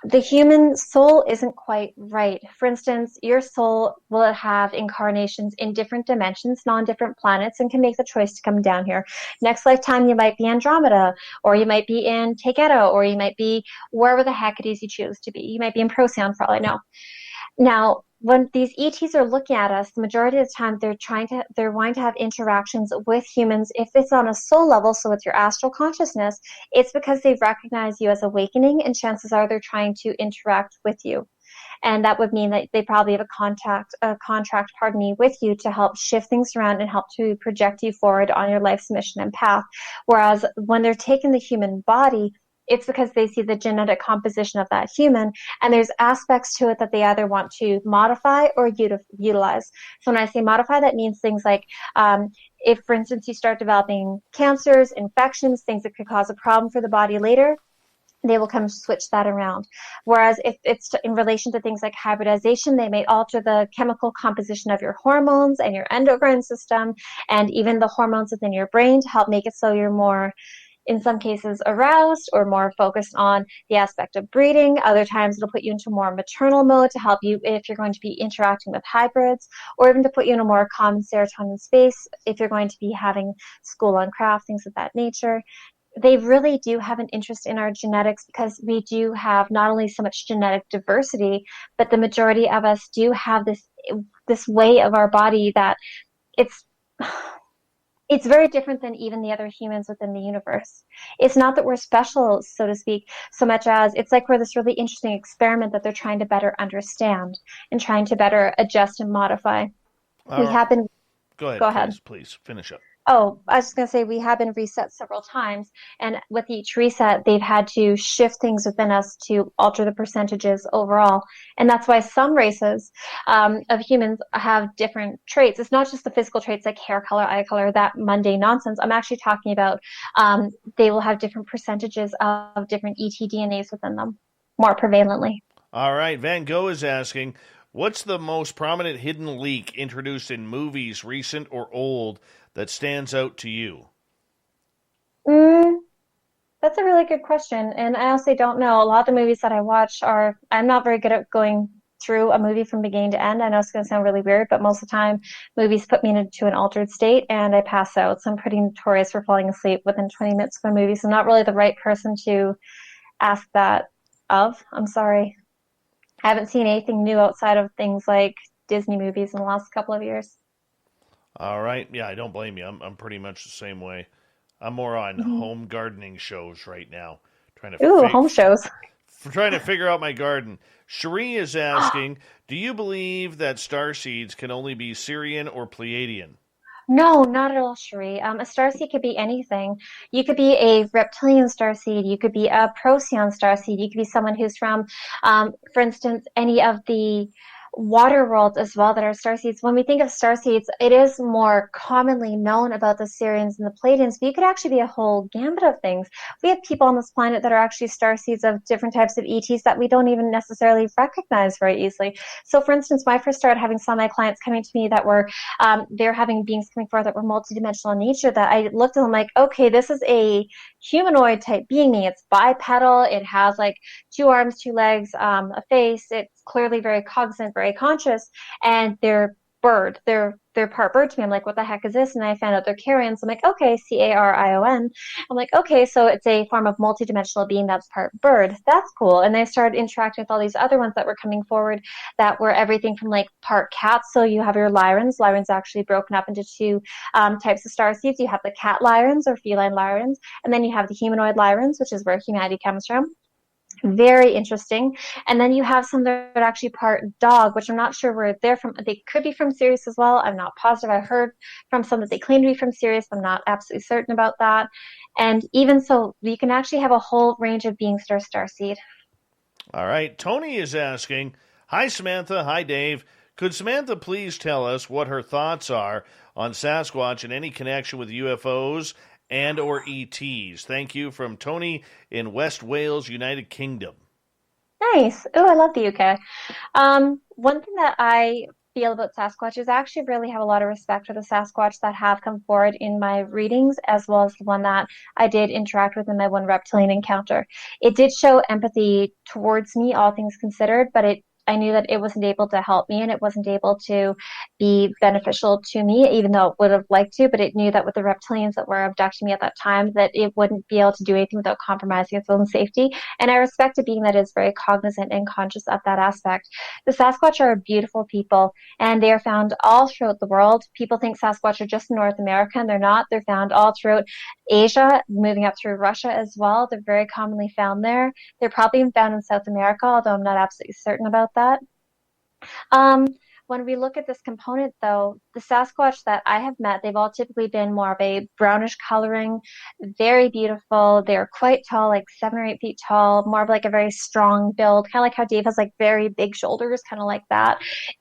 The human soul isn't quite right. For instance, your soul will have incarnations in different dimensions, on different planets, and can make the choice to come down here. Next lifetime, you might be Andromeda, or you might be in Taketo, or you might be wherever the heck it is you choose to be. You might be in Procyon, for all I know. Now, when these ETs are looking at us, the majority of the time they're wanting to have interactions with humans. If it's on a soul level, so with your astral consciousness, it's because they recognize you as awakening, and chances are they're trying to interact with you. And that would mean that they probably have a contract, with you to help shift things around and help to project you forward on your life's mission and path. Whereas when they're taking the human body, it's because they see the genetic composition of that human, and there's aspects to it that they either want to modify or utilize. So when I say modify, that means things like if, for instance, you start developing cancers, infections, things that could cause a problem for the body later, they will come switch that around. Whereas if it's in relation to things like hybridization, they may alter the chemical composition of your hormones and your endocrine system, and even the hormones within your brain to help make it so you're more, in some cases, aroused or more focused on the aspect of breeding. Other times it'll put you into more maternal mode to help you if you're going to be interacting with hybrids, or even to put you in a more calm serotonin space if you're going to be having school on craft, things of that nature. They really do have an interest in our genetics because we do have not only so much genetic diversity, but the majority of us do have this way of our body that it's very different than even the other humans within the universe. It's not that we're special, so to speak, so much as it's like we're this really interesting experiment that they're trying to better understand and trying to better adjust and modify. We have been...
Go ahead.
Go ahead.
Please finish up.
Oh, I was just going to say we have been reset several times, and with each reset, they've had to shift things within us to alter the percentages overall. And that's why some races of humans have different traits. It's not just the physical traits like hair color, eye color, that mundane nonsense. I'm actually talking about they will have different percentages of different ET-DNAs within them, more prevalently.
All right. Van Gogh is asking, what's the most prominent hidden leak introduced in movies, recent or old, that stands out to you?
That's a really good question. And I honestly don't know. A lot of the movies that I watch I'm not very good at going through a movie from beginning to end. I know it's going to sound really weird, but most of the time movies put me into an altered state and I pass out. So I'm pretty notorious for falling asleep within 20 minutes of a movie. So I'm not really the right person to ask that of. I'm sorry. I haven't seen anything new outside of things like Disney movies in the last couple of years.
All right. Yeah, I don't blame you. I'm pretty much the same way. I'm more on home gardening shows right now.
Home shows.
Trying to figure out my garden. Cherie is asking, do you believe that starseeds can only be Sirian or Pleiadian?
No, not at all, Cherie. A starseed could be anything. You could be a reptilian starseed. You could be a Procyon starseed. You could be someone who's from, for instance, any of the water worlds as well that are starseeds. When we think of starseeds, it is more commonly known about the Sirians and the Pleiadians, but you could actually be a whole gambit of things. We have people on this planet that are actually starseeds of different types of ETs that we don't even necessarily recognize very easily. So, for instance, when I first started having some of my clients coming to me that were, they're having beings coming forth that were multidimensional in nature, that I looked at them like, okay, this is a humanoid type being. It's bipedal. It has like 2 arms, 2 legs, a face. It's clearly very cognizant, very conscious, and they're bird. They're part bird to me. I'm like, what the heck is this? And I found out they're carrion. So I'm like, okay, Carion. I'm like, okay, so it's a form of multidimensional being that's part bird. That's cool. And they started interacting with all these other ones that were coming forward that were everything from like part cats. So you have your Lyrans. Lyrans actually broken up into 2 types of starseeds. You have the cat Lyrans or feline Lyrans, and then you have the humanoid Lyrans, which is where humanity comes from. Very interesting. And then you have some that are actually part dog, which I'm not sure where they're from. They could be from Sirius as well. I'm not positive. I heard from some that they claim to be from Sirius. I'm not absolutely certain about that. And even so, you can actually have a whole range of beings that are starseed.
All right. Tony is asking, hi, Samantha. Hi, Dave. Could Samantha please tell us what her thoughts are on Sasquatch and any connection with UFOs and or ETs? Thank you, from Tony in West Wales, United Kingdom.
Nice. Oh, I love the UK. One thing that I feel about Sasquatch is I actually really have a lot of respect for the Sasquatch that have come forward in my readings, as well as the one that I did interact with in my one reptilian encounter. It did show empathy towards me, all things considered, but it I knew that it wasn't able to help me and it wasn't able to be beneficial to me, even though it would have liked to, but it knew that with the reptilians that were abducting me at that time, that it wouldn't be able to do anything without compromising its own safety. And I respect a being that is very cognizant and conscious of that aspect. The Sasquatch are beautiful people, and they are found all throughout the world. People think Sasquatch are just in North America, and they're not. They're found all throughout Asia, moving up through Russia as well. They're very commonly found there. They're probably found in South America, although I'm not absolutely certain about that. When we look at this component, though, the Sasquatch that I have met, they've all typically been more of a brownish coloring, very beautiful. They're quite tall, like 7 or 8 feet tall, more of like a very strong build, kind of like how Dave has like very big shoulders, kind of like that,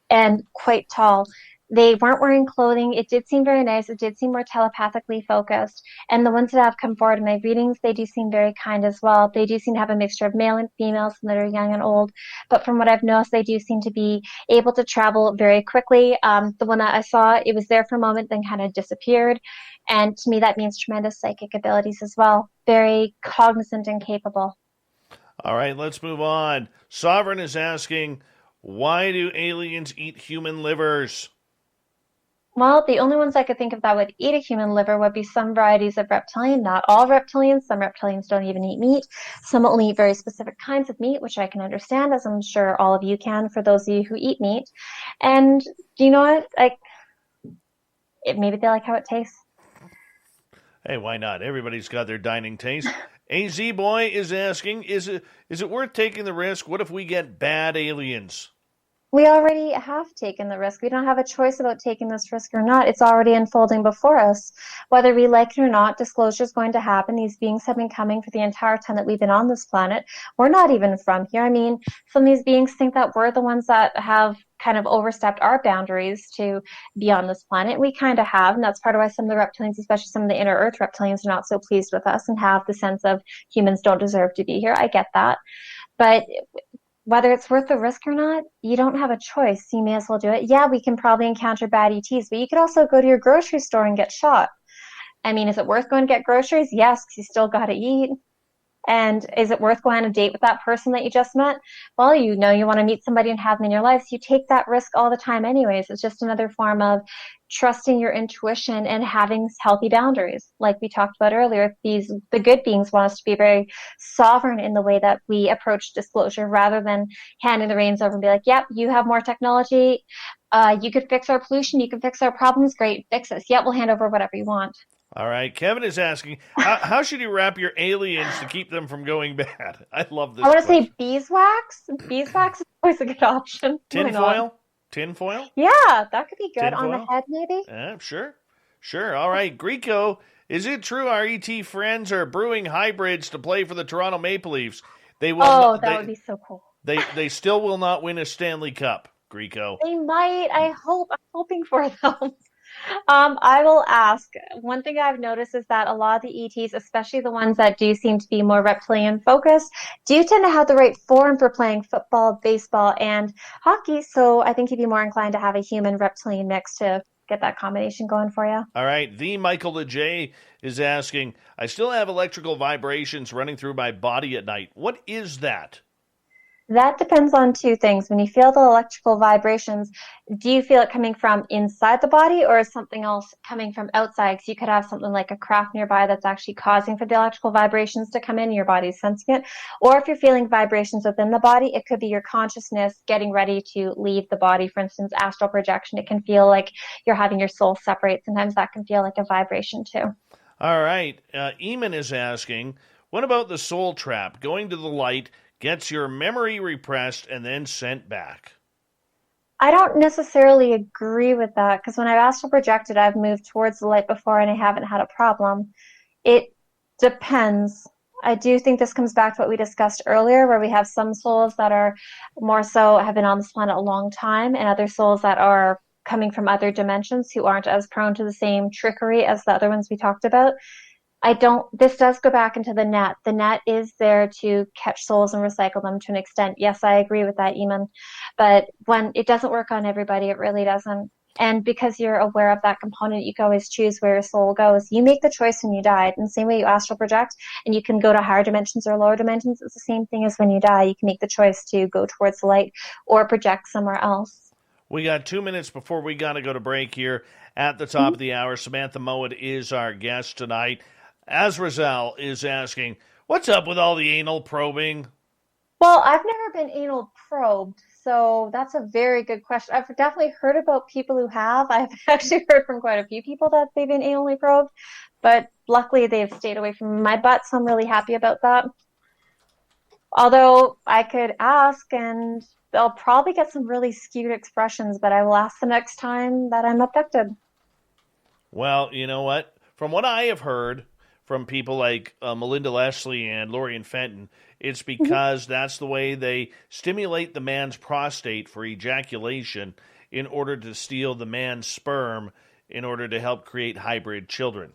and quite tall. They weren't wearing clothing. It did seem very nice. It did seem more telepathically focused. And the ones that have come forward in my readings, they do seem very kind as well. They do seem to have a mixture of male and female, some that are young and old. But from what I've noticed, they do seem to be able to travel very quickly. The one that I saw, it was there for a moment, then kind of disappeared. And to me, that means tremendous psychic abilities as well. Very cognizant and capable.
All right, let's move on. Sovereign is asking, why do aliens eat human livers?
Well, the only ones I could think of that would eat a human liver would be some varieties of reptilian, not all reptilians. Some reptilians don't even eat meat. Some only eat very specific kinds of meat, which I can understand, as I'm sure all of you can, for those of you who eat meat. And do you know what? Maybe they like how it tastes.
Hey, why not? Everybody's got their dining taste. AZ Boy is asking, is it worth taking the risk? What if we get bad aliens?
We already have taken the risk. We don't have a choice about taking this risk or not. It's already unfolding before us. Whether we like it or not, disclosure is going to happen. These beings have been coming for the entire time that we've been on this planet. We're not even from here. I mean, some of these beings think that we're the ones that have kind of overstepped our boundaries to be on this planet. We kind of have, and that's part of why some of the reptilians, especially some of the inner Earth reptilians, are not so pleased with us and have the sense of humans don't deserve to be here. I get that. But whether it's worth the risk or not, you don't have a choice. You may as well do it. Yeah, we can probably encounter bad ETs, but you could also go to your grocery store and get shot. I mean, is it worth going to get groceries? Yes, because you still got to eat. And is it worth going on a date with that person that you just met? Well, you know you want to meet somebody and have them in your life, so you take that risk all the time anyways. It's just another form of trusting your intuition and having healthy boundaries. Like we talked about earlier, the good beings want us to be very sovereign in the way that we approach disclosure, rather than handing the reins over and be like, yep, you have more technology. You could fix our pollution. You can fix our problems. Great, fix us. Yep, we'll hand over whatever you want.
All right. Kevin is asking, how should you wrap your aliens to keep them from going bad? I love this.
I want to say beeswax. Beeswax is always a good option.
Tinfoil? Tinfoil?
Yeah, that could be good. Tinfoil? On the head, maybe?
Sure. Sure. All right. Greco, is it true our ET friends are brewing hybrids to play for the Toronto Maple Leafs? They will.
That would be so cool.
They still will not win a Stanley Cup, Greco.
They might. I hope. I'm hoping for them. I will ask. One thing I've noticed is that a lot of the ETs, especially the ones that do seem to be more reptilian focused, do tend to have the right form for playing football, baseball, and hockey. So I think you'd be more inclined to have a human reptilian mix to get that combination going for you.
All right. The Michael LeJ is asking, I still have electrical vibrations running through my body at night. What is that?
That depends on two things. When you feel the electrical vibrations, do you feel it coming from inside the body, or is something else coming from outside? Because you could have something like a craft nearby that's actually causing for the electrical vibrations to come in, your body's sensing it. Or if you're feeling vibrations within the body, it could be your consciousness getting ready to leave the body. For instance, astral projection. It can feel like you're having your soul separate. Sometimes that can feel like a vibration too.
All right. Eamon is asking, what about the soul trap? Going to the light gets your memory repressed and then sent back.
I don't necessarily agree with that, because when I've astral projected, I've moved towards the light before and I haven't had a problem. It depends. I do think this comes back to what we discussed earlier, where we have some souls that are more so have been on this planet a long time, and other souls that are coming from other dimensions who aren't as prone to the same trickery as the other ones we talked about. This does go back into the net. The net is there to catch souls and recycle them to an extent. Yes, I agree with that, Eamon. But when it doesn't work on everybody, it really doesn't. And because you're aware of that component, you can always choose where your soul goes. You make the choice when you die. In the same way you astral project and you can go to higher dimensions or lower dimensions, it's the same thing as when you die. You can make the choice to go towards the light or project somewhere else.
We got 2 minutes before we got to go to break here at the top of the hour. Samantha Mowat is our guest tonight. Azrazel is asking, what's up with all the anal probing?
Well, I've never been anal probed, so that's a very good question. I've definitely heard about people who have. I've actually heard from quite a few people that they've been anally probed, but luckily they've stayed away from my butt, so I'm really happy about that. Although I could ask, and they'll probably get some really skewed expressions, but I will ask the next time that I'm abducted.
Well, you know what? From what I have heard from people like Melinda Leslie and Lorian Fenton, it's because that's the way they stimulate the man's prostate for ejaculation in order to steal the man's sperm in order to help create hybrid children.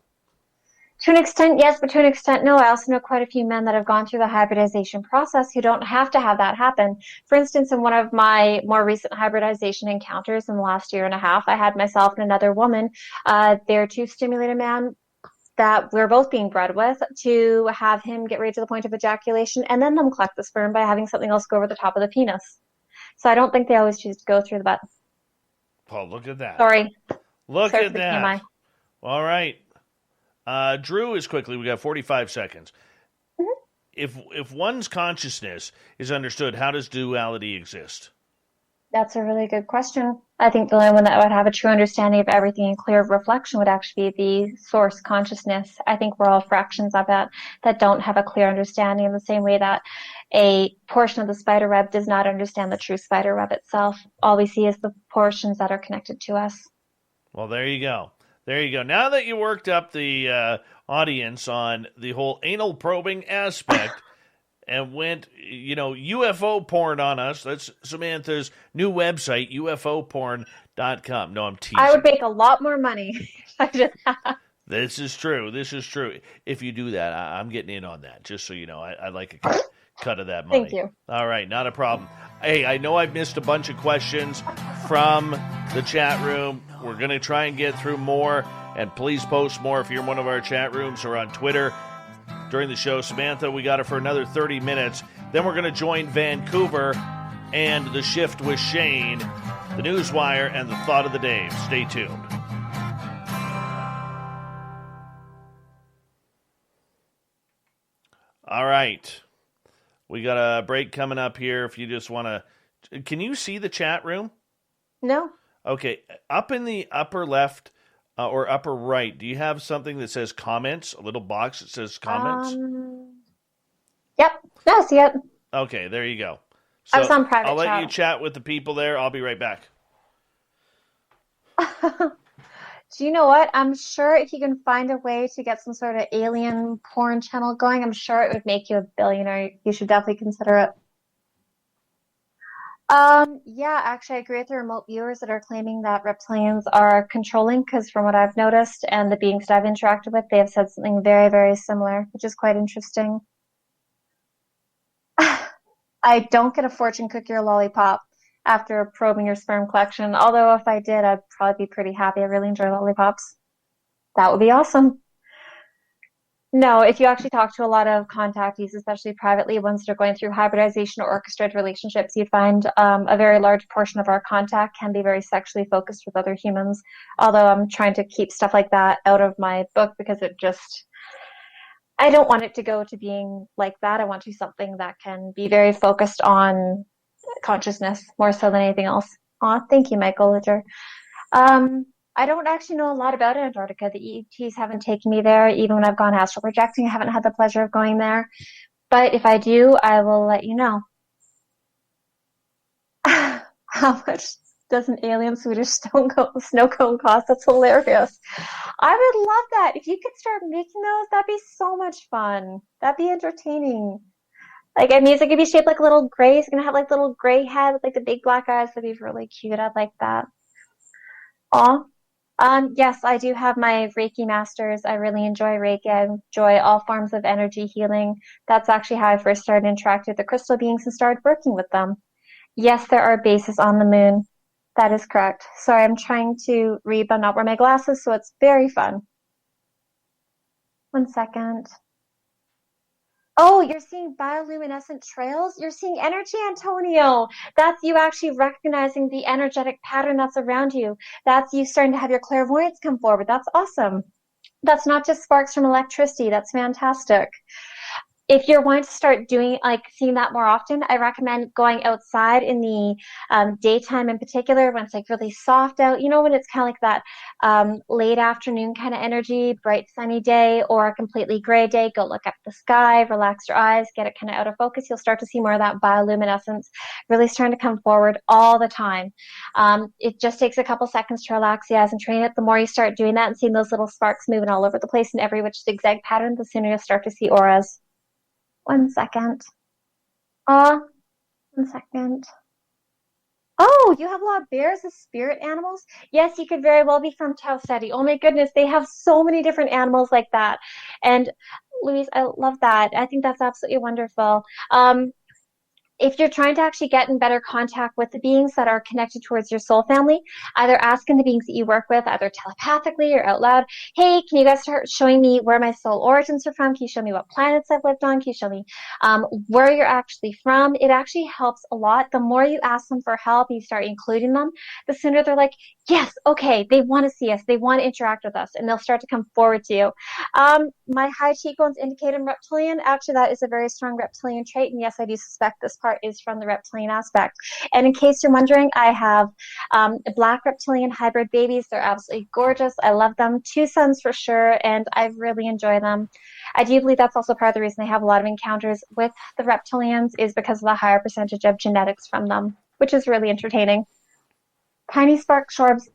To an extent, yes, but to an extent, no. I also know quite a few men that have gone through the hybridization process who don't have to have that happen. For instance, in one of my more recent hybridization encounters in the last year and a half, I had myself and another woman there to stimulate a man that we're both being bred with, to have him get right to the point of ejaculation and then them collect the sperm by having something else go over the top of the penis. So I don't think they always choose to go through the butt.
Oh, look at that.
Sorry.
Look
Sorry
at that. All right. Drew is quickly. We got 45 seconds. If one's consciousness is understood, how does duality exist?
That's a really good question. I think the only one that would have a true understanding of everything and clear reflection would actually be the source consciousness. I think we're all fractions of that don't have a clear understanding, in the same way that a portion of the spider web does not understand the true spider web itself. All we see is the portions that are connected to us.
Well, there you go. There you go. Now that you worked up the audience on the whole anal probing aspect and went, UFO porn on us, that's Samantha's new website, ufoporn.com. No, I'm teasing.
I would make a lot more money if I did that.
This is true. If you do that, I'm getting in on that, just so you know. I like a cut of that money.
Thank you.
All right, not a problem. Hey, I know I've missed a bunch of questions from the chat room. We're going to try and get through more, and please post more if you're in one of our chat rooms or on Twitter during the show. Samantha, we got her for another 30 minutes. Then we're going to join Vancouver and The Shift with Shane, The Newswire, and The Thought of the Day. Stay tuned. All right. We got a break coming up here. If you just want to... Can you see the chat room?
No.
Okay. Up in the upper left or upper right, do you have something that says comments? A little box that says comments?
Yep. No, I see it.
Okay, there you go. So
I was on private
I'll let
chat.
you chat with the people there. I'll be right back.
Do you know what? I'm sure if you can find a way to get some sort of alien porn channel going, I'm sure it would make you a billionaire. You should definitely consider it. Yeah, actually, I agree with the remote viewers that are claiming that reptilians are controlling, because from what I've noticed and the beings that I've interacted with, they have said something very, very similar, which is quite interesting. I don't get a fortune cookie or lollipop after probing your sperm collection, although if I did, I'd probably be pretty happy. I really enjoy lollipops. That would be awesome. No, if you actually talk to a lot of contactees, especially privately, ones that are going through hybridization or orchestrated relationships, you'd find a very large portion of our contact can be very sexually focused with other humans. Although I'm trying to keep stuff like that out of my book, because I don't want it to go to being like that. I want to be something that can be very focused on consciousness more so than anything else. Aw, thank you, Michael Litter. I don't actually know a lot about Antarctica. The ETs haven't taken me there. Even when I've gone astral projecting, I haven't had the pleasure of going there. But if I do, I will let you know. How much does an alien Swedish snow cone cost? That's hilarious. I would love that. If you could start making those, that'd be so much fun. That'd be entertaining. Like, I mean, it's going to be shaped like a little gray. It's going to have like little gray head with like the big black eyes. That'd be really cute. I'd like that. Aw. Yes, I do have my Reiki masters. I really enjoy Reiki. I enjoy all forms of energy healing. That's actually how I first started interacting with the crystal beings and started working with them. Yes, there are bases on the moon That is correct. Sorry, I'm trying to read but not wear my glasses, so it's very fun. 1 second. Oh, you're seeing bioluminescent trails? You're seeing energy, Antonio. That's you actually recognizing the energetic pattern that's around you. That's you starting to have your clairvoyance come forward. That's awesome. That's not just sparks from electricity. That's fantastic. If you're wanting to start doing seeing that more often, I recommend going outside in the daytime in particular when it's like really soft out. You know, when it's kind of like that late afternoon kind of energy, bright sunny day or a completely gray day. Go look up the sky, relax your eyes, get it kind of out of focus. You'll start to see more of that bioluminescence really starting to come forward all the time. It just takes a couple seconds to relax the eyes and train it. The more you start doing that and seeing those little sparks moving all over the place in every which zigzag pattern, the sooner you'll start to see auras. 1 second. 1 second. Oh, you have a lot of bears as spirit animals? Yes, you could very well be from Tau Ceti. Oh my goodness, they have so many different animals like that. And Louise, I love that. I think that's absolutely wonderful. If you're trying to actually get in better contact with the beings that are connected towards your soul family, either asking the beings that you work with, either telepathically or out loud, hey, can you guys start showing me where my soul origins are from? Can you show me what planets I've lived on? Can you show me where you're actually from? It actually helps a lot. The more you ask them for help and you start including them, the sooner they're like, yes, okay, they want to see us. They want to interact with us, and they'll start to come forward to you. My high cheekbones indicate I'm reptilian. Actually, that is a very strong reptilian trait, and yes, I do suspect this part is from the reptilian aspect. And in case you're wondering, I have black reptilian hybrid babies. They're absolutely gorgeous. I love them. 2 sons for sure, and I really enjoy them. I do believe that's also part of the reason I have a lot of encounters with the reptilians is because of the higher percentage of genetics from them, which is really entertaining. Tiny spark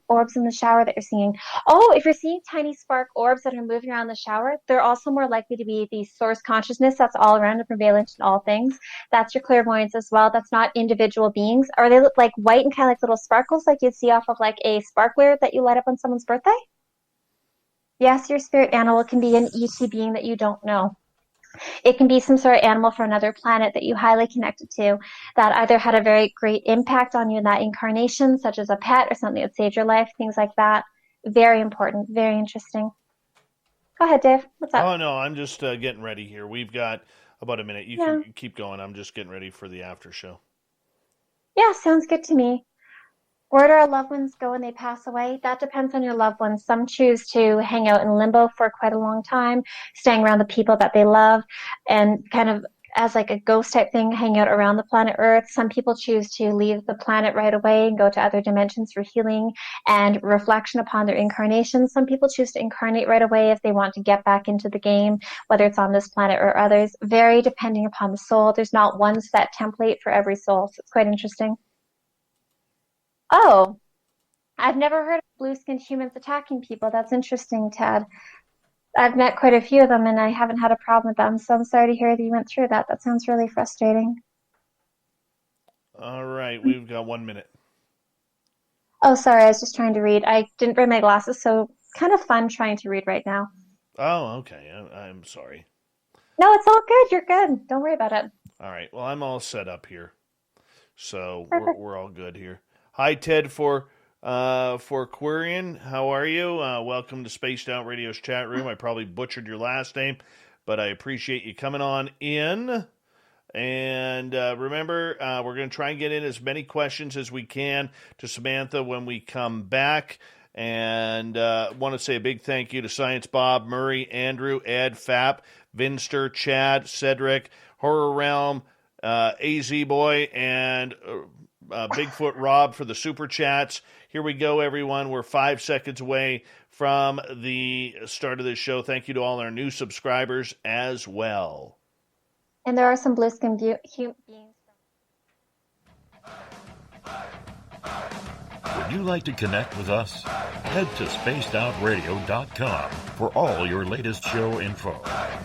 orbs in the shower that you're seeing. Oh, if you're seeing tiny spark orbs that are moving around the shower, they're also more likely to be the source consciousness that's all around and prevalent in all things. That's your clairvoyance as well. That's not individual beings. Or they look like white and kind of like little sparkles like you'd see off of like a sparkler that you light up on someone's birthday? Yes, your spirit animal can be an ET being that you don't know. It can be some sort of animal from another planet that you highly connected to that either had a very great impact on you in that incarnation, such as a pet or something that saved your life, things like that. Very important, very interesting. Go ahead, Dave. What's up?
Oh, no, I'm just getting ready here. We've got about a minute. You can keep going. I'm just getting ready for the after show.
Yeah, sounds good to me. Where do our loved ones go when they pass away? That depends on your loved ones. Some choose to hang out in limbo for quite a long time, staying around the people that they love, and kind of as like a ghost type thing, hang out around the planet Earth. Some people choose to leave the planet right away and go to other dimensions for healing and reflection upon their incarnation. Some people choose to incarnate right away if they want to get back into the game, whether it's on this planet or others, very depending upon the soul. There's not one set template for every soul, so it's quite interesting. Oh, I've never heard of blue-skinned humans attacking people. That's interesting, Ted. I've met quite a few of them, and I haven't had a problem with them, so I'm sorry to hear that you went through that. That sounds really frustrating.
All right, we've got 1 minute.
Oh, sorry, I was just trying to read. I didn't bring my glasses, so kind of fun trying to read right now.
Oh, okay. I'm sorry.
No, it's all good. You're good. Don't worry about it.
All right, well, I'm all set up here, so we're all good here. Hi, Ted, for Quirion. How are you? Welcome to Spaced Out Radio's chat room. I probably butchered your last name, but I appreciate you coming on in. And remember, we're going to try and get in as many questions as we can to Samantha when we come back. And want to say a big thank you to Science Bob, Murray, Andrew, Ed, Fap, Vinster, Chad, Cedric, Horror Realm, AZ Boy, and Bigfoot Rob for the super chats. Here we go, everyone. We're 5 seconds away from the start of this show. Thank you to all our new subscribers as well.
And there are some blue-skinned beings.
Would you like to connect with us? Head to spacedoutradio.com for all your latest show info.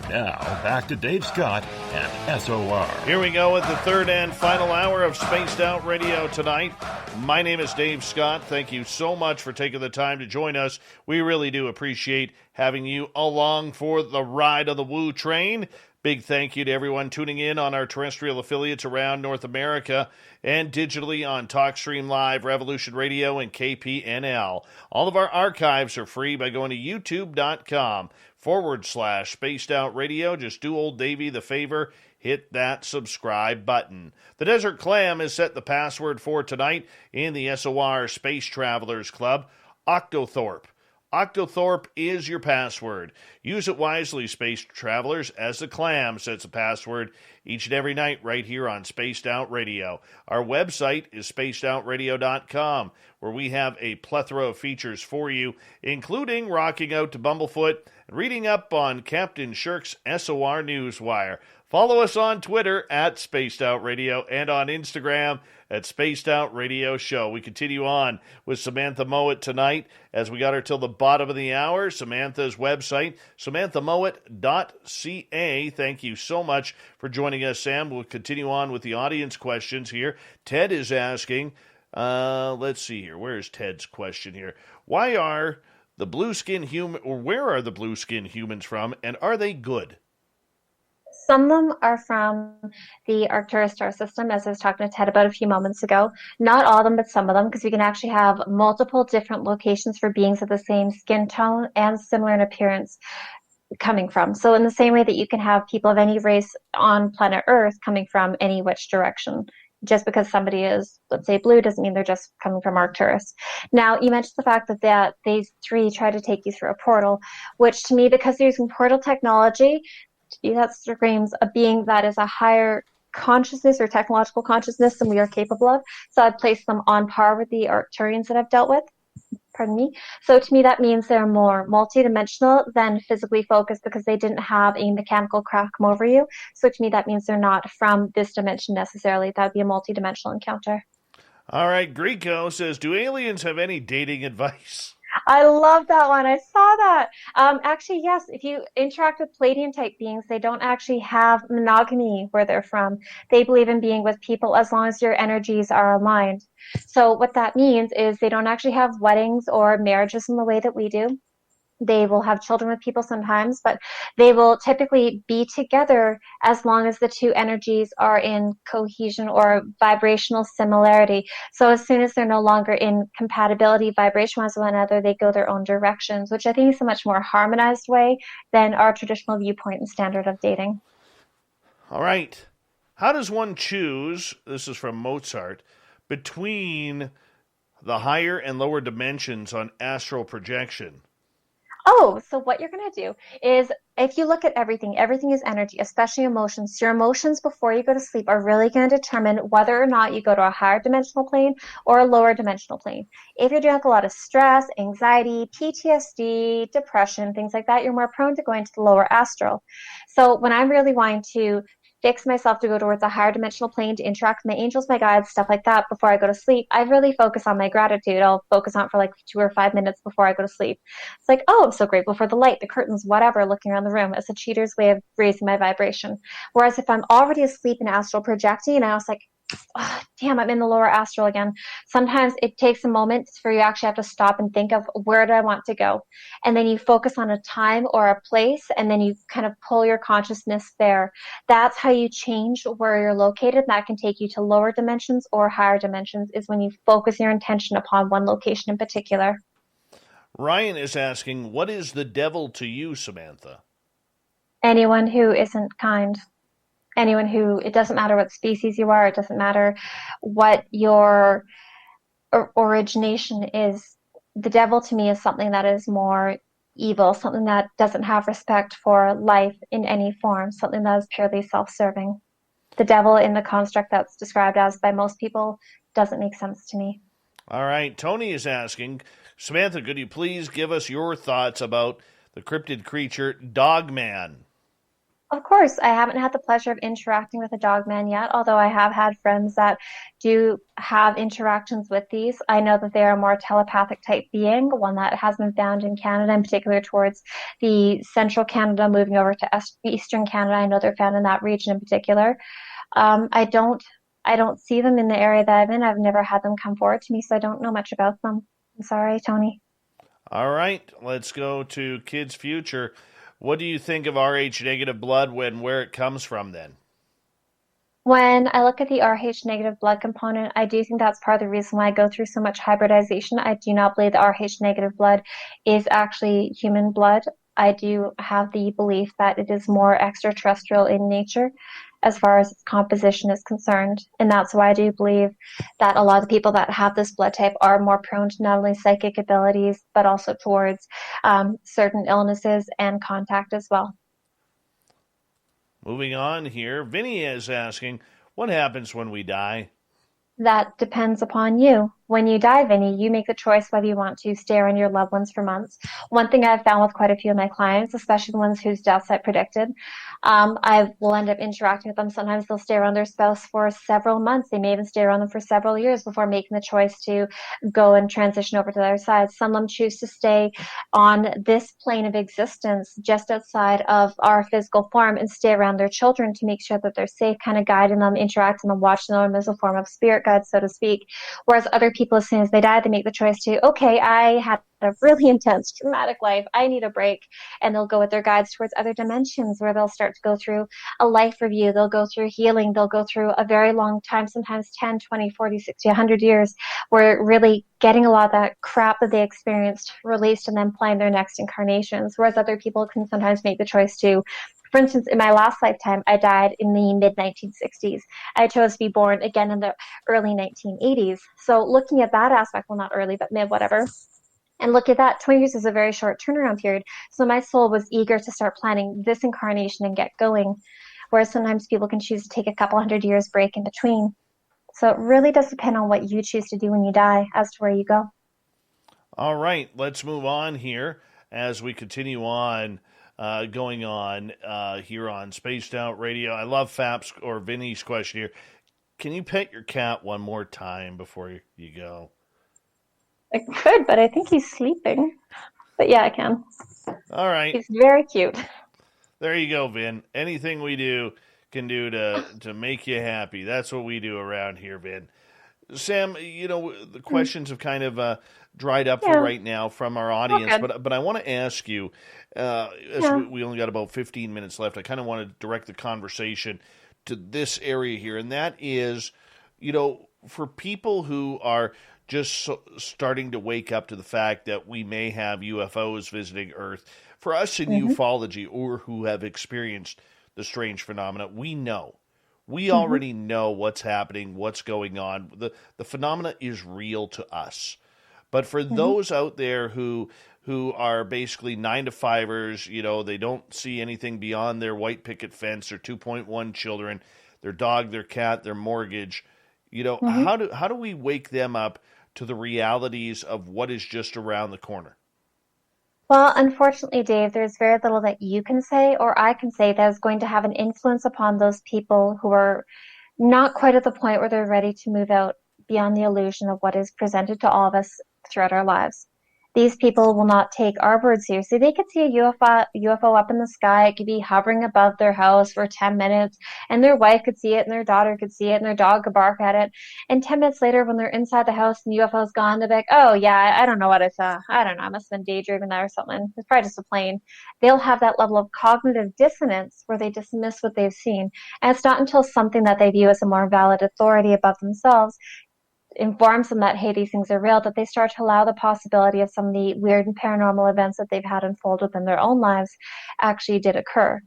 Now, back to Dave Scott and SOR.
Here we go with the third and final hour of Spaced Out Radio tonight. My name is Dave Scott. Thank you so much for taking the time to join us. We really do appreciate having you along for the ride of the Woo train. Big thank you to everyone tuning in on our terrestrial affiliates around North America and digitally on TalkStream Live, Revolution Radio, and KPNL. All of our archives are free by going to youtube.com/Spaced Out Radio. Just do old Davey the favor, hit that subscribe button. The Desert Clam has set the password for tonight in the SOR Space Travelers Club, Octothorpe. Octothorpe is your password. Use it wisely, space travelers, as the Clam sets a password each and every night right here on Spaced Out Radio. Our website is spacedoutradio.com, where we have a plethora of features for you, including rocking out to Bumblefoot and reading up on Captain Shirk's SOR Newswire. Follow us on Twitter at Spaced Out Radio and on Instagram at Spaced Out Radio Show. We continue on with Samantha Mowat tonight as we got her till the bottom of the hour. Samantha's website, samanthamowat.ca. Thank you so much for joining us, Sam. We'll continue on with the audience questions here. Ted is asking, let's see here. Where's Ted's question here? Why are the blue skin human, or where are the blue skin humans from, and are they good?
Some of them are from the Arcturus star system, as I was talking to Ted about a few moments ago. Not all of them, but some of them, because we can actually have multiple different locations for beings of the same skin tone and similar in appearance coming from. So in the same way that you can have people of any race on planet Earth coming from any which direction. Just because somebody is, let's say, blue doesn't mean they're just coming from Arcturus. Now, you mentioned the fact that these three try to take you through a portal, which to me, because they're using portal technology, that screams a being that is a higher consciousness or technological consciousness than we are capable of. So I'd place them on par with the Arcturians that I've dealt with. Pardon me. So to me, that means they're more multidimensional than physically focused because they didn't have a mechanical craft come over you. So to me, that means they're not from this dimension necessarily. That would be a multidimensional encounter.
All right. Greco says, do aliens have any dating advice?
I love that one. I saw that. Actually, yes, if you interact with Palladian type beings, they don't actually have monogamy where they're from. They believe in being with people as long as your energies are aligned. So what that means is they don't actually have weddings or marriages in the way that we do. They will have children with people sometimes, but they will typically be together as long as the two energies are in cohesion or vibrational similarity. So as soon as they're no longer in compatibility vibration-wise with one another, they go their own directions, which I think is a much more harmonized way than our traditional viewpoint and standard of dating.
All right. How does one choose, this is from Mozart, between the higher and lower dimensions on astral projection?
Oh, so what you're going to do is if you look at everything, everything is energy, especially emotions. Your emotions before you go to sleep are really going to determine whether or not you go to a higher dimensional plane or a lower dimensional plane. If you're dealing with a lot of stress, anxiety, PTSD, depression, things like that, you're more prone to going to the lower astral. So when I'm really wanting to fix myself to go towards a higher dimensional plane to interact with my angels, my guides, stuff like that before I go to sleep, I really focus on my gratitude. I'll focus on it for like 2 or 5 minutes before I go to sleep. It's like, oh, I'm so grateful for the light, the curtains, whatever, looking around the room. It's a cheater's way of raising my vibration. Whereas if I'm already asleep and astral projecting and I was like, oh, damn, I'm in the lower astral again. Sometimes it takes a moment for you actually have to stop and think of where do I want to go? And then you focus on a time or a place, and then you kind of pull your consciousness there. That's how you change where you're located. That can take you to lower dimensions or higher dimensions, is when you focus your intention upon one location in particular.
Ryan is asking, what is the devil to you, Samantha?
Anyone who isn't kind. Anyone who, it doesn't matter what species you are, it doesn't matter what your origination is. The devil to me is something that is more evil, something that doesn't have respect for life in any form, something that is purely self-serving. The devil in the construct that's described as by most people doesn't make sense to me.
All right. Tony is asking, Samantha, could you please give us your thoughts about the cryptid creature Dogman?
Of course, I haven't had the pleasure of interacting with a dogman yet, although I have had friends that do have interactions with these. I know that they are a more telepathic type being, one that has been found in Canada, in particular towards the central Canada, moving over to eastern Canada. I know they're found in that region in particular. I don't see them in the area that I'm in. I've never had them come forward to me, so I don't know much about them. I'm sorry, Tony.
All right, let's go to Kids Future. What do you think of Rh negative blood where it comes from then?
When I look at the Rh negative blood component, I do think that's part of the reason why I go through so much hybridization. I do not believe that Rh negative blood is actually human blood. I do have the belief that it is more extraterrestrial in nature as far as its composition is concerned. And that's why I do believe that a lot of the people that have this blood type are more prone to not only psychic abilities, but also towards certain illnesses and contact as well.
Moving on here, Vinny is asking, what happens when we die?
That depends upon you. When you die, Vinny, you make the choice whether you want to stay around your loved ones for months. One thing I've found with quite a few of my clients, especially the ones whose deaths I predicted, I will end up interacting with them. Sometimes they'll stay around their spouse for several months. They may even stay around them for several years before making the choice to go and transition over to the other side. Some of them choose to stay on this plane of existence just outside of our physical form and stay around their children to make sure that they're safe, kind of guiding them, interacting with them, watching them as a form of spirit guide, so to speak. Whereas other people, as soon as they die, they make the choice to, okay, I had a really intense, traumatic life. I need a break. And they'll go with their guides towards other dimensions where they'll start to go through a life review. They'll go through healing. They'll go through a very long time, sometimes 10, 20, 40, 60, 100 years, where really getting a lot of that crap that they experienced released and then plan their next incarnations. Whereas other people can sometimes make the choice to, for instance, in my last lifetime, I died in the mid-1960s. I chose to be born again in the early 1980s. So looking at that aspect, well, not early, but mid, whatever. And look at that, 20 years is a very short turnaround period. So my soul was eager to start planning this incarnation and get going. Whereas sometimes people can choose to take a couple 100 years break in between. So it really does depend on what you choose to do when you die as to where you go.
All right, let's move on here as we continue on going on here on Spaced Out Radio. I love Fap's or Vinny's question here. Can you pet your cat one more time before you go?
I could, but I think he's sleeping. But yeah, I can.
All right.
He's very cute.
There you go, Vin. Anything we do can do to make you happy. That's what we do around here, Vin. Sam, the questions have kind of dried up for right now from our audience, but I want to ask you, as we only got about 15 minutes left, I kind of want to direct the conversation to this area here, and that is, for people who are just starting to wake up to the fact that we may have UFOs visiting Earth. For us in ufology or who have experienced the strange phenomena, we know. We already know what's happening, what's going on. The phenomena is real to us. But for those out there who are basically 9-to-5ers, they don't see anything beyond their white picket fence, their 2.1 children, their dog, their cat, their mortgage, how do we wake them up to the realities of what is just around the corner?
Well, unfortunately, Dave, there's very little that you can say or I can say that is going to have an influence upon those people who are not quite at the point where they're ready to move out beyond the illusion of what is presented to all of us throughout our lives. These people will not take our words seriously. They could see a UFO up in the sky. It could be hovering above their house for 10 minutes, and their wife could see it, and their daughter could see it, and their dog could bark at it. And 10 minutes later, when they're inside the house and the UFO's gone, they're like, oh, yeah, I don't know what I saw. I don't know. I must have been daydreaming that or something. It's probably just a plane. They'll have that level of cognitive dissonance where they dismiss what they've seen. And it's not until something that they view as a more valid authority above themselves informs them that, hey, these things are real, that they start to allow the possibility of some of the weird and paranormal events that they've had unfold within their own lives actually did occur.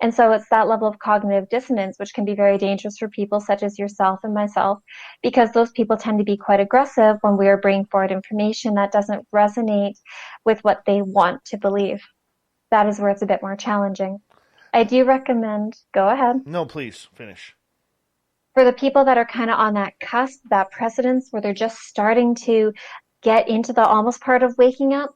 And so it's that level of cognitive dissonance which can be very dangerous for people such as yourself and myself, because those people tend to be quite aggressive when we are bringing forward information that doesn't resonate with what they want to believe. That is where it's a bit more challenging. I do recommend, go ahead.
No, please, finish.
For the people that are kind of on that cusp, that precedence where they're just starting to get into the almost part of waking up,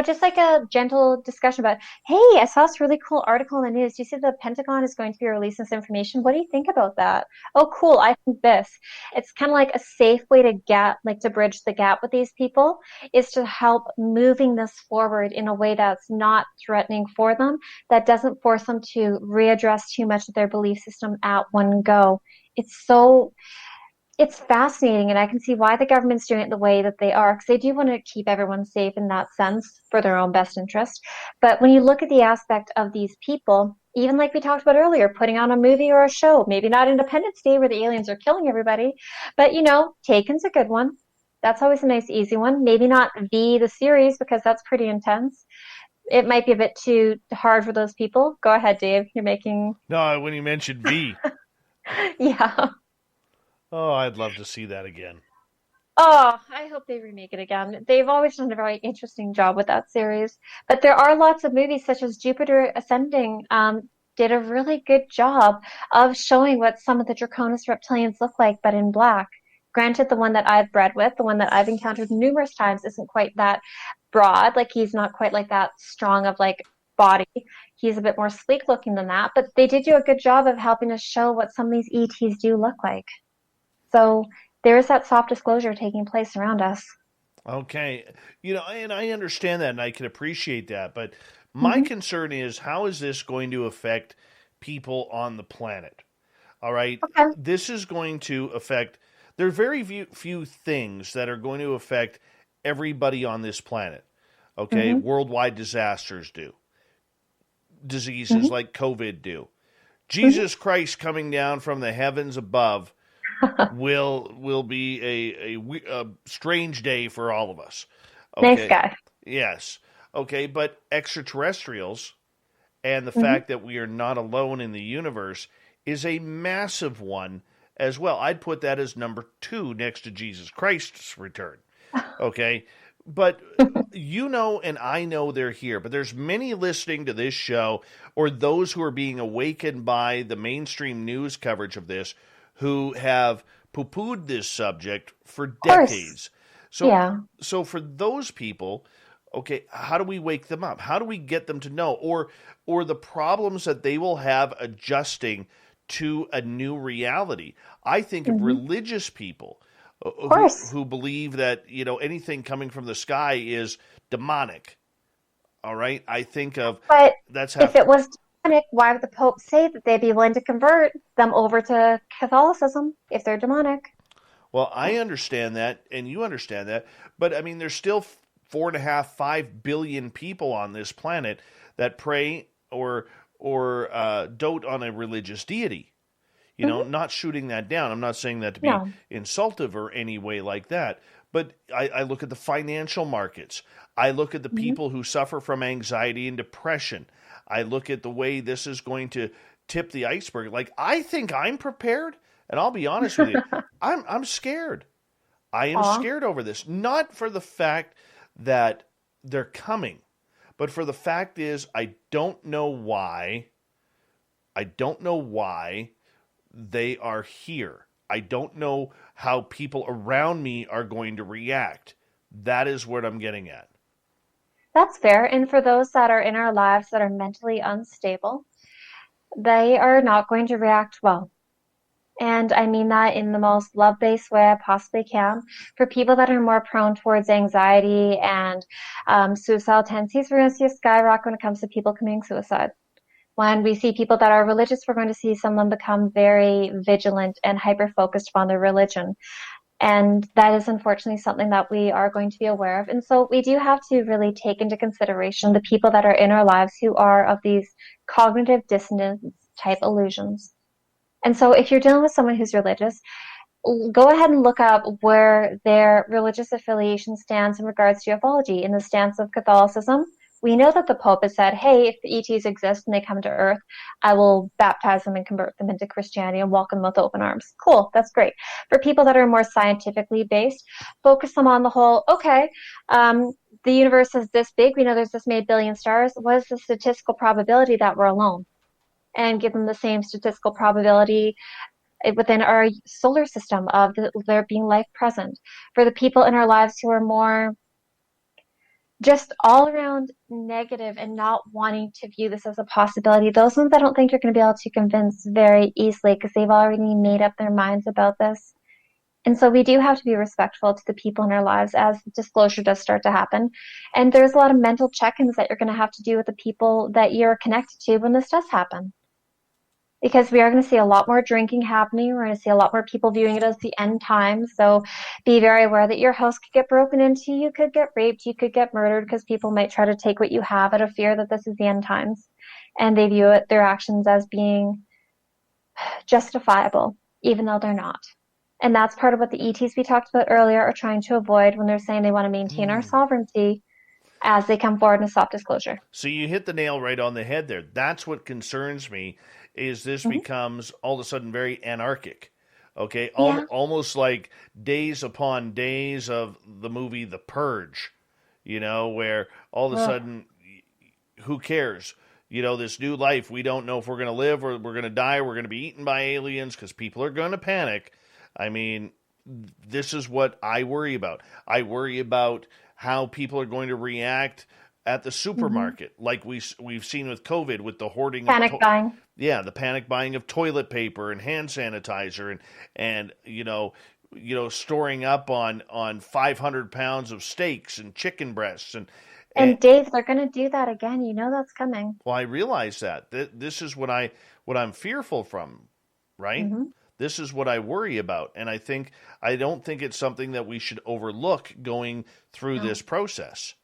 just like a gentle discussion about, hey, I saw this really cool article in the news. Do you see the Pentagon is going to be releasing this information? What do you think about that? Oh, cool. I think this. It's kind of like a safe way to bridge the gap with these people is to help moving this forward in a way that's not threatening for them, that doesn't force them to readdress too much of their belief system at one go. It's so It's fascinating, and I can see why the government's doing it the way that they are, because they do want to keep everyone safe in that sense for their own best interest. But when you look at the aspect of these people, even like we talked about earlier, putting on a movie or a show, maybe not Independence Day where the aliens are killing everybody, but Taken's a good one. That's always a nice, easy one. Maybe not the series, because that's pretty intense. It might be a bit too hard for those people. Go ahead, Dave. You're making.
No, when you mentioned V,
Yeah.
oh, I'd love to see that again.
Oh, I hope they remake it again. They've always done a very interesting job with that series. But there are lots of movies, such as Jupiter Ascending, did a really good job of showing what some of the Draconis reptilians look like, but in black. Granted, the one that I've bred with, the one that I've encountered numerous times, isn't quite that broad. Like, he's not quite like that strong of like body. He's a bit more sleek looking than that. But they did do a good job of helping us show what some of these ETs do look like. So there is that soft disclosure taking place around us.
Okay. And I understand that and I can appreciate that. But my
Mm-hmm.
concern is, how is this going to affect people on the planet? All right.
Okay.
This is going to affect, there are very few things that are going to affect everybody on this planet. Okay.
Mm-hmm.
Worldwide disasters do. Diseases
Mm-hmm.
like COVID do.
Mm-hmm.
Jesus Christ coming down from the heavens above will be a strange day for all of us.
Nice
Okay.
guy.
Yes. Okay, but extraterrestrials and the
Mm-hmm.
fact that we are not alone in the universe is a massive one as well. I'd put that as number 2 next to Jesus Christ's return. Okay? But and I know they're here, but there's many listening to this show, or those who are being awakened by the mainstream news coverage of this, who have poo-pooed this subject for
Of course.
decades. So,
Yeah.
so for those people, okay, how do we wake them up? How do we get them to know, or the problems that they will have adjusting to a new reality? I think of
Mm-hmm.
religious people
Of course.
who believe that anything coming from the sky is demonic. All right, I think of
But
that's
if it was demonic, why would the Pope say that they'd be willing to convert them over to Catholicism if they're demonic?
Well, I understand that, and you understand that, but I mean, there's still 4.5, 5 billion people on this planet that pray or dote on a religious deity.
Mm-hmm.
Not shooting that down. I'm not saying that to be
No.
insultive or any way like that. But I look at the financial markets. I look at the
Mm-hmm.
people who suffer from anxiety and depression. I look at the way this is going to tip the iceberg. Like, I think I'm prepared, and I'll be honest with you, I'm scared. I am
Aw.
scared over this. Not for the fact that they're coming, but for the fact is I don't know why. I don't know why they are here. I don't know how people around me are going to react. That is what I'm getting at.
That's fair. And for those that are in our lives that are mentally unstable, they are not going to react well. And I mean that in the most love-based way I possibly can. For people that are more prone towards anxiety and suicidal tendencies, we're going to see a skyrocket when it comes to people committing suicide. When we see people that are religious, we're going to see someone become very vigilant and hyper-focused upon their religion. And that is unfortunately something that we are going to be aware of. And so we do have to really take into consideration the people that are in our lives who are of these cognitive dissonance type illusions. And so if you're dealing with someone who's religious, go ahead and look up where their religious affiliation stands in regards to ufology. In the stance of Catholicism, we know that the Pope has said, hey, if the ETs exist and they come to Earth, I will baptize them and convert them into Christianity and welcome them with open arms. Cool, that's great. For people that are more scientifically based, focus them on the whole, okay, the universe is this big, we know there's this many billion stars, what is the statistical probability that we're alone? And give them the same statistical probability within our solar system of there being life present. For the people in our lives who are more just all around negative and not wanting to view this as a possibility, those ones I don't think you're going to be able to convince very easily because they've already made up their minds about this. And so we do have to be respectful to the people in our lives as disclosure does start to happen. And there's a lot of mental check-ins that you're going to have to do with the people that you're connected to when this does happen. because we are going to see a lot more drinking happening. We're going to see a lot more people viewing it as the end times. So be very aware that your house could get broken into, you could get raped, you could get murdered, because people might try to take what you have out of fear that this is the end times. And they view their actions as being justifiable, even though they're not. And that's part of what the ETs we talked about earlier are trying to avoid when they're saying they want to maintain our sovereignty as they come forward in a soft disclosure.
So you hit the nail right on the head there. That's what concerns me, is this becomes all of a sudden very anarchic. Okay, almost like days upon days of the movie The Purge, where all of a sudden, who cares? This new life, we don't know if we're going to live or we're going to die, we're going to be eaten by aliens because people are going to panic. I mean, this is what I worry about. I worry about how people are going to react at the supermarket, like we've seen with COVID, with the hoarding,
panic buying.
Yeah, the panic buying of toilet paper and hand sanitizer, and storing up on 500 pounds of steaks and chicken breasts
and Dave, they're going to do that again. That's coming.
Well, I realize that. This is what I'm fearful from, right? Mm-hmm. This is what I worry about, and I don't think it's something that we should overlook going through this process.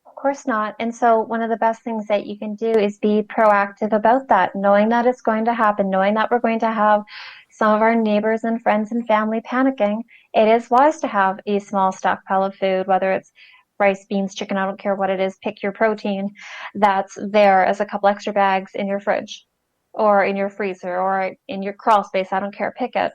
Of course not. And so one of the best things that you can do is be proactive about that, knowing that it's going to happen, knowing that we're going to have some of our neighbors and friends and family panicking. It is wise to have a small stockpile of food, whether it's rice, beans, chicken, I don't care what it is, pick your protein that's there as a couple extra bags in your fridge or in your freezer or in your crawl space, I don't care, pick it.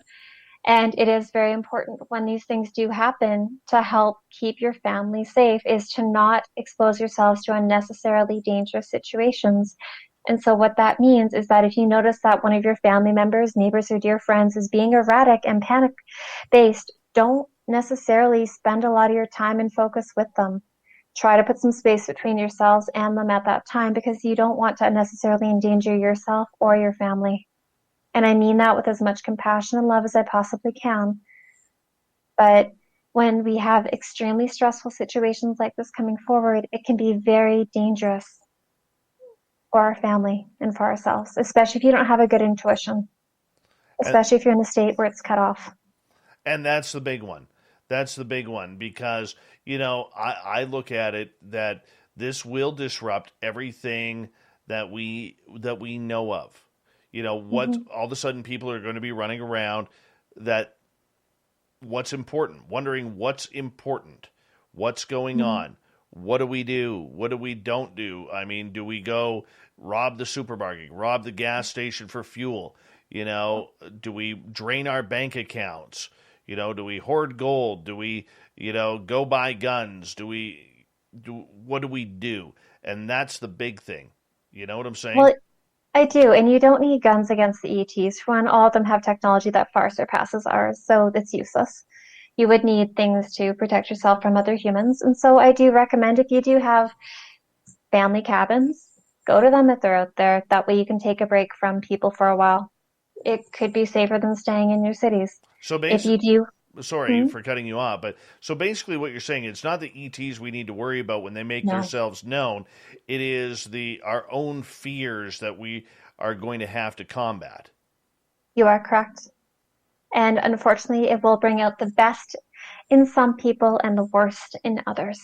And it is very important when these things do happen to help keep your family safe is to not expose yourselves to unnecessarily dangerous situations. And so what that means is that if you notice that one of your family members, neighbors, or dear friends is being erratic and panic-based, don't necessarily spend a lot of your time and focus with them. Try to put some space between yourselves and them at that time, because you don't want to unnecessarily endanger yourself or your family. And I mean that with as much compassion and love as I possibly can. But when we have extremely stressful situations like this coming forward, it can be very dangerous for our family and for ourselves, especially if you don't have a good intuition, especially if you're in a state where it's cut off.
And that's the big one. That's the big one, because, I look at it that this will disrupt everything that we know of. What all of a sudden people are going to be running around what's important, wondering what's important, what's going on, what do we do, what do we don't do? I mean, do we go rob the supermarket, rob the gas station for fuel? Do we drain our bank accounts? Do we hoard gold? Do we, go buy guns? What do we do? And that's the big thing. You know what I'm saying?
Well, I do. And you don't need guns against the ETs. For one, all of them have technology that far surpasses ours, so it's useless. You would need things to protect yourself from other humans. And so I do recommend, if you do have family cabins, go to them if they're out there. That way you can take a break from people for a while. It could be safer than staying in your cities.
So basically,
if you do,
sorry for cutting you off, but so basically what you're saying, it's not the ETs we need to worry about when they make themselves known. It is our own fears that we are going to have to combat.
You are correct. And unfortunately, it will bring out the best in some people and the worst in others.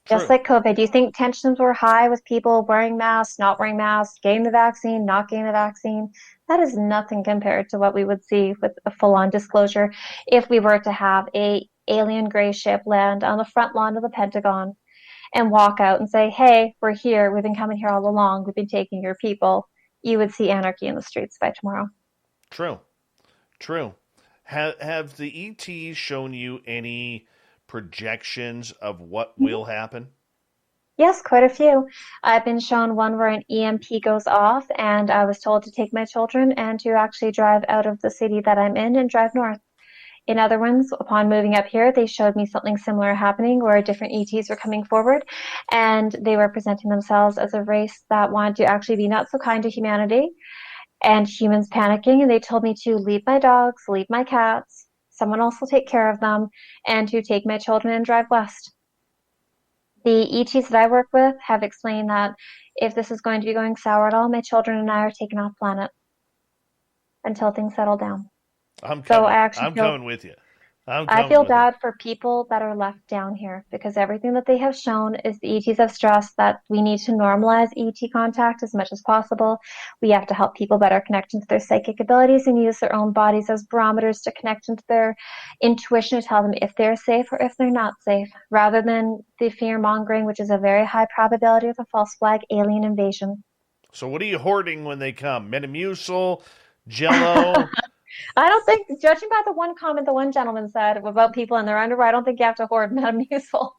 True.
Just like COVID, do you think tensions were high with people wearing masks, not wearing masks, getting the vaccine, not getting the vaccine? That is nothing compared to what we would see with a full-on disclosure if we were to have a alien gray ship land on the front lawn of the Pentagon and walk out and say, hey, we're here. We've been coming here all along. We've been taking your people. You would see anarchy in the streets by tomorrow.
True. Have the ETs shown you any projections of what will happen?
Yes, quite a few. I've been shown one where an EMP goes off, and I was told to take my children and to actually drive out of the city that I'm in and drive north. In other ones, upon moving up here, they showed me something similar happening where different ETs were coming forward, and they were presenting themselves as a race that wanted to actually be not so kind to humanity and humans panicking, and they told me to leave my dogs, leave my cats, someone else will take care of them, and to take my children and drive west. The ETs that I work with have explained that if this is going to be going sour at all, my children and I are taking off planet until things settle down.
I'm
So
coming.
I actually
I'm
feel
coming with you. I'm
I
coming
feel
with you.
bad for people that are left down here because everything that they have shown is the ETs have stressed that we need to normalize ET contact as much as possible. We have to help people better connect into their psychic abilities and use their own bodies as barometers to connect into their intuition to tell them if they're safe or if they're not safe, rather than the fear mongering, which is a very high probability of a false flag alien invasion.
So what are you hoarding when they come? Metamucil, Jello.
I don't think, judging by the one comment the one gentleman said about people in their underwear, I don't think you have to hoard Metamucil.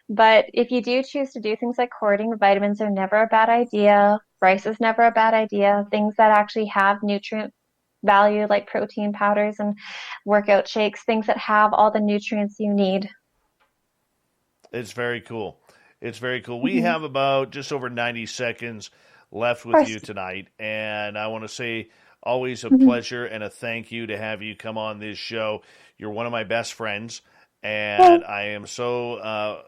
But if you do choose to do things like hoarding, vitamins are never a bad idea. Rice is never a bad idea. Things that actually have nutrient value, like protein powders and workout shakes, things that have all the nutrients you need.
It's very cool. It's very cool. We
Mm-hmm.
have about just over 90 seconds left
Of
with
course.
you tonight, and I want to say always a
Mm-hmm.
pleasure and a thank you to have you come on this show. You're one of my best friends,
Yay.
and I am so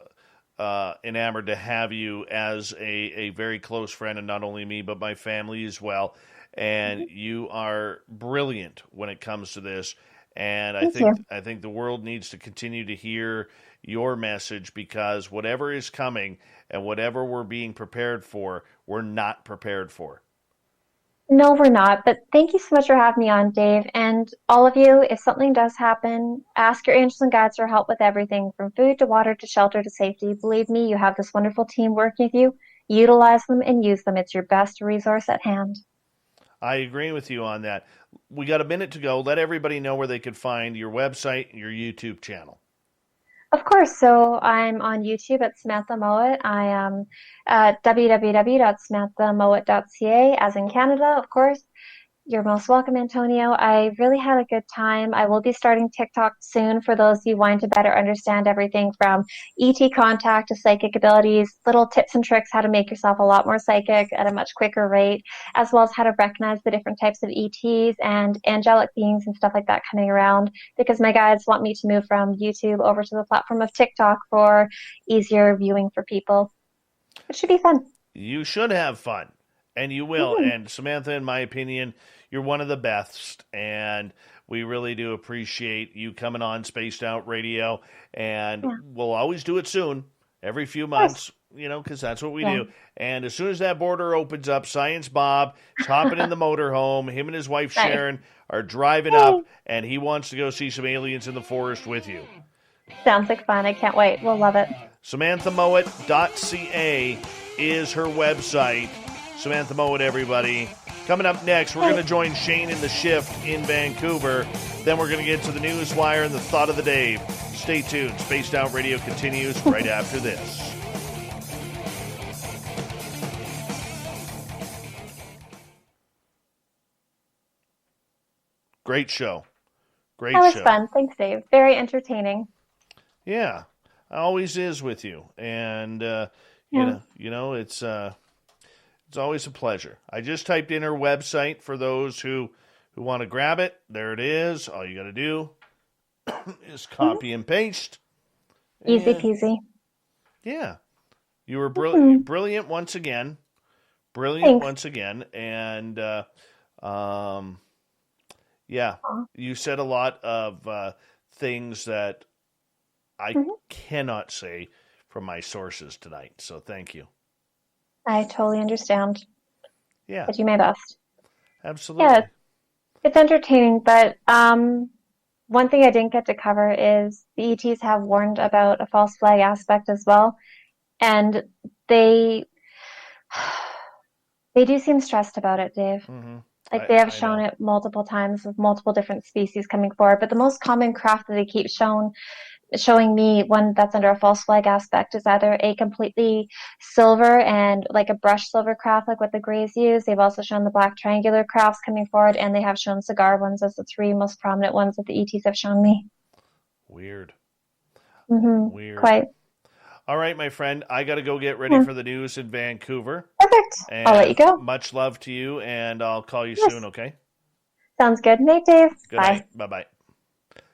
enamored to have you as a very close friend, and not only me, but my family as well. And you are brilliant when it comes to this. And
Thank you.
I think the world needs to continue to hear your message, because whatever is coming and whatever we're being prepared for, we're not prepared for.
No, we're not. But thank you so much for having me on, Dave. And all of you, if something does happen, ask your angels and guides for help with everything from food to water to shelter to safety. Believe me, you have this wonderful team working with you. Utilize them and use them. It's your best resource at hand.
I agree with you on that. We got a minute to go. Let everybody know where they could find your website and your YouTube channel.
Of course. So I'm on YouTube at Samantha Mowat. I am at www.samanthamowat.ca, as in Canada, of course. You're most welcome, Antonio. I really had a good time. I will be starting TikTok soon for those of you wanting to better understand everything from ET contact to psychic abilities, little tips and tricks how to make yourself a lot more psychic at a much quicker rate, as well as how to recognize the different types of ETs and angelic beings and stuff like that coming around, because my guides want me to move from YouTube over to the platform of TikTok for easier viewing for people. It should be fun.
You should have fun, and you will.
Mm-hmm.
And Samantha, in my opinion, you're one of the best, and we really do appreciate you coming on Spaced Out Radio, and
Yeah.
we'll always do it soon, every few
Of course.
months, because that's what we
Yeah.
do. And as soon as that border opens up, Science Bob is hopping in the motorhome. Him and his wife
Nice.
Sharon are driving
Yay.
up, and he wants to go see some aliens in the forest with you.
Sounds like fun. I can't wait. We'll love it.
SamanthaMowat.ca is her website. Samantha Mowat, everybody. Coming up next, we're going to join Shane in the shift in Vancouver. Then we're going to get to the news wire and the thought of the day. Stay tuned. Spaced Out Radio continues right after this. Great show. Great
That was
show.
fun. Thanks, Dave. Very entertaining.
Yeah, always is with you, and
Yeah.
it's always a pleasure. I just typed in her website for those who want to grab it. There it is. All you got to do is copy and paste.
Easy
And,
peasy.
yeah, you were
Mhm.
brilliant once again. Brilliant
Thanks.
once again, and yeah,
Aw.
you said a lot of things that I
Mhm.
cannot say from my sources tonight. So thank you.
I totally understand.
Yeah,
I do my best.
absolutely.
Yeah, it's entertaining, but one thing I didn't get to cover is the ETs have warned about a false flag aspect as well, and they they do seem stressed about it, Dave.
Hmm.
Like they have
I
shown
know.
it multiple times with multiple different species coming forward, but the most common craft that they keep showing me, one that's under a false flag aspect, is either a completely silver and like a brushed silver craft like what the Greys use. They've also shown the black triangular crafts coming forward, and they have shown cigar ones as the three most prominent ones that the ETs have shown me.
Weird.
Quite.
All right, my friend. I got to go get ready
Yeah.
for the news in Vancouver.
Perfect.
And
I'll let you go.
much love to you, and I'll call you
Yes.
soon, okay?
Sounds good. Night, Dave.
Good
Bye.
night. Bye-bye.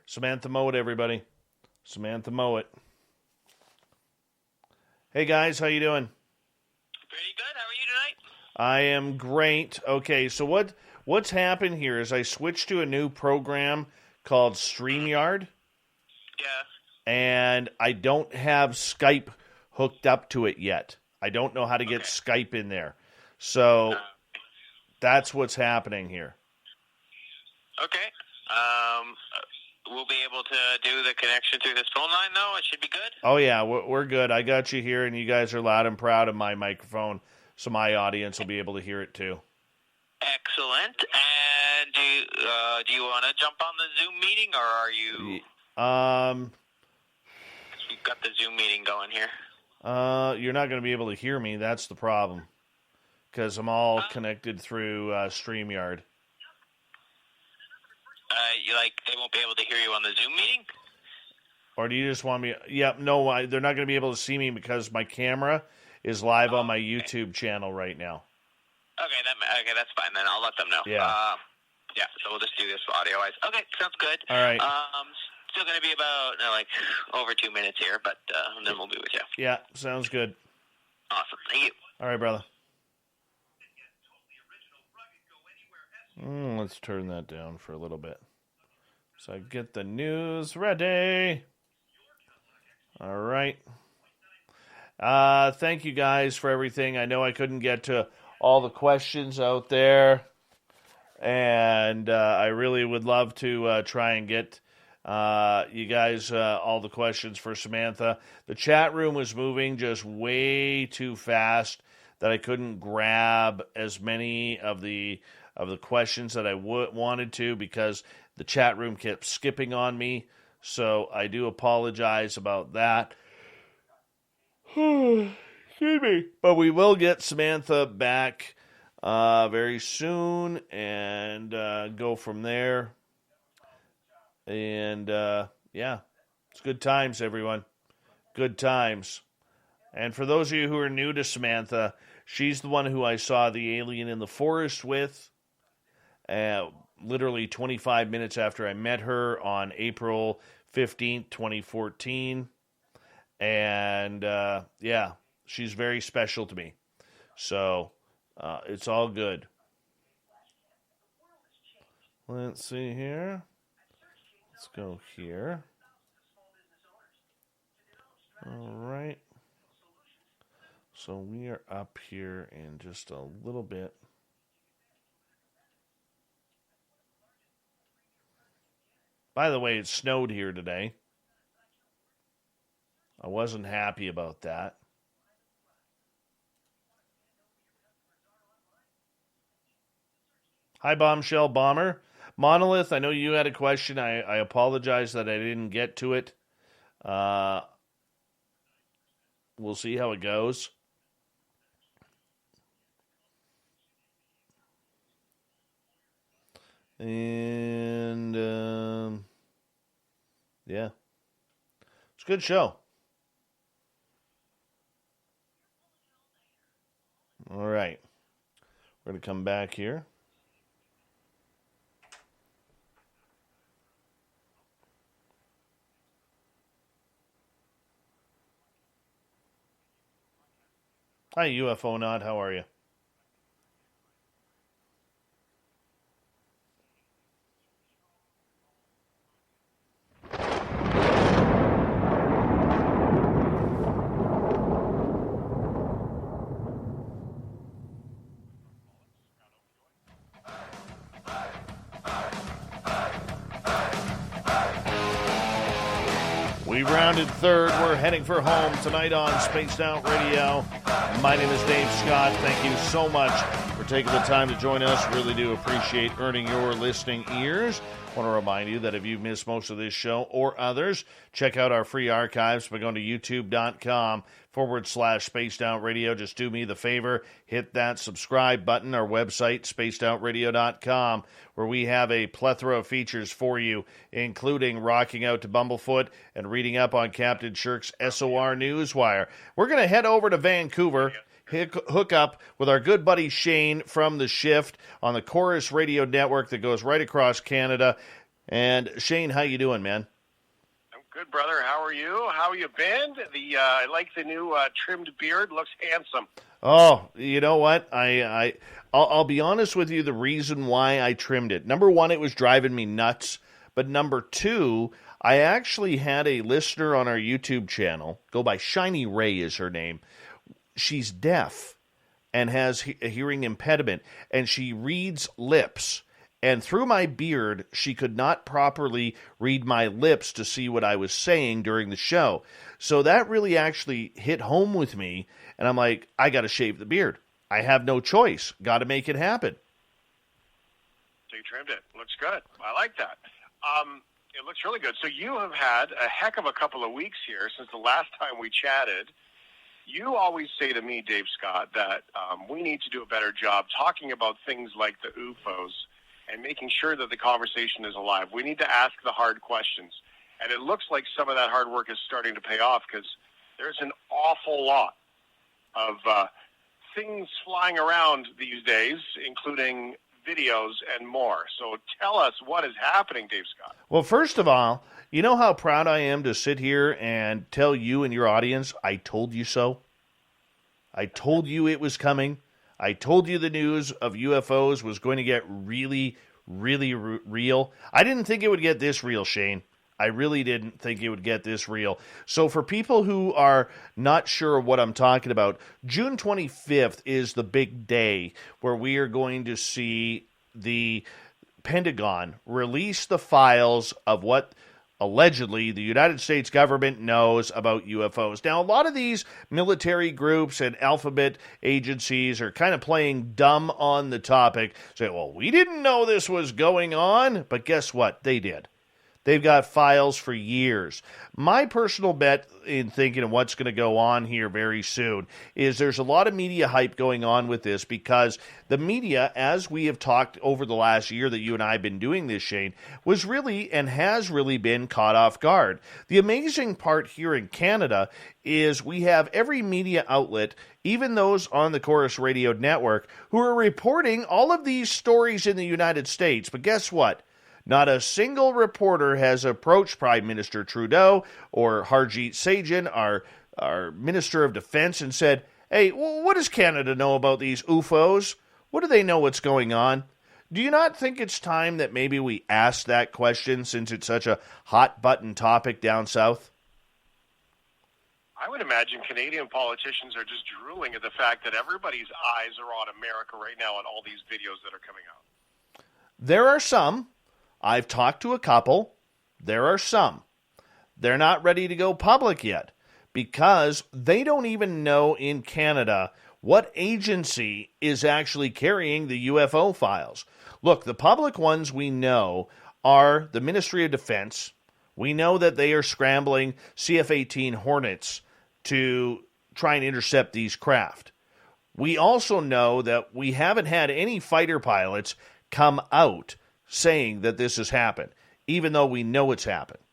Samantha Mowat, everybody. Samantha Mowat. Hey, guys. How you doing?
Pretty good. How are you
I am great. Okay, so what's happened here is I switched to a new program called StreamYard.
Yeah.
And I don't have Skype hooked up to it yet. I don't know how to get Skype in there. So that's what's happening here.
Okay. We'll be able to do the connection through this phone line, though. It should be good.
Oh, yeah, we're good. I got you here, and you guys are loud and proud of my microphone, so my audience will be able to hear it too.
Excellent. And do you want to jump on the Zoom meeting, or are you... We've got the Zoom meeting going here.
You're not going to be able to hear me. That's the problem. Because I'm all connected through StreamYard.
They won't be able to hear you on the Zoom meeting?
Or do you just want me... Yeah, no, they're not going to be able to see me because my camera is live on my YouTube channel right now.
Okay, that's fine then. I'll let them know.
Yeah.
So we'll just do this audio-wise. Okay, sounds good.
All right.
Still going to be about, over 2 minutes here, but then we'll be with you.
Yeah, sounds good.
Awesome. Thank you.
All right, brother. Let's turn that down for a little bit. So I get the news ready. All right. Thank you guys for everything. I know I couldn't get to all the questions out there. And I really would love to try and get you guys all the questions for Samantha. The chat room was moving just way too fast that I couldn't grab as many of the questions that I wanted to because the chat room kept skipping on me. So I do apologize about that. Excuse me. But we will get Samantha back very soon and go from there. And, it's good times, everyone. Good times. And for those of you who are new to Samantha, she's the one who I saw the alien in the forest with, literally 25 minutes after I met her on April 15th, 2014. And, she's very special to me. So, it's all good. Let's see here. Let's go here. All right. So we are up here in just a little bit. By the way, it snowed here today. I wasn't happy about that. Hi, Bombshell Bomber. Monolith, I know you had a question. I apologize that I didn't get to it. We'll see how it goes. And, it's a good show. All right. We're going to come back here. Hi, UFO Nod. How are you? We rounded third. We're heading for home tonight on Spaced Out Radio. My name is Dave Scott. Thank you so much for taking the time to join us. Really do appreciate earning your listening ears. I want to remind you that if you've missed most of this show or others, check out our free archives by going to youtube.com/Spaced Out Radio. Just do me the favor, hit that subscribe button. Our website, spacedoutradio.com, where we have a plethora of features for you, including rocking out to Bumblefoot and reading up on Captain Shirk's SOR Newswire. We're going to head over to Vancouver, hook up with our good buddy Shane from The Shift on the Chorus Radio Network that goes right across Canada. And Shane, how you doing, man?
I'm good, brother. How are you? How you been? I like the new trimmed beard. Looks handsome.
Oh, you know what? I'll be honest with you. The reason why I trimmed it, number one, it was driving me nuts. But number two, I actually had a listener on our YouTube channel, go by Shiny Ray is her name. She's deaf and has a hearing impediment, and she reads lips. And through my beard, she could not properly read my lips to see what I was saying during the show. So that really actually hit home with me, and I'm like, I got to shave the beard. I have no choice. Got to make it happen.
So you trimmed it. Looks good. I like that. It looks really good. So you have had a heck of a couple of weeks here since the last time we chatted. You always say to me, Dave Scott, that we need to do a better job talking about things like the UFOs and making sure that the conversation is alive. We need to ask the hard questions. And it looks like some of that hard work is starting to pay off because there's an awful lot of things flying around these days, including videos and more. So tell us what is happening, Dave Scott.
Well, first of all, you know how proud I am to sit here and tell you and your audience, I told you so. I told you it was coming. I told you the news of UFOs was going to get really, really real. I didn't think it would get this real, Shane. I really didn't think it would get this real. So for people who are not sure what I'm talking about, June 25th is the big day where we are going to see the Pentagon release the files of what allegedly the United States government knows about UFOs. Now, a lot of these military groups and alphabet agencies are kind of playing dumb on the topic, saying, well, we didn't know this was going on, but guess what? They did. They've got files for years. My personal bet in thinking of what's going to go on here very soon is there's a lot of media hype going on with this because the media, as we have talked over the last year that you and I have been doing this, Shane, was really and has really been caught off guard. The amazing part here in Canada is we have every media outlet, even those on the Chorus Radio Network, who are reporting all of these stories in the United States. But guess what? Not a single reporter has approached Prime Minister Trudeau or Harjit Sajjan, our Minister of Defense, and said, hey, what does Canada know about these UFOs? What do they know what's going on? Do you not think it's time that maybe we ask that question since it's such a hot-button topic down south?
I would imagine Canadian politicians are just drooling at the fact that everybody's eyes are on America right now on all these videos that are coming out.
There are some. I've talked to a couple. There are some. They're not ready to go public yet because they don't even know in Canada what agency is actually carrying the UFO files. Look, the public ones we know are the Ministry of Defense. We know that they are scrambling CF-18 Hornets to try and intercept these craft. We also know that we haven't had any fighter pilots come out saying that this has happened, even though we know it's happened.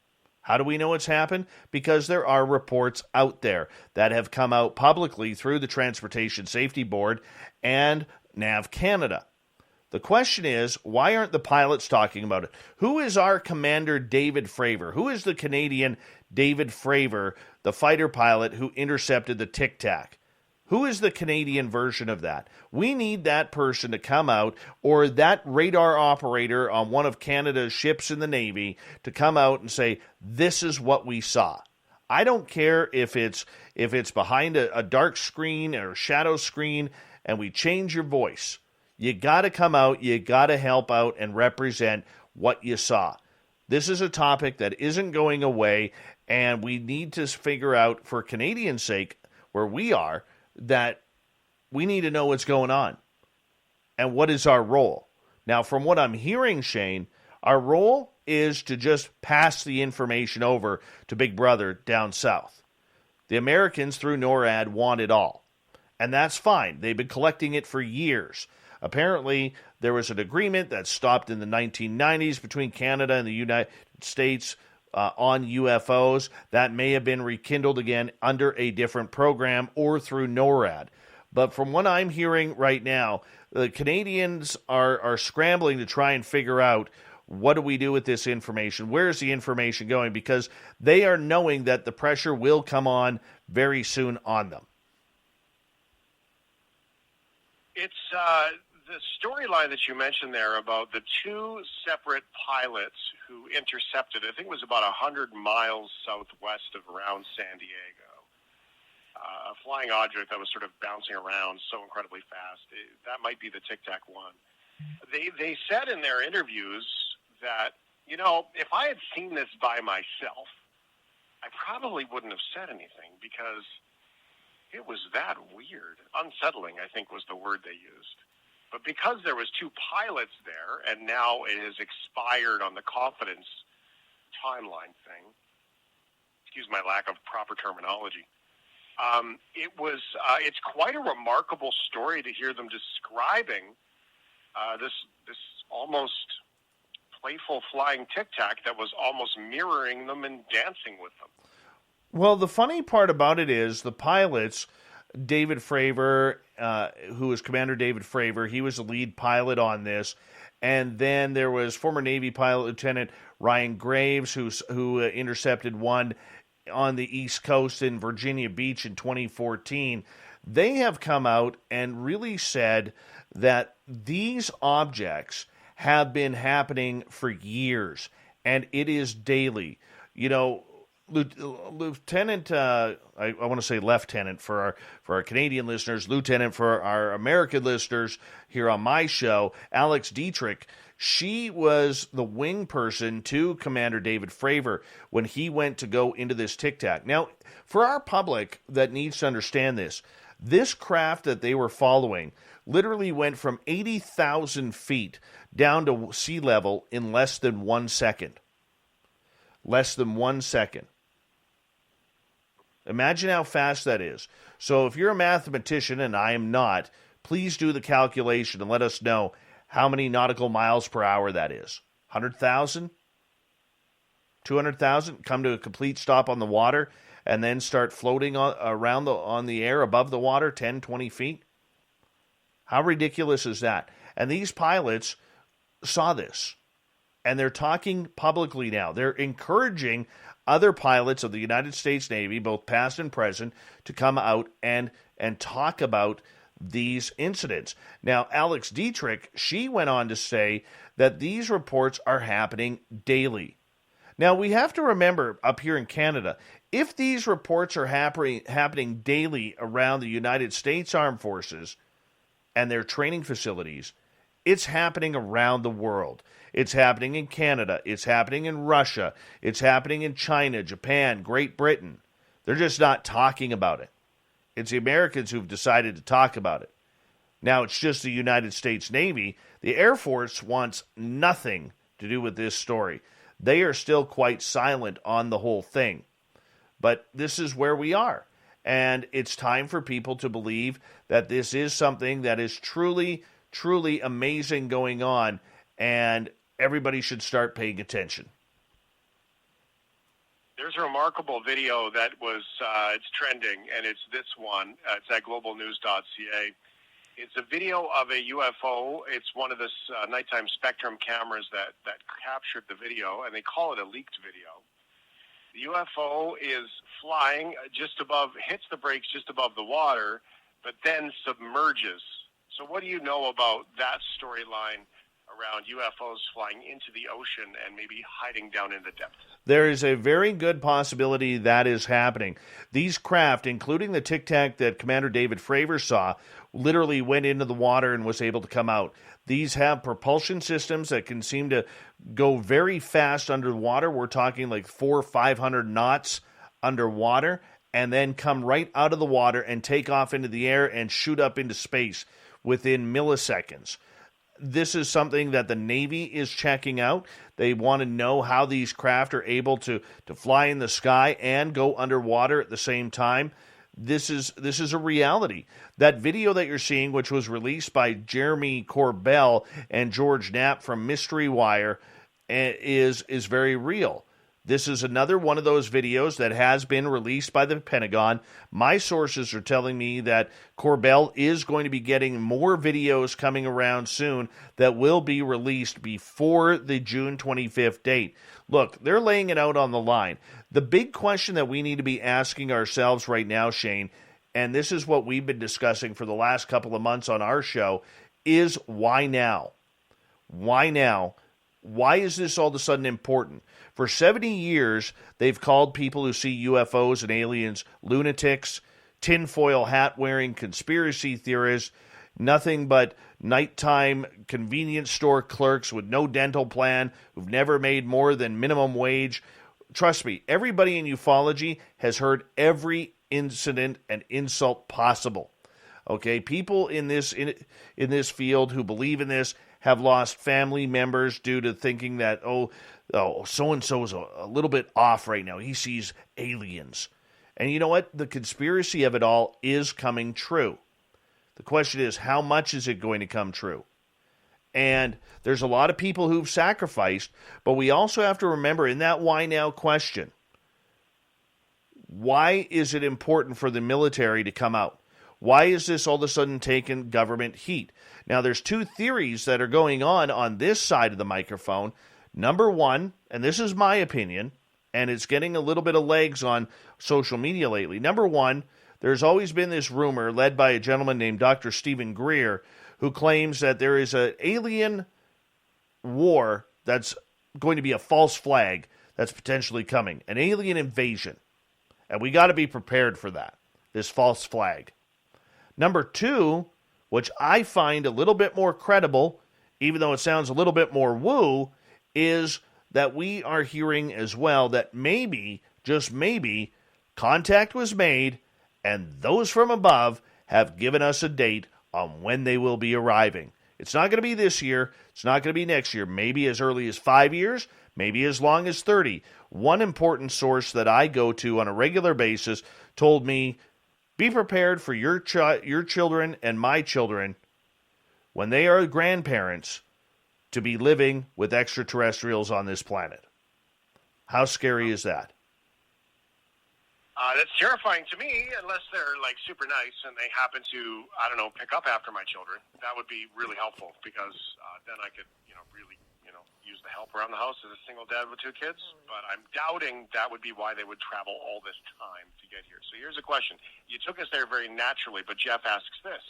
How do we know it's happened? Because there are reports out there that have come out publicly through the Transportation Safety Board and NAV Canada. The question is, why aren't the pilots talking about it? Who is our commander, David Fravor? Who is the Canadian David Fravor, the fighter pilot who intercepted the Tic Tac? Who is the Canadian version of that? We need that person to come out, or that radar operator on one of Canada's ships in the Navy to come out and say, this is what we saw. I don't care if it's behind a dark screen or a shadow screen and we change your voice. You got to come out, you got to help out and represent what you saw. This is a topic that isn't going away, and we need to figure out, for Canadians' sake, where we are, that we need to know what's going on and what is our role. Now, from what I'm hearing, Shane, our role is to just pass the information over to Big Brother down south. The Americans, through NORAD, want it all. And that's fine. They've been collecting it for years. Apparently, there was an agreement that stopped in the 1990s between Canada and the United States on UFOs. That may have been rekindled again under a different program or through NORAD. But from what I'm hearing right now, the Canadians are scrambling to try and figure out what do we do with this information? Where is the information going? Because they are knowing that the pressure will come on very soon on them.
It's the storyline that you mentioned there about the two separate pilots who intercepted, I think it was about 100 miles southwest of around San Diego, a flying object that was sort of bouncing around so incredibly fast. That might be the Tic Tac 1. They said in their interviews that, if I had seen this by myself, I probably wouldn't have said anything because it was that weird. Unsettling, I think, was the word they used. But because there was two pilots there, and now it has expired on the confidence timeline thing, excuse my lack of proper terminology, it's quite a remarkable story to hear them describing this almost playful flying tic-tac that was almost mirroring them and dancing with them.
Well, the funny part about it is the pilots, David Fravor, who was Commander David Fravor, he was the lead pilot on this. And then there was former Navy pilot Lieutenant Ryan Graves, who intercepted one on the East Coast in Virginia Beach in 2014. They have come out and really said that these objects have been happening for years, and it is daily. Lieutenant, I want to say lieutenant for our Canadian listeners, lieutenant for our American listeners here on my show, Alex Dietrich, she was the wing person to Commander David Fravor when he went to go into this Tic Tac. Now, for our public that needs to understand this craft that they were following literally went from 80,000 feet down to sea level in less than 1 second. Less than 1 second. Imagine how fast that is. So if you're a mathematician, and I am not, please do the calculation and let us know how many nautical miles per hour that is. 100,000? 200,000? Come to a complete stop on the water and then start floating on the air above the water 10, 20 feet? How ridiculous is that? And these pilots saw this, and they're talking publicly now. They're encouraging other pilots of the United States Navy, both past and present, to come out and talk about these incidents. Now, Alex Dietrich, she went on to say that these reports are happening daily. Now, we have to remember up here in Canada, if these reports are happening daily around the United States Armed Forces and their training facilities, it's happening around the world. It's happening in Canada. It's happening in Russia. It's happening in China, Japan, Great Britain. They're just not talking about it. It's the Americans who've decided to talk about it. Now it's just the United States Navy. The Air Force wants nothing to do with this story. They are still quite silent on the whole thing. But this is where we are. And it's time for people to believe that this is something that is truly, truly amazing going on, and everybody should start paying attention.
There's a remarkable video that was, it's trending, and it's this one. It's at globalnews.ca. It's a video of a UFO. It's one of the nighttime Spectrum cameras that captured the video, and they call it a leaked video. The UFO is flying hits the brakes just above the water, but then submerges. So what do you know about that storyline around UFOs flying into the ocean and maybe hiding down in the depths?
There is a very good possibility that is happening. These craft, including the Tic Tac that Commander David Fravor saw, literally went into the water and was able to come out. These have propulsion systems that can seem to go very fast underwater. We're talking like 400 or 500 knots underwater, and then come right out of the water and take off into the air and shoot up into space within milliseconds. This is something that the Navy is checking out. They want to know how these craft are able to fly in the sky and go underwater at the same time. This is a reality. That video that you're seeing, which was released by Jeremy Corbell and George Knapp from Mystery Wire, is very real. This is another one of those videos that has been released by the Pentagon. My sources are telling me that Corbell is going to be getting more videos coming around soon that will be released before the June 25th date. Look, they're laying it out on the line. The big question that we need to be asking ourselves right now, Shane, and this is what we've been discussing for the last couple of months on our show, is why now? Why now? Why is this all of a sudden important? For 70 years, they've called people who see UFOs and aliens lunatics, tinfoil hat-wearing conspiracy theorists, nothing but nighttime convenience store clerks with no dental plan who've never made more than minimum wage. Trust me, everybody in ufology has heard every incident and insult possible. Okay, people in this field who believe in this have lost family members due to thinking that, so-and-so is a little bit off right now. He sees aliens. And you know what? The conspiracy of it all is coming true. The question is, how much is it going to come true? And there's a lot of people who've sacrificed, but we also have to remember in that why now question, why is it important for the military to come out? Why is this all of a sudden taking government heat? Now, there's two theories that are going on this side of the microphone. Number one, and this is my opinion, and it's getting a little bit of legs on social media lately. Number one, there's always been this rumor led by a gentleman named Dr. Stephen Greer who claims that there is an alien war that's going to be a false flag that's potentially coming, an alien invasion. And we got to be prepared for that, this false flag. Number two, which I find a little bit more credible, even though it sounds a little bit more woo, is that we are hearing as well that maybe, just maybe, contact was made and those from above have given us a date on when they will be arriving. It's not going to be this year. It's not going to be next year. Maybe as early as 5 years, maybe as long as 30. One important source that I go to on a regular basis told me, be prepared for your children and my children when they are grandparents to be living with extraterrestrials on this planet. How scary is that?
That's terrifying to me, unless they're like super nice and they happen to, I don't know, pick up after my children. That would be really helpful because then I could, really, use the help around the house as a single dad with 2 kids. But I'm doubting that would be why they would travel all this time to get here. So here's a question. You took us there very naturally, but Jeff asks this,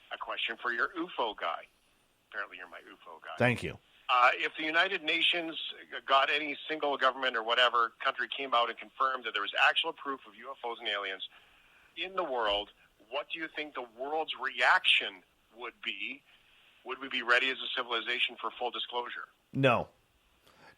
a question for your UFO guy. Apparently you're my UFO guy.
Thank you.
If the United Nations got any single government or whatever country came out and confirmed that there was actual proof of UFOs and aliens in the world, what do you think the world's reaction would be? Would we be ready as a civilization for full disclosure?
No.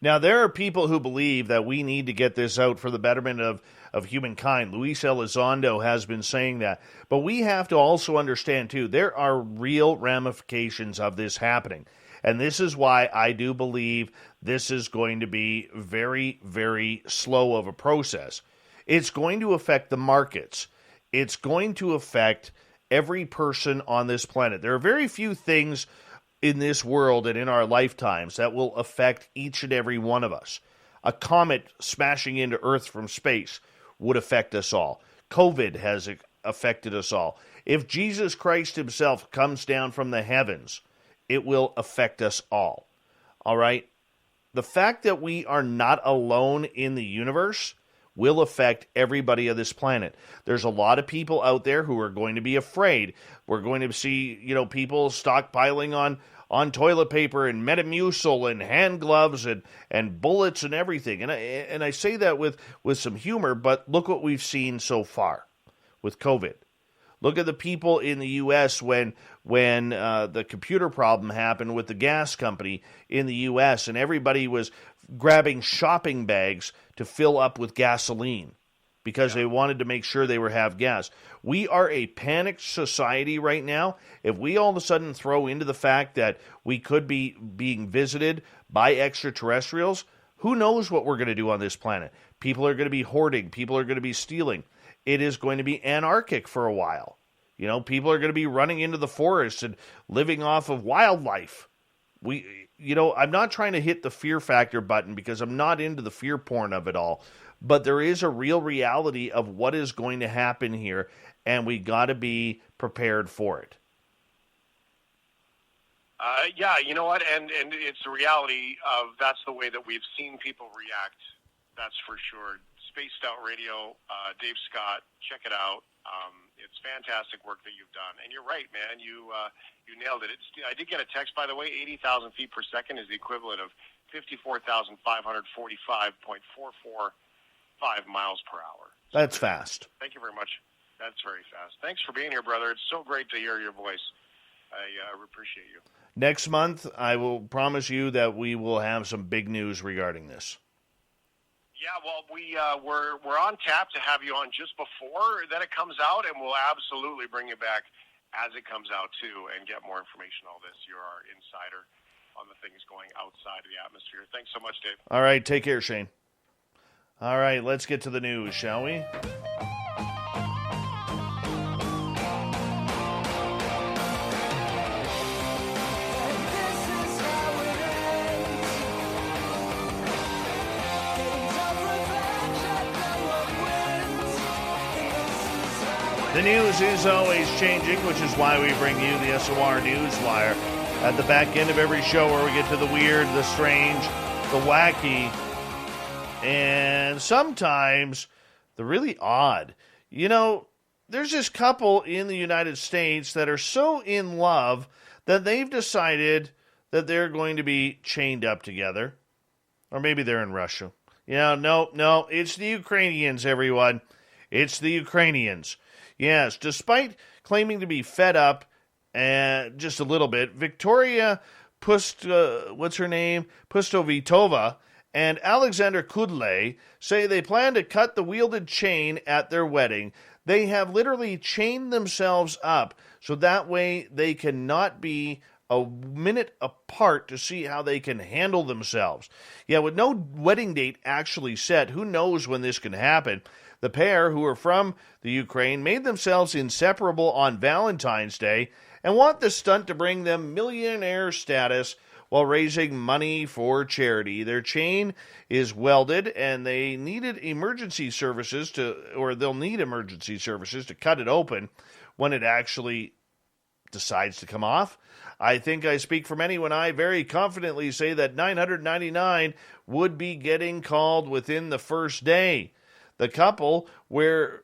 Now, there are people who believe that we need to get this out for the betterment of humankind. Luis Elizondo has been saying that. But we have to also understand, too, there are real ramifications of this happening. And this is why I do believe this is going to be very, very slow of a process. It's going to affect the markets. It's going to affect every person on this planet. There are very few things in this world and in our lifetimes that will affect each and every one of us. A comet smashing into Earth from space would affect us all. COVID has affected us all. If Jesus Christ himself comes down from the heavens, it will affect us all. All right? The fact that we are not alone in the universe will affect everybody on this planet. There's a lot of people out there who are going to be afraid. We're going to see, people stockpiling on toilet paper and Metamucil and hand gloves and bullets and everything. And I say that with some humor, but look what we've seen so far with COVID. Look at the people in the U.S. when the computer problem happened with the gas company in the U.S. and everybody was grabbing shopping bags to fill up with gasoline because they wanted to make sure they have gas. We are a panicked society right now. If we all of a sudden throw into the fact that we could be being visited by extraterrestrials, who knows what we're going to do on this planet? People are going to be hoarding. People are going to be stealing. It is going to be anarchic for a while. People are going to be running into the forest and living off of wildlife. I'm not trying to hit the fear factor button because I'm not into the fear porn of it all. But there is a real reality of what is going to happen here, and we got to be prepared for it.
Yeah, you know what? And it's the reality of that's the way that we've seen people react. That's for sure. Spaced Out Radio, Dave Scott, check it out. It's fantastic work that you've done. And you're right, man. You nailed it. I did get a text, by the way. 80,000 feet per second is the equivalent of 54,545.445 miles per hour.
That's fast.
Thank you very much. That's very fast. Thanks for being here, brother. It's so great to hear your voice. I appreciate you.
Next month, I will promise you that we will have some big news regarding this.
Yeah, well, we're on tap to have you on just before that it comes out, and we'll absolutely bring you back as it comes out, too, and get more information on all this. You're our insider on the things going outside of the atmosphere. Thanks so much, Dave.
All right, take care, Shane. All right, let's get to the news, shall we? The news is always changing, which is why we bring you the SOR Newswire at the back end of every show, where we get to the weird, the strange, the wacky, and sometimes the really odd. There's this couple in the United States that are so in love that they've decided that they're going to be chained up together. Or maybe they're in Russia. No, it's the Ukrainians, everyone. It's the Ukrainians. Yes, despite claiming to be fed up just a little bit, Victoria Pustovitova and Alexander Kudlay say they plan to cut the wielded chain at their wedding. They have literally chained themselves up so that way they cannot be a minute apart to see how they can handle themselves. Yeah, with no wedding date actually set, who knows when this can happen? The pair, who are from the Ukraine, made themselves inseparable on Valentine's Day and want the stunt to bring them millionaire status while raising money for charity. Their chain is welded, and they'll need emergency services to cut it open when it actually decides to come off. I think I speak for many when I very confidently say that 999 would be getting called within the first day. The couple wear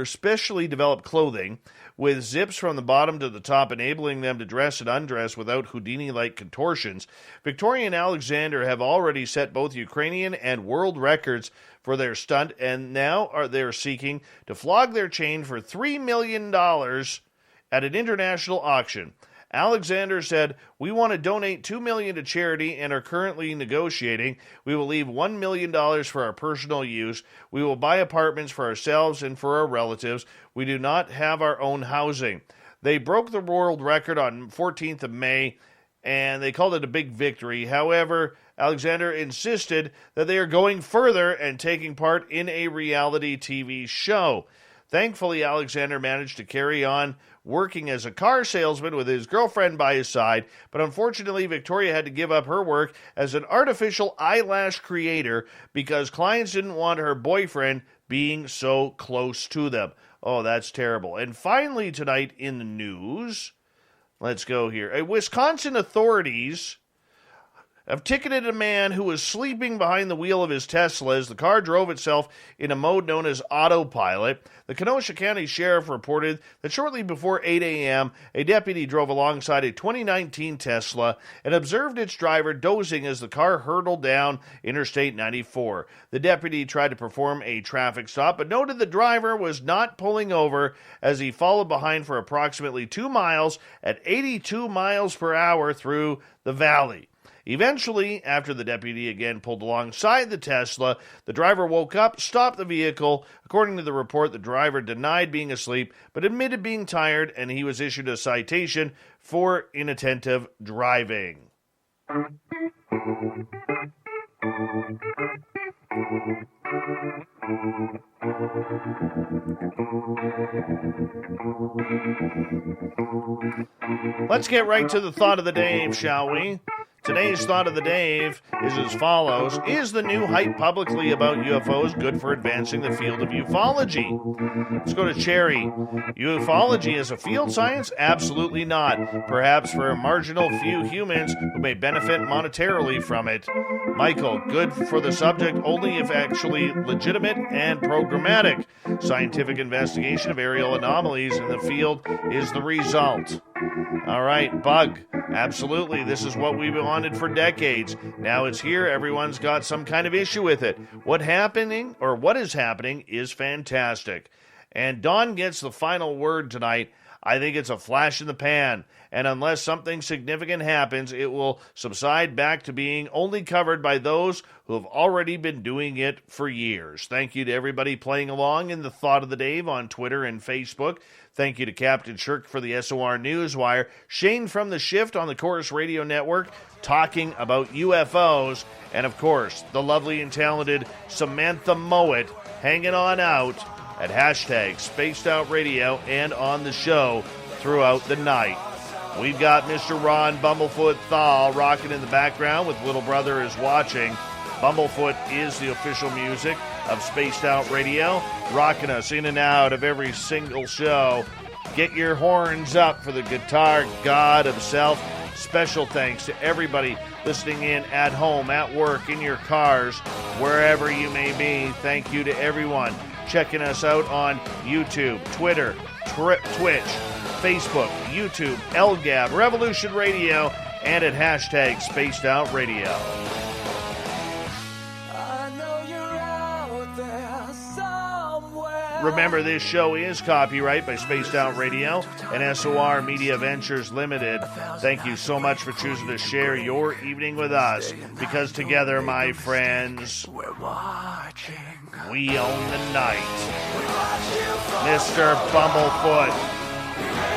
specially developed clothing with zips from the bottom to the top, enabling them to dress and undress without Houdini-like contortions. Victoria and Alexander have already set both Ukrainian and world records for their stunt, and now they're seeking to flog their chain for $3 million at an international auction. Alexander said, "We want to donate $2 million to charity and are currently negotiating. We will leave $1 million for our personal use. We will buy apartments for ourselves and for our relatives. We do not have our own housing." They broke the world record on 14th of May, and they called it a big victory. However, Alexander insisted that they are going further and taking part in a reality TV show. Thankfully, Alexander managed to carry on working as a car salesman with his girlfriend by his side, but unfortunately, Victoria had to give up her work as an artificial eyelash creator because clients didn't want her boyfriend being so close to them. Oh, that's terrible. And finally, tonight in the news, let's go here. Wisconsin authorities have ticketed a man who was sleeping behind the wheel of his Tesla as the car drove itself in a mode known as autopilot. The Kenosha County Sheriff reported that shortly before 8 a.m., a deputy drove alongside a 2019 Tesla and observed its driver dozing as the car hurtled down Interstate 94. The deputy tried to perform a traffic stop, but noted the driver was not pulling over as he followed behind for approximately 2 miles at 82 miles per hour through the valley. Eventually, after the deputy again pulled alongside the Tesla, the driver woke up, stopped the vehicle. According to the report, the driver denied being asleep, but admitted being tired, and he was issued a citation for inattentive driving. Let's get right to the thought of the day, shall we? Today's thought of the day is as follows. Is the new hype publicly about UFOs good for advancing the field of ufology? Let's go to Cherry. Ufology is a field science? Absolutely not. Perhaps for a marginal few humans who may benefit monetarily from it. Michael, good for the subject only if actually legitimate and programmatic. Scientific investigation of aerial anomalies in the field is the result. All right, Bug. Absolutely. This is what we've wanted for decades. Now it's here. Everyone's got some kind of issue with it. What is happening is fantastic. And Don gets the final word tonight. I think it's a flash in the pan. And unless something significant happens, it will subside back to being only covered by those who have already been doing it for years. Thank you to everybody playing along in the Thought of the Dave on Twitter and Facebook. Thank you to Captain Shirk for the SOR Newswire. Shane from The Shift on the Chorus Radio Network talking about UFOs. And, of course, the lovely and talented Samantha Mowat hanging on out at hashtag Spaced Out Radio and on the show throughout the night. We've got Mr. Ron Bumblefoot Thal rocking in the background with Little Brother is Watching. Bumblefoot is the official music of Spaced Out Radio, rocking us in and out of every single show. Get your horns up for the guitar god himself. Special thanks to everybody listening in at home, at work, in your cars, wherever you may be. Thank you to everyone checking us out on YouTube, Twitter, Twitch, Facebook, YouTube, LGAB, Revolution Radio, and at hashtag Spaced Out Radio. Remember, this show is copyright by Spaced Out Radio and SOR Media Ventures Limited. Thank you so much for choosing to share your evening with us, because together, my friends, we own the night. Mr. Bumblefoot,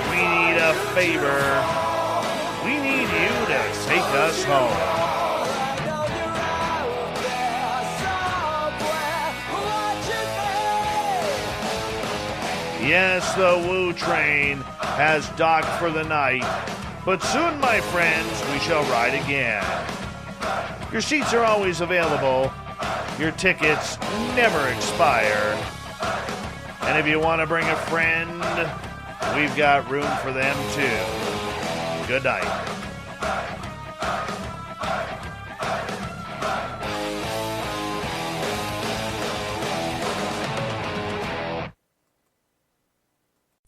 we need a favor. We need you to take us home. Yes, the Woo train has docked for the night, but soon, my friends, we shall ride again. Your seats are always available. Your tickets never expire. And if you want to bring a friend, we've got room for them too. Good night.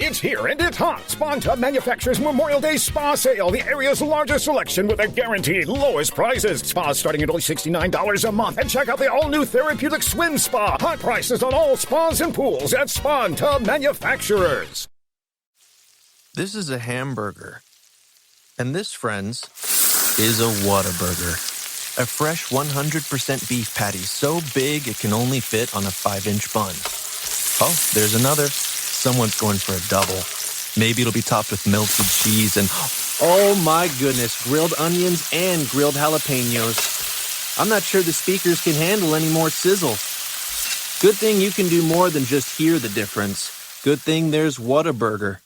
It's here and it's hot. Spawn Tub Manufacturers Memorial Day Spa Sale. The area's largest selection with a guaranteed lowest prices. Spas starting at only $69 a month. And check out the all-new Therapeutic Swim Spa. Hot prices on all spas and pools at Spawn Tub Manufacturers.
This is a hamburger. And this, friends, is a Whataburger. A fresh 100% beef patty so big it can only fit on a 5-inch bun. Oh, there's another. Someone's going for a double. Maybe it'll be topped with melted cheese and, oh my goodness, grilled onions and grilled jalapenos. I'm not sure the speakers can handle any more sizzle. Good thing you can do more than just hear the difference. Good thing there's Whataburger.